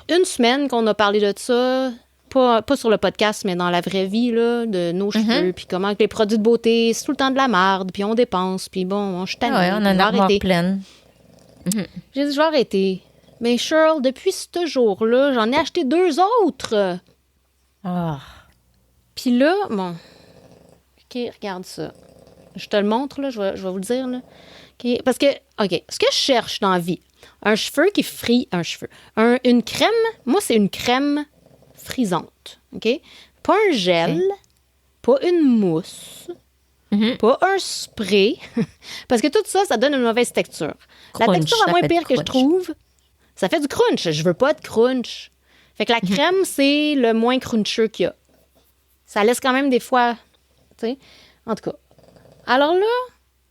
B: une semaine qu'on a parlé de ça. Pas sur le podcast, mais dans la vraie vie, là, de nos cheveux. Puis comment que les produits de beauté, c'est tout le temps de la marde. Puis on dépense. Puis bon, je suis tannée.
A: Ouais, on a une armoire pleine.
B: J'ai dit, je vais arrêter. Mais Cheryl, depuis ce jour-là, j'en ai acheté 2 autres.
A: Ah.
B: Puis là, bon... OK, regarde ça. Je te le montre, là. Je vais vous le dire, là. Okay. Parce que, OK, ce que je cherche dans la vie, un cheveu qui frise... une crème, moi, c'est une crème frisante, OK? Pas un gel, pas une mousse, pas un spray. Parce que tout ça, ça donne une mauvaise texture. La texture la moins pire que je trouve... Ça fait du crunch. Je veux pas de crunch. Fait que la crème, c'est le moins cruncheux qu'il y a. Ça laisse quand même des fois... Tu sais. En tout cas. Alors là,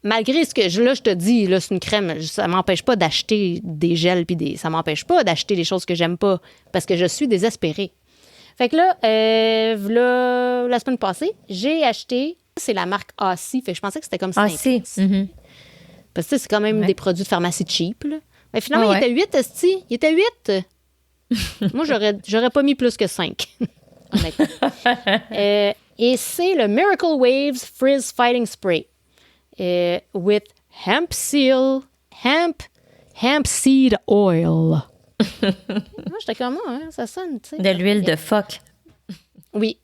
B: malgré ce que je te dis, là, c'est une crème, ça m'empêche pas d'acheter des gels puis ça m'empêche pas d'acheter des choses que j'aime pas parce que je suis désespérée. Fait que là, la semaine passée, j'ai acheté... C'est la marque Aussie. Fait que je pensais que c'était comme ça.
A: Aussie.
B: Parce que c'est quand même des produits de pharmacie cheap, là. Mais finalement, il était 8, esti. Il était 8. Moi, j'aurais pas mis plus que 5. Honnêtement. Et c'est le Miracle Waves Frizz Fighting Spray with hemp seed oil. Moi, j'étais comme, ça sonne, tu sais.
A: De l'huile de phoque.
B: Oui.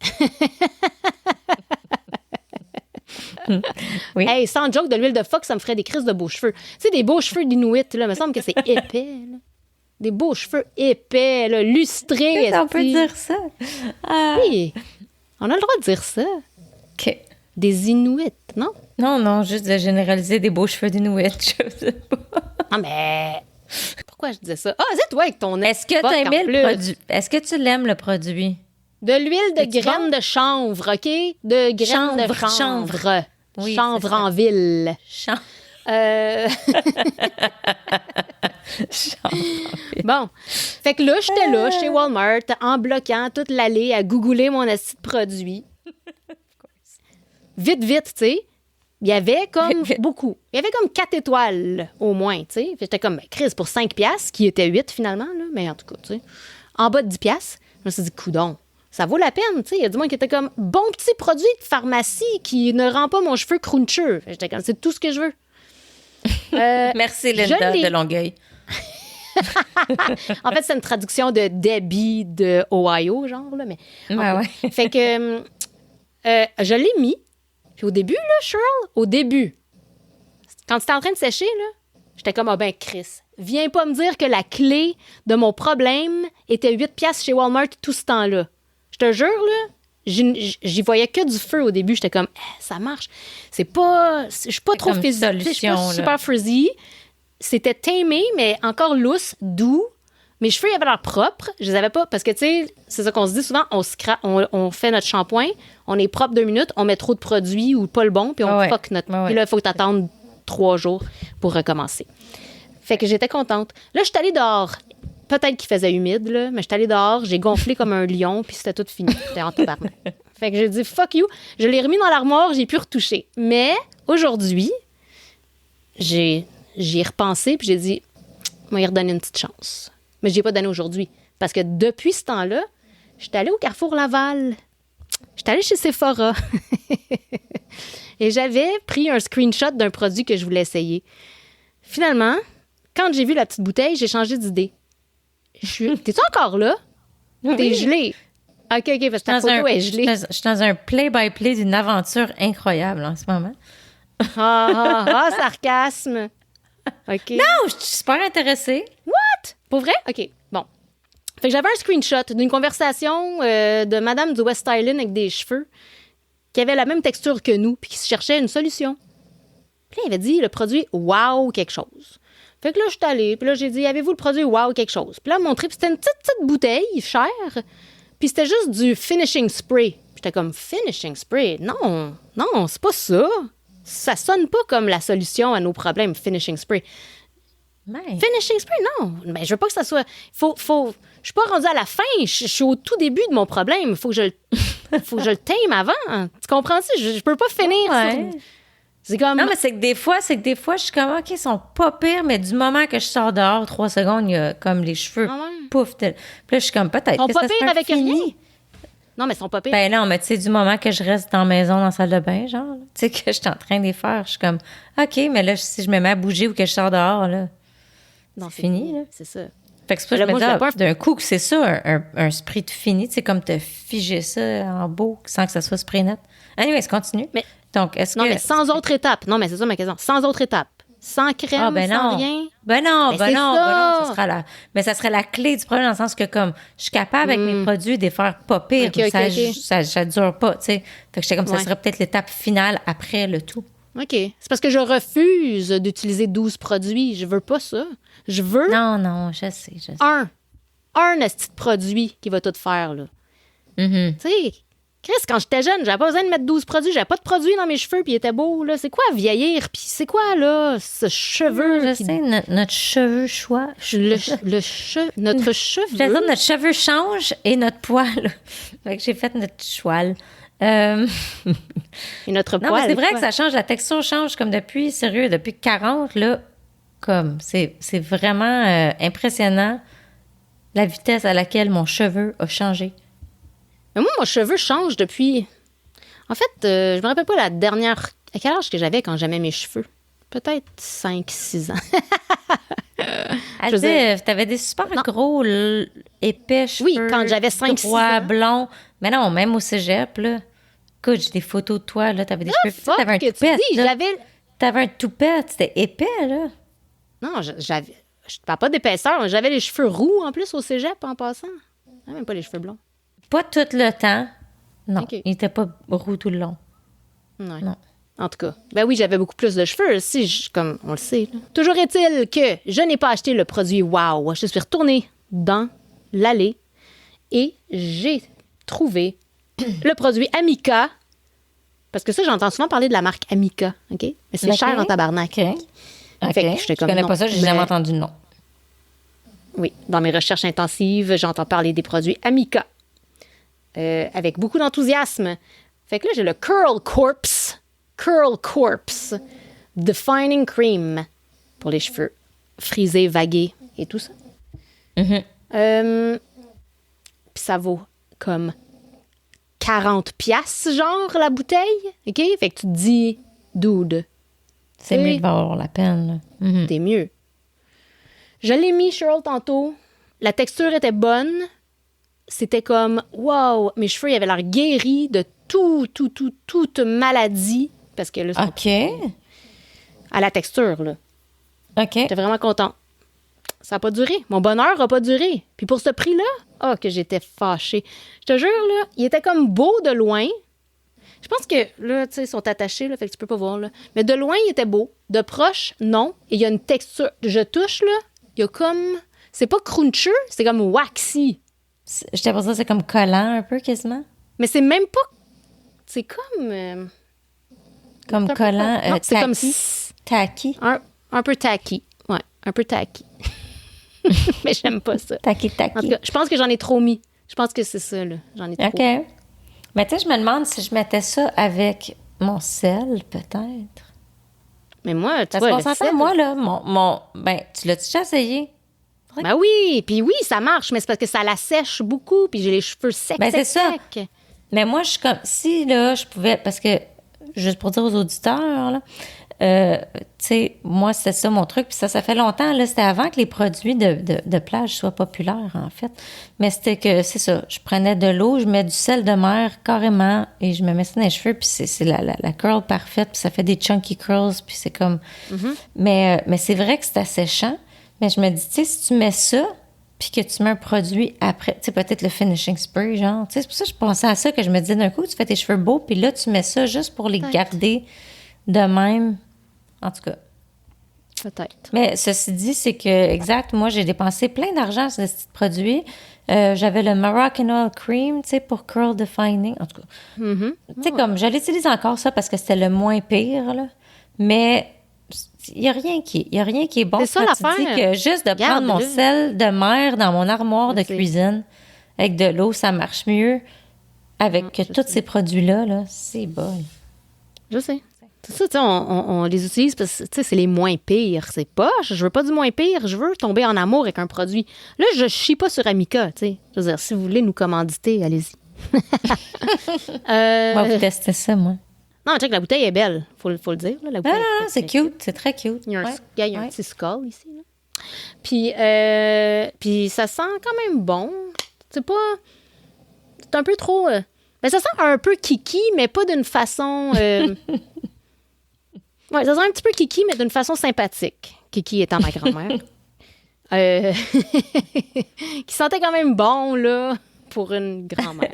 A: Oui.
B: Hey, sans joke, de l'huile de phoque, ça me ferait des crises de beaux cheveux. Tu sais, des beaux cheveux d'Inuit, là, il me semble que c'est épais, là. Des beaux cheveux épais, là, lustrés.
A: On peut dire ça.
B: Oui, on a le droit de dire ça.
A: OK.
B: Des Inuits, non?
A: Non, juste de généraliser des beaux cheveux d'Inuit, je sais pas.
B: Ah, mais... Pourquoi je disais ça? Ah, c'est toi avec ton...
A: Est-ce que tu as aimé le produit? Est-ce que tu l'aimes, le produit?
B: De l'huile de graines de chanvre, OK? De graines de chanvre. Oui, chanvre en ville. Bon. Fait que là, j'étais là, chez Walmart, en bloquant toute l'allée, à googler mon astuce de produit. Vite, tu sais. Il y avait comme beaucoup. Il y avait comme 4 étoiles au moins, tu sais. J'étais comme, Chris, pour 5 piastres, qui était 8 finalement, là, mais en tout cas, tu sais. En bas de 10 piastres, je me suis dit, coudonc, ça vaut la peine, tu sais. Il y a du monde qui était comme, bon petit produit de pharmacie qui ne rend pas mon cheveu cruncheux. J'étais comme, c'est tout ce que je veux.
A: Merci, Linda de Longueuil.
B: En fait, c'est une traduction de Debbie de Ohio, genre, là, mais...
A: Ouais.
B: Fait que je l'ai mis. Puis au début, là, Cheryl, quand c'était en train de sécher, là, j'étais comme, Chris, viens pas me dire que la clé de mon problème était 8 piastres chez Walmart tout ce temps-là. Je te jure, là, j'y voyais que du feu au début. J'étais comme, ça marche. Je suis pas trop physique. Je suis pas super frizzy. C'était tamé, mais encore lousse, doux. Mes cheveux, ils avaient l'air propres. Je les avais pas, parce que, tu sais, c'est ça qu'on se dit souvent, on fait notre shampoing, on est propre 2 minutes, on met trop de produits ou pas le bon, puis on fuck notre... Puis là, il faut t'attendre 3 jours pour recommencer. Fait que j'étais contente. Là, je suis allée dehors. Peut-être qu'il faisait humide, là, mais je suis allée dehors, j'ai gonflé comme un lion, puis c'était tout fini. J'étais en tabarnak. Fait que j'ai dit, fuck you. Je l'ai remis dans l'armoire, j'ai pu retoucher. Mais aujourd'hui, j'y ai repensé, puis j'ai dit, on va y redonner une petite chance. Mais je n'y ai pas donné aujourd'hui. Parce que depuis ce temps-là, j'étais allée au Carrefour Laval. J'étais allée chez Sephora. Et j'avais pris un screenshot d'un produit que je voulais essayer. Finalement, quand j'ai vu la petite bouteille, j'ai changé d'idée. T'es-tu encore là? Oui. T'es gelée. OK, parce que ta photo est gelée.
A: Je suis dans un play-by-play d'une aventure incroyable en ce moment.
B: Sarcasme. OK.
A: Non, je suis super intéressée.
B: What? Pour vrai? OK, bon. Fait que j'avais un screenshot d'une conversation de madame du West Island avec des cheveux qui avait la même texture que nous puis qui se cherchait une solution. Puis là, il avait dit le produit « Wow quelque chose ». Fait que là, je suis allée, puis là, j'ai dit « Avez-vous le produit Wow quelque chose ». Puis là, elle m'a montré, puis c'était une petite bouteille chère, puis c'était juste du finishing spray. Puis j'étais comme « Finishing spray? Non, c'est pas ça. Ça sonne pas comme la solution à nos problèmes, finishing spray. » Finishing spray, non. Mais je veux pas que ça soit... Je suis pas rendue à la fin. Je suis au tout début de mon problème. Faut que je le tame avant. Tu comprends-tu? Je peux pas finir.
A: Ouais.
B: C'est comme...
A: Non, mais c'est que des fois, je suis comme, OK, ils sont pas pires, mais du moment que je sors dehors, 3 secondes, il y a comme les cheveux, pouf. Puis là, je suis comme, peut-être.
B: Ils sont pas pires avec rien. Non, mais ils sont pas pires.
A: Ben non, mais tu sais, du moment que je reste dans la maison, dans la salle de bain, genre, tu sais, que je suis en train de les faire, je suis comme, OK, mais là, si je me mets à bouger ou que je sors dehors, là, c'est fini, là.
B: C'est ça.
A: Fait que c'est pas que je me dis, d'un coup, que c'est ça, un spray tout fini, tu sais, comme te figer ça en beau, sans que ça soit spray net. Anyways, continue.
B: Mais,
A: donc, est-ce
B: non,
A: que...
B: mais sans autre étape. Non, mais c'est ça ma question. Sans autre étape. Sans crème, sans rien.
A: Ben non, ça sera mais ça serait la clé du problème dans le sens que, comme, je suis capable avec mes produits de les faire pas pire, ça dure pas, tu sais. Fait que j'étais comme, ça serait peut-être l'étape finale après le tout.
B: OK. C'est parce que je refuse d'utiliser 12 produits. Je veux pas ça. Je veux...
A: Non, je sais.
B: Un petit produit qui va tout faire, là.
A: Mm-hmm.
B: Tu sais, Chris, quand j'étais jeune, j'avais pas besoin de mettre 12 produits. J'avais pas de produits dans mes cheveux, puis ils étaient beaux, là. C'est quoi vieillir? Puis c'est quoi, là, ce cheveu?
A: Je sais, notre cheveu choix.
B: Notre cheveu.
A: Je veux dire, notre cheveu change et notre poil. Fait que j'ai fait notre choual.
B: Et notre poil.
A: Non, mais c'est vrai que ça change. La texture change comme depuis 40, là. Comme, c'est vraiment impressionnant la vitesse à laquelle mon cheveu a changé.
B: Mais moi, mon cheveu change depuis... En fait, je me rappelle pas la dernière... À quel âge que j'avais quand j'aimais mes cheveux? peut-être 5-6 ans.
A: T'avais des super gros, épais cheveux.
B: Oui, quand j'avais 5-6 ans.
A: Blonds. Mais non, même au cégep, là. Écoute, j'ai des photos de toi, là. T'avais des cheveux petits, t'avais un toupette. T'avais un toupette, c'était épais, là.
B: Non, je te parle pas d'épaisseur. J'avais les cheveux roux, en plus, au cégep, en passant. Même pas les cheveux blonds.
A: Pas tout le temps. Non, il n'était pas roux tout le long.
B: Ouais. Non. En tout cas, ben oui, j'avais beaucoup plus de cheveux, comme on le sait. Là. Toujours est-il que je n'ai pas acheté le produit Wow. Je suis retournée dans l'allée et j'ai trouvé le produit Amica. Parce que ça, j'entends souvent parler de la marque Amica, OK? Mais c'est cher en tabarnak.
A: OK. Fait que je connais pas ça, j'ai jamais entendu le nom.
B: Oui, dans mes recherches intensives, j'entends parler des produits Amica. Avec beaucoup d'enthousiasme. Fait que là, j'ai le Curl Corpse Defining Cream pour les cheveux frisés, vagués et tout ça. Puis ça vaut comme 40 piastres, genre, la bouteille. OK? Fait que tu te dis, dude.
A: C'est mieux de valoir la peine.
B: T'es mieux. Je l'ai mis, Cheryl, tantôt. La texture était bonne. C'était comme, wow, mes cheveux, ils avaient l'air guéris de toute maladie. Parce que là, c'est à la texture, là.
A: OK.
B: J'étais vraiment contente. Ça n'a pas duré. Mon bonheur n'a pas duré. Puis pour ce prix-là, que j'étais fâchée. Je te jure, là, il était comme beau de loin. Je pense que, là, tu sais, ils sont attachés, là, fait que tu peux pas voir, là. Mais de loin, il était beau. De proche, non. Et il y a une texture. Je touche, là, il y a comme... C'est pas cruncheux, c'est comme waxy.
A: J'étais pour ça, c'est comme collant un peu, quasiment.
B: Mais c'est même pas... C'est comme...
A: Comme collant,
B: non, c'est comme
A: tacky.
B: Un peu tacky. Ouais, un peu tacky. Mais j'aime pas ça.
A: Tacky.
B: En tout cas, je pense que j'en ai trop mis. Je pense que c'est ça, là. J'en ai trop.
A: OK. Mais tu sais, je me demande si je mettais ça avec mon sel, peut-être.
B: Mais moi, tu
A: vois,
B: le
A: sel... Parce qu'on s'entend, moi, là, ben, tu l'as déjà essayé?
B: Ben oui, puis oui, ça marche, mais c'est parce que ça la sèche beaucoup, puis j'ai les cheveux secs,
A: c'est ça. Mais moi, je suis comme... Si, là, je pouvais... Parce que, juste pour dire aux auditeurs, là... tu sais, moi, c'était ça mon truc. Puis ça fait longtemps, là. C'était avant que les produits de plage soient populaires, en fait. Mais c'était que, c'est ça. Je prenais de l'eau, je mets du sel de mer carrément et je me mets ça dans les cheveux. Puis c'est la curl parfaite. Puis ça fait des chunky curls. Puis c'est comme... Mais c'est vrai que c'est asséchant. Mais je me dis, tu sais, si tu mets ça, puis que tu mets un produit après, tu sais, peut-être le finishing spray, genre. Tu sais, c'est pour ça que je pensais à ça, que je me disais d'un coup, tu fais tes cheveux beaux, puis là, tu mets ça juste pour les garder de même. En tout cas.
B: Peut-être.
A: Mais ceci dit, c'est que, exact, moi, j'ai dépensé plein d'argent sur ce petit produit. J'avais le Moroccan Oil Cream, tu sais, pour curl defining. En tout cas. Tu sais, comme, je l'utilise encore ça parce que c'était le moins pire, là. Mais il n'y a rien qui est bon.
B: C'est ça l'affaire.
A: Tu dis que juste de prendre mon sel de mer dans mon armoire de cuisine avec de l'eau, ça marche mieux avec tous ces produits-là, là. C'est bon.
B: Je sais. C'est ça, tu sais, on les utilise parce que, tu sais, c'est les moins pires. C'est poche. Je veux pas du moins pire. Je veux tomber en amour avec un produit. Là, je chie pas sur Amica, tu sais. Je veux dire, si vous voulez nous commanditer, allez-y.
A: Moi, vous testez ça, moi.
B: Non, check, la bouteille est belle. Faut le dire, là. La bouteille
A: c'est cute. C'est très cute.
B: Il y a un petit skull ici, là. Puis ça sent quand même bon. C'est pas... C'est un peu trop... Ben, ça sent un peu kiki, mais pas d'une façon... Ouais, ça sent un petit peu kiki, mais d'une façon sympathique. Kiki étant ma grand-mère. Qui sentait quand même bon, là, pour une grand-mère.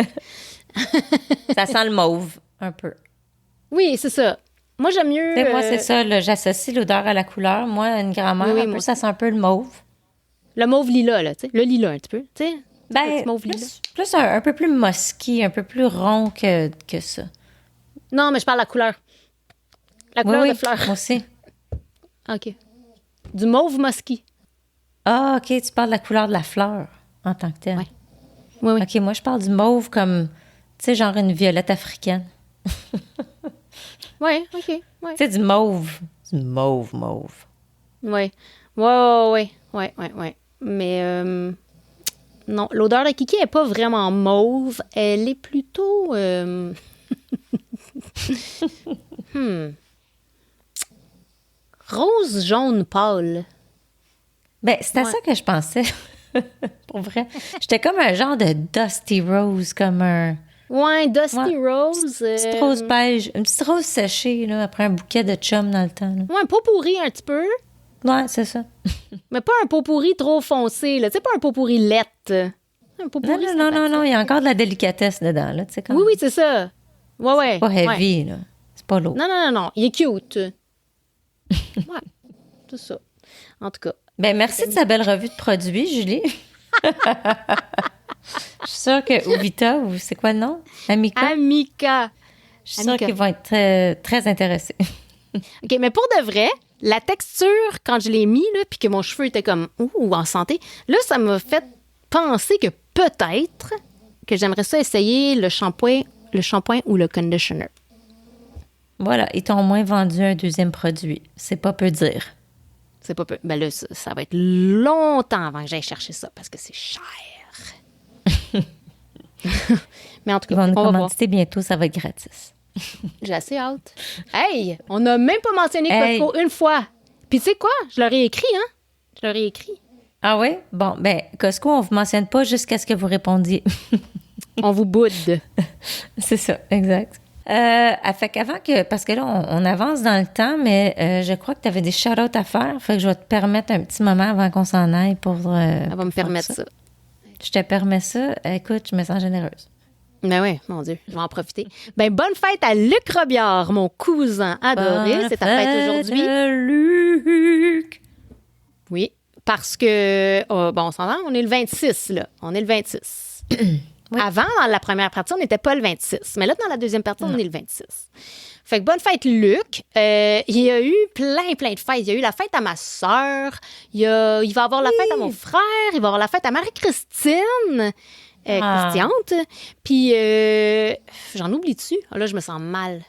A: Ça sent le mauve, un peu.
B: Oui, c'est ça. Moi, j'aime mieux...
A: Moi, c'est ça, là, j'associe l'odeur à la couleur. Moi, une grand-mère, ça sent un peu le mauve.
B: Le mauve lilas, là, tu sais. Le lilas, un petit peu, tu sais.
A: Ben, plus un peu plus musky, un peu plus rond que ça.
B: Non, mais je parle de la couleur. La couleur de fleur.
A: Moi aussi.
B: OK. Du mauve musky.
A: Ah, OK, tu parles de la couleur de la fleur en tant que telle.
B: Oui.
A: OK, moi, je parle du mauve comme, tu sais, genre une violette africaine.
B: Oui, OK. Ouais.
A: Tu sais, du mauve. Du mauve.
B: Oui. Mais non, l'odeur de kiki n'est pas vraiment mauve. Elle est plutôt... Rose jaune pâle.
A: Ben, c'est à ça que je pensais. Pour vrai. J'étais comme un genre de Dusty Rose, comme un...
B: Ouais, Dusty Rose.
A: Une petite rose beige. Une petite rose séchée, là, après un bouquet de chum dans le temps. Là.
B: Ouais, un pot pourri un petit peu.
A: Ouais, c'est ça.
B: Mais pas un pot pourri trop foncé, là. Tu sais, pas un pot pourri lette. Un pot pourri,
A: non. Il y a encore de la délicatesse dedans, là. Tu sais, comme...
B: Oui, c'est ça. Ouais.
A: C'est pas heavy, là. C'est pas lourd.
B: Non. Il est cute. Ouais, c'est ça. En tout cas.
A: Ben, merci de sa belle revue de produits, Julie. Je suis sûre que Ouvita, ou c'est quoi le nom? Amica. Je suis sûre qu'ils vont être très intéressés.
B: OK, mais pour de vrai, la texture, quand je l'ai mis, là, puis que mon cheveu était comme en santé, là, ça m'a fait penser que peut-être que j'aimerais ça essayer le shampoing ou le conditioner.
A: Voilà, ils t'ont au moins vendu un deuxième produit. C'est pas peu dire.
B: C'est pas peu. Ben là, ça va être longtemps avant que j'aille chercher ça parce que c'est cher. Mais en tout cas,
A: ils vont nous commanditer bientôt, ça va être gratis.
B: J'ai assez hâte. Hey, on n'a même pas mentionné Costco une fois. Puis tu sais quoi? Je leur ai écrit, hein? Je leur ai écrit.
A: Ah oui? Bon, ben Costco, on vous mentionne pas jusqu'à ce que vous répondiez.
B: On vous boude.
A: C'est ça, exact. Fait qu'avant que... Parce que là, on avance dans le temps, mais je crois que tu avais des shout-outs à faire. Fait que je vais te permettre un petit moment avant qu'on s'en aille pour...
B: Elle va me permettre ça.
A: Je te permets ça. Écoute, je me sens généreuse.
B: Ben oui, mon Dieu, je vais en profiter. Ben bonne fête à Luc Robillard, mon cousin adoré. C'est ta fête aujourd'hui.
A: Luc!
B: Oui, parce que... on s'entend, on est le 26, là. On est le 26. Oui. Avant, dans la première partie, on n'était pas le 26. Mais là, dans la deuxième partie, on est le 26. Fait que bonne fête, Luc. Il y a eu plein de fêtes. Il y a eu la fête à ma sœur. Il va avoir la fête à mon frère. Il va avoir la fête à Marie-Christine. Christiante. Puis, j'en oublie-tu? Là, je me sens mal.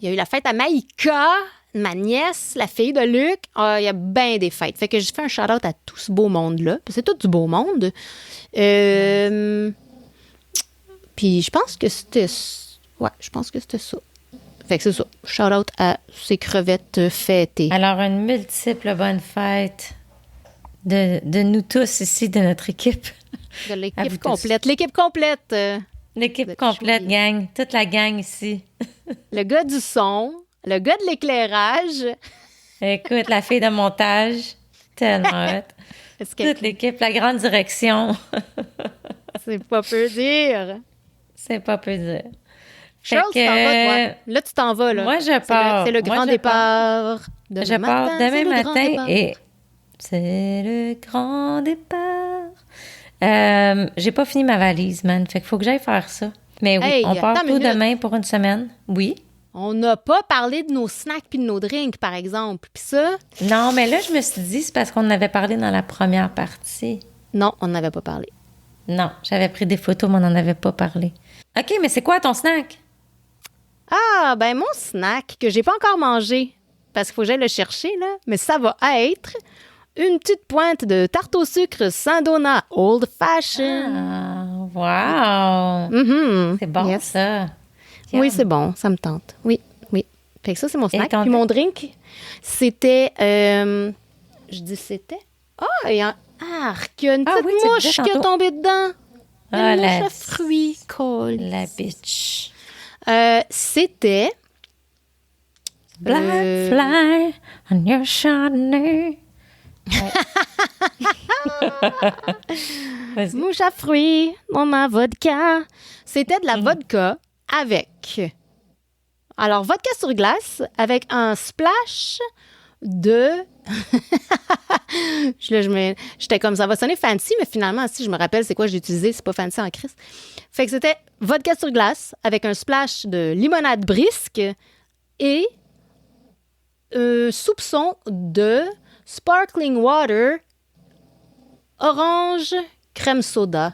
B: Il y a eu la fête à Maïka, ma nièce, la fille de Luc. Il y a bien des fêtes. Fait que je fais un shout-out à tout ce beau monde-là. C'est tout du beau monde. Puis je pense que c'était... Ouais, je pense que c'était ça. Fait que c'est ça. Shout-out à ces crevettes fêtées.
A: Alors, une multiple bonne fête de nous tous ici, de notre équipe.
B: De l'équipe complète. L'équipe complète.
A: L'équipe complète, gang. Toute la gang ici.
B: Le gars du son, le gars de l'éclairage.
A: Écoute, la fille de montage. Tellement hot. Toute l'équipe, la grande direction.
B: C'est pas peu dire.
A: C'est pas peu dire.
B: Charles, tu t'en vas, toi. Là, tu t'en vas, là.
A: Moi, je pars.
B: C'est le grand départ.
A: Je pars demain matin et c'est le grand départ. J'ai pas fini ma valise, man. Fait qu'il faut que j'aille faire ça. Mais oui, on part tout demain pour une semaine. Oui.
B: On n'a pas parlé de nos snacks puis de nos drinks, par exemple. Puis ça...
A: Non, mais là, je me suis dit, c'est parce qu'on en avait parlé dans la première partie.
B: Non, on n'avait pas parlé.
A: Non, j'avais pris des photos, mais on n'en avait pas parlé. OK, mais c'est quoi ton snack?
B: Ah, ben mon snack que j'ai pas encore mangé, parce qu'il faut que j'aille le chercher, là, mais ça va être une petite pointe de tarte au sucre Saint-Donat Old Fashion.
A: Ah, wow! Mm-hmm. C'est bon, ça.
B: Oui, c'est bon, ça me tente. Oui. Fait que ça, c'est mon snack. Puis mon drink, c'était... je dis c'était? Il y a une petite mouche qui a tombé dedans. Une mouche à fruits.
A: La bitch.
B: C'était...
A: Black fly on your Chardonnay.
B: Mouche à fruits dans ma vodka. C'était de la vodka avec... Alors, vodka sur glace avec un splash de... J'étais comme, ça va sonner fancy, mais finalement, si je me rappelle c'est quoi j'ai utilisé, c'est pas fancy en Christ. Fait que c'était vodka sur glace avec un splash de limonade brisque et soupçon de sparkling water orange crème soda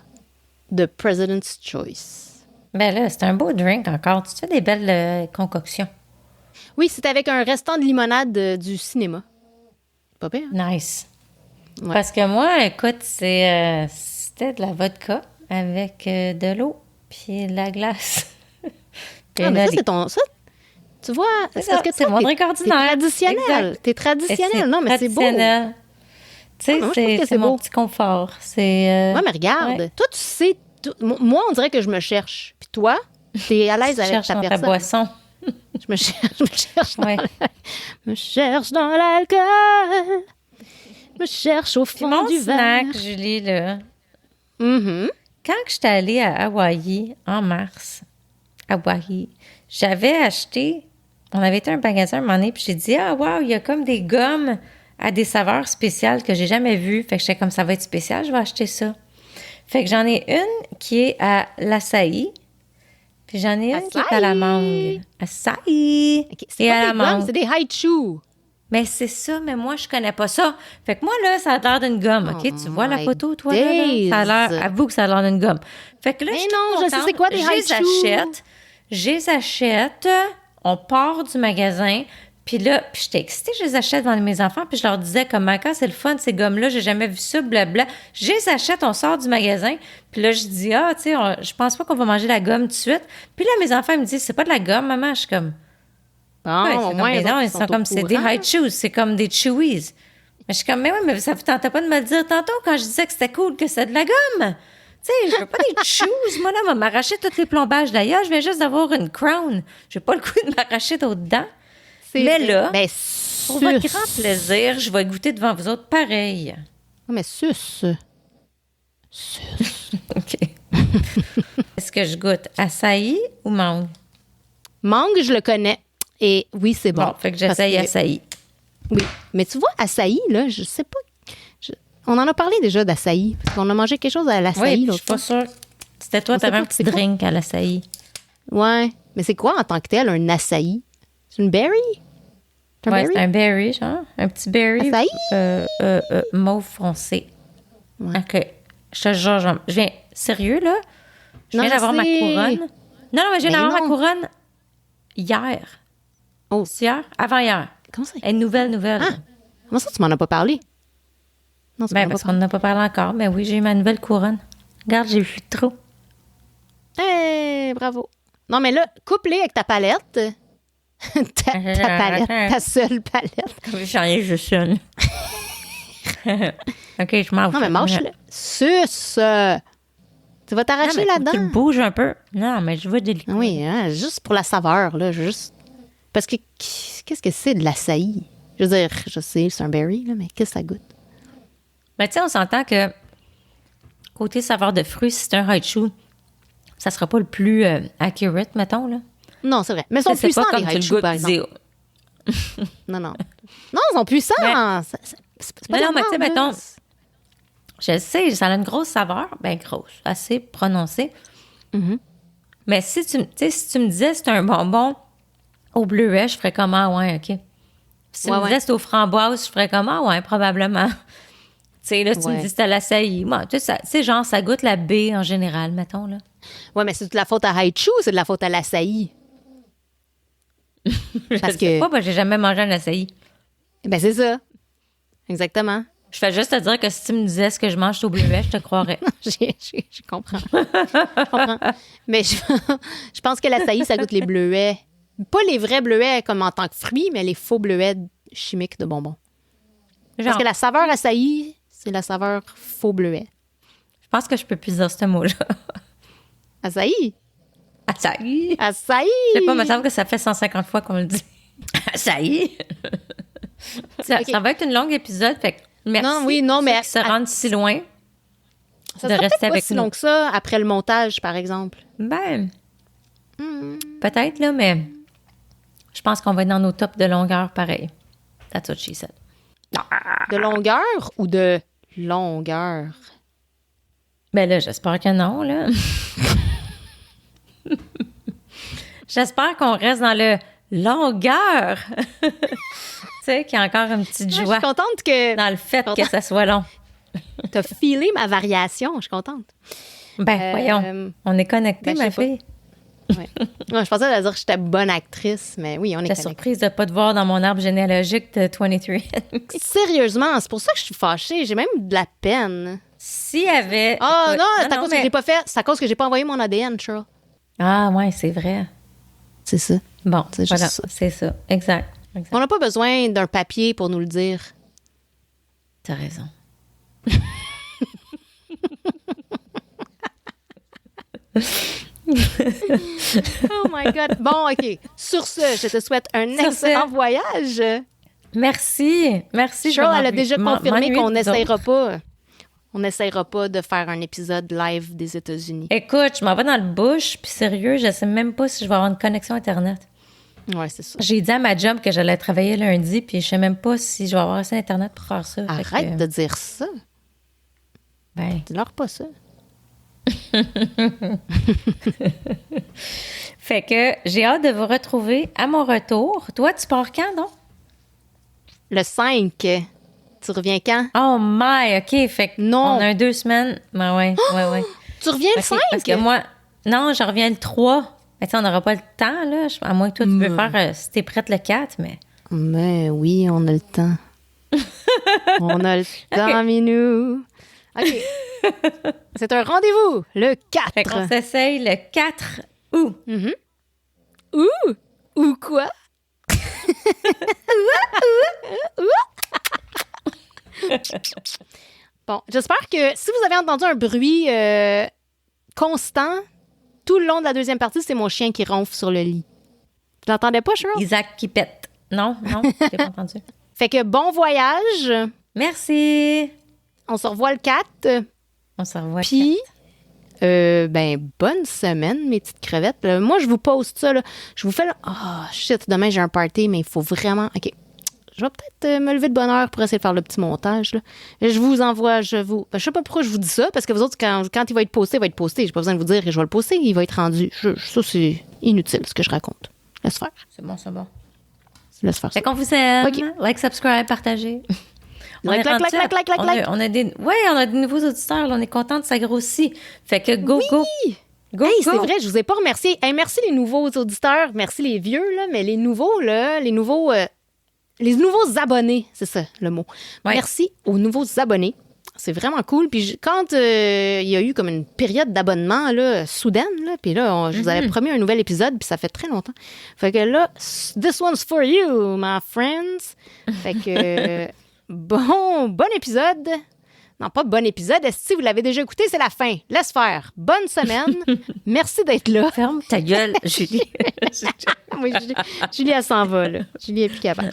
B: de President's Choice.
A: Ben là, c'est un beau drink encore. Tu fais des belles concoctions.
B: Oui, c'était avec un restant de limonade du cinéma. Pas pire.
A: Nice. Ouais. Parce que moi, écoute, c'était de la vodka avec de l'eau puis de la glace.
B: Mais ça, c'est ton... Ça, Tu vois,
A: c'est mon truc ordinaire.
B: T'es traditionnel. Non, mais c'est beau.
A: Tu sais, c'est mon petit confort. Ouais,
B: mais regarde, toi, tu sais... Moi, on dirait que je me cherche. Puis toi, t'es à l'aise avec ta personne.
A: Ta boisson.
B: Je me cherche dans l'alcool. Je me cherche au fond du verre.
A: Mon snack, Julie, là.
B: Mm-hmm.
A: Quand j'étais allée à Hawaï, en mars, j'avais acheté... On avait été à un magasin un moment donné, puis j'ai dit, wow, il y a comme des gommes à des saveurs spéciales que j'ai jamais vues. Fait que j'étais comme, ça va être spécial, je vais acheter ça. Fait que j'en ai une qui est à l'açaï, puis j'en ai une qui est à la mangue. Açaï!
B: Okay, c'est à la mangue. C'est des haichu.
A: Mais c'est ça, mais moi, je connais pas ça. Fait que moi, là, ça a l'air d'une gomme, OK? Tu vois la photo, toi, là? Ça a l'air... Avoue que ça a l'air d'une gomme. Fait que là,
B: mais non, je sais c'est quoi des haichu.
A: Je les achète, on part du magasin, puis là, puis j'étais excitée, je les achète devant mes enfants, puis je leur disais comment, quand c'est le fun, ces gommes-là, j'ai jamais vu ça, blabla. Je les achète, on sort du magasin, puis là, je dis, tu sais, je pense pas qu'on va manger la gomme tout de suite. Puis là, mes enfants me disent, c'est pas de la gomme, maman. Je suis comme,
B: au moins,
A: ils sont comme, c'est des high chews, c'est comme des chewies. Mais je suis comme, mais oui, mais ça vous tentait pas de me le dire tantôt quand je disais que c'était cool, que c'est de la gomme. Tu sais, je veux pas des chews. Moi, là, on va m'arracher tous les plombages d'ailleurs. Je viens juste d'avoir une crown. J'ai pas le coup de m'arracher d'autres dents. Mais là, pour votre grand plaisir, je vais goûter devant vous autres pareil.
B: Non, mais sus.
A: OK. Est-ce que je goûte açaï ou mangue?
B: Mangue, je le connais. Et oui, c'est bon.
A: Bon, fait que j'essaye açaï.
B: Oui, mais tu vois, açaï, là, je sais pas... On en a parlé déjà d'açaï, parce qu'on a mangé quelque chose à l'açaï.
A: Oui, je suis pas sûre. C'était toi, t'avais un petit drink à l'açaï.
B: Ouais, mais c'est quoi en tant que tel, un açaï? C'est une berry?
A: C'est un berry, genre. Un petit berry.
B: Açaï?
A: Mauve foncé.
B: Ouais.
A: OK. Je te jure, je viens... Sérieux, là? Je viens d'avoir ma couronne. Non, mais je viens d'avoir ma couronne hier.
B: Oh.
A: C'est hier? Avant-hier.
B: Comment ça?
A: Une nouvelle.
B: Ah! Comment ça, tu m'en as pas parlé?
A: Non, parce qu'on n'en a pas parlé encore. Mais oui, j'ai eu ma nouvelle couronne. Regarde, j'ai vu trop.
B: Hey, bravo. Non, mais là, coupe-les avec ta palette. ta palette, ta seule palette.
A: J'en ai juste une. OK, je mange.
B: Non, mais mange-le. Suce! Tu vas t'arracher là-dedans.
A: Tu bouges un peu. Non, mais je veux délicat.
B: Oui, hein, juste pour la saveur, là. Juste... Parce que qu'est-ce que c'est de l'açaï? Je veux dire, je sais, c'est un berry, là, mais qu'est-ce que ça goûte?
A: Ben, tu sais, on s'entend que côté saveur de fruits, si c'est un haichu, ça sera pas le plus accurate, mettons, là.
B: Non, c'est vrai. Mais ils sont puissants, les haichu, par exemple. Non. Non, ils sont puissants.
A: Ben,
B: c'est pas
A: non, mais tu sais, mettons, je sais, ça a une grosse saveur. Ben, grosse, assez prononcée.
B: Mm-hmm.
A: Mais si tu me disais c'est un bonbon au bleuet, je ferais comment? Ouais, OK. Si tu me disais c'est aux framboises, je ferais comment? Ouais, probablement. Tu sais, là, tu me dis c'est à l'açaï. Moi, tu sais, genre, ça goûte la baie en général, mettons, là.
B: Ouais, mais c'est de la faute à haichu ou c'est de la faute à l'açaï?
A: Parce que... pas, j'ai jamais mangé un açaï.
B: Ben, c'est ça. Exactement.
A: Je fais juste te dire que si tu me disais ce que je mange au bleuet, je te croirais.
B: Je comprends. Je comprends. Mais je pense que l'açaï, ça goûte les bleuets. Pas les vrais bleuets comme en tant que fruits, mais les faux bleuets chimiques de bonbons. Genre. Parce que la saveur açaï, c'est la saveur faux bleuet.
A: Je pense que je peux plus dire ce mot-là.
B: Açaï?
A: Açaï?
B: Açaï!
A: Je sais pas, il me semble que ça fait 150 fois qu'on le dit. Açaï! Ça va être une longue épisode, fait que merci.
B: Mais
A: se rendre si loin.
B: Ça sera peut-être pas si long que ça après le montage, par exemple.
A: Ben, peut-être, là, mais je pense qu'on va être dans nos tops de longueur pareil. That's what she said.
B: De longueur ou de longueur?
A: Ben là, j'espère que non, là. J'espère qu'on reste dans le longueur. Tu sais, qu'il y a encore une petite joie.
B: Je suis contente que...
A: Dans le fait que ça soit long.
B: T'as filé ma variation, je suis contente.
A: Ben, voyons, on est connectés, ma fille.
B: Ouais. Non, je pensais à dire que j'étais bonne actrice, mais oui, on est connectés.
A: Surprise de ne pas te voir dans mon arbre généalogique de 23.
B: Sérieusement, c'est pour ça que je suis fâchée. J'ai même de la peine.
A: S'il y avait...
B: Ah non, c'est à cause que j'ai pas fait. C'est à cause que j'ai pas envoyé mon ADN, Cheryl.
A: Ah ouais, c'est vrai.
B: C'est ça.
A: Bon,
B: c'est
A: voilà,
B: juste ça.
A: c'est ça. Exact.
B: On n'a pas besoin d'un papier pour nous le dire.
A: T'as raison.
B: Oh my God. Bon, OK. Sur ce, je te souhaite un excellent voyage.
A: Merci. Merci.
B: Cheryl, elle a déjà confirmé qu'on n'essayera pas. On n'essayera pas de faire un épisode live des États-Unis.
A: Écoute, je m'en vais dans le bush, puis sérieux, je sais même pas si je vais avoir une connexion Internet.
B: Ouais, c'est ça.
A: J'ai dit à ma job que j'allais travailler lundi, puis je sais même pas si je vais avoir assez Internet pour faire ça.
B: Arrête de dire ça.
A: Ben.
B: Dis-leur pas ça.
A: Fait que j'ai hâte de vous retrouver à mon retour. Toi, tu pars quand, non?
B: Le 5. Tu reviens quand?
A: Oh my, OK. Fait que
B: non.
A: On a 2 semaines. Ben ouais.
B: Tu reviens le 5?
A: Parce que moi, non, je reviens le 3. Mais tu sais, on n'aura pas le temps, là. À moins que toi, tu veux faire, si t'es prête le 4, mais...
B: Mais oui, on a le temps. On a le temps, Minou. OK. C'est un rendez-vous, le 4.
A: Fait qu'on s'essaye le 4 août.
B: Mm-hmm. Ou quoi? Bon, j'espère que si vous avez entendu un bruit constant tout le long de la deuxième partie, c'est mon chien qui ronfle sur le lit. Tu l'entendais pas, Cheryl?
A: Isaac qui pète. Non, je t'ai pas entendu.
B: Fait que bon voyage.
A: Merci.
B: On se revoit le 4.
A: On se revoit.
B: Puis, bonne semaine, mes petites crevettes. Moi, je vous poste ça. Là. Je vous fais... shit, demain, j'ai un party, mais il faut vraiment... OK. Je vais peut-être me lever de bonne heure pour essayer de faire le petit montage. Là. Je vous envoie, je sais pas pourquoi je vous dis ça, parce que vous autres, quand il va être posté, il va être posté. J'ai pas besoin de vous dire que je vais le poster, il va être rendu. Ça, c'est inutile, ce que je raconte. Laisse faire.
A: C'est bon, c'est bon.
B: Laisse faire ça.
A: Fait qu'on vous aime.
B: Okay.
A: Like, subscribe, partagez.
B: Like.
A: On a des nouveaux auditeurs. Là, on est contents, ça grossit. Fait que go.
B: C'est vrai, je vous ai pas remercié. Hey, merci les nouveaux auditeurs, merci les vieux, là, mais les nouveaux abonnés, c'est ça le mot. Ouais. Merci aux nouveaux abonnés. C'est vraiment cool. Puis quand il y a eu comme une période d'abonnement là, soudaine, là, puis là, je vous avais promis un nouvel épisode, puis ça fait très longtemps. Fait que là, this one's for you, my friends. Fait que bon épisode. Non, pas bon épisode. Si vous l'avez déjà écouté, c'est la fin. Laisse faire. Bonne semaine. Merci d'être là.
A: Ferme ta gueule, Julie.
B: Oui, Julie, elle s'en va, là. Julie est plus capable.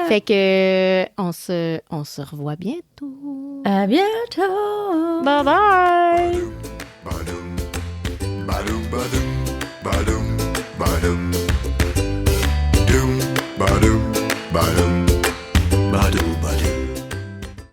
B: Fait que on se revoit bientôt.
A: À bientôt.
B: Bye bye.
C: Ba-dum, ba-dum, ba-dum, ba-dum, ba-dum. Doom, ba-dum, ba-dum.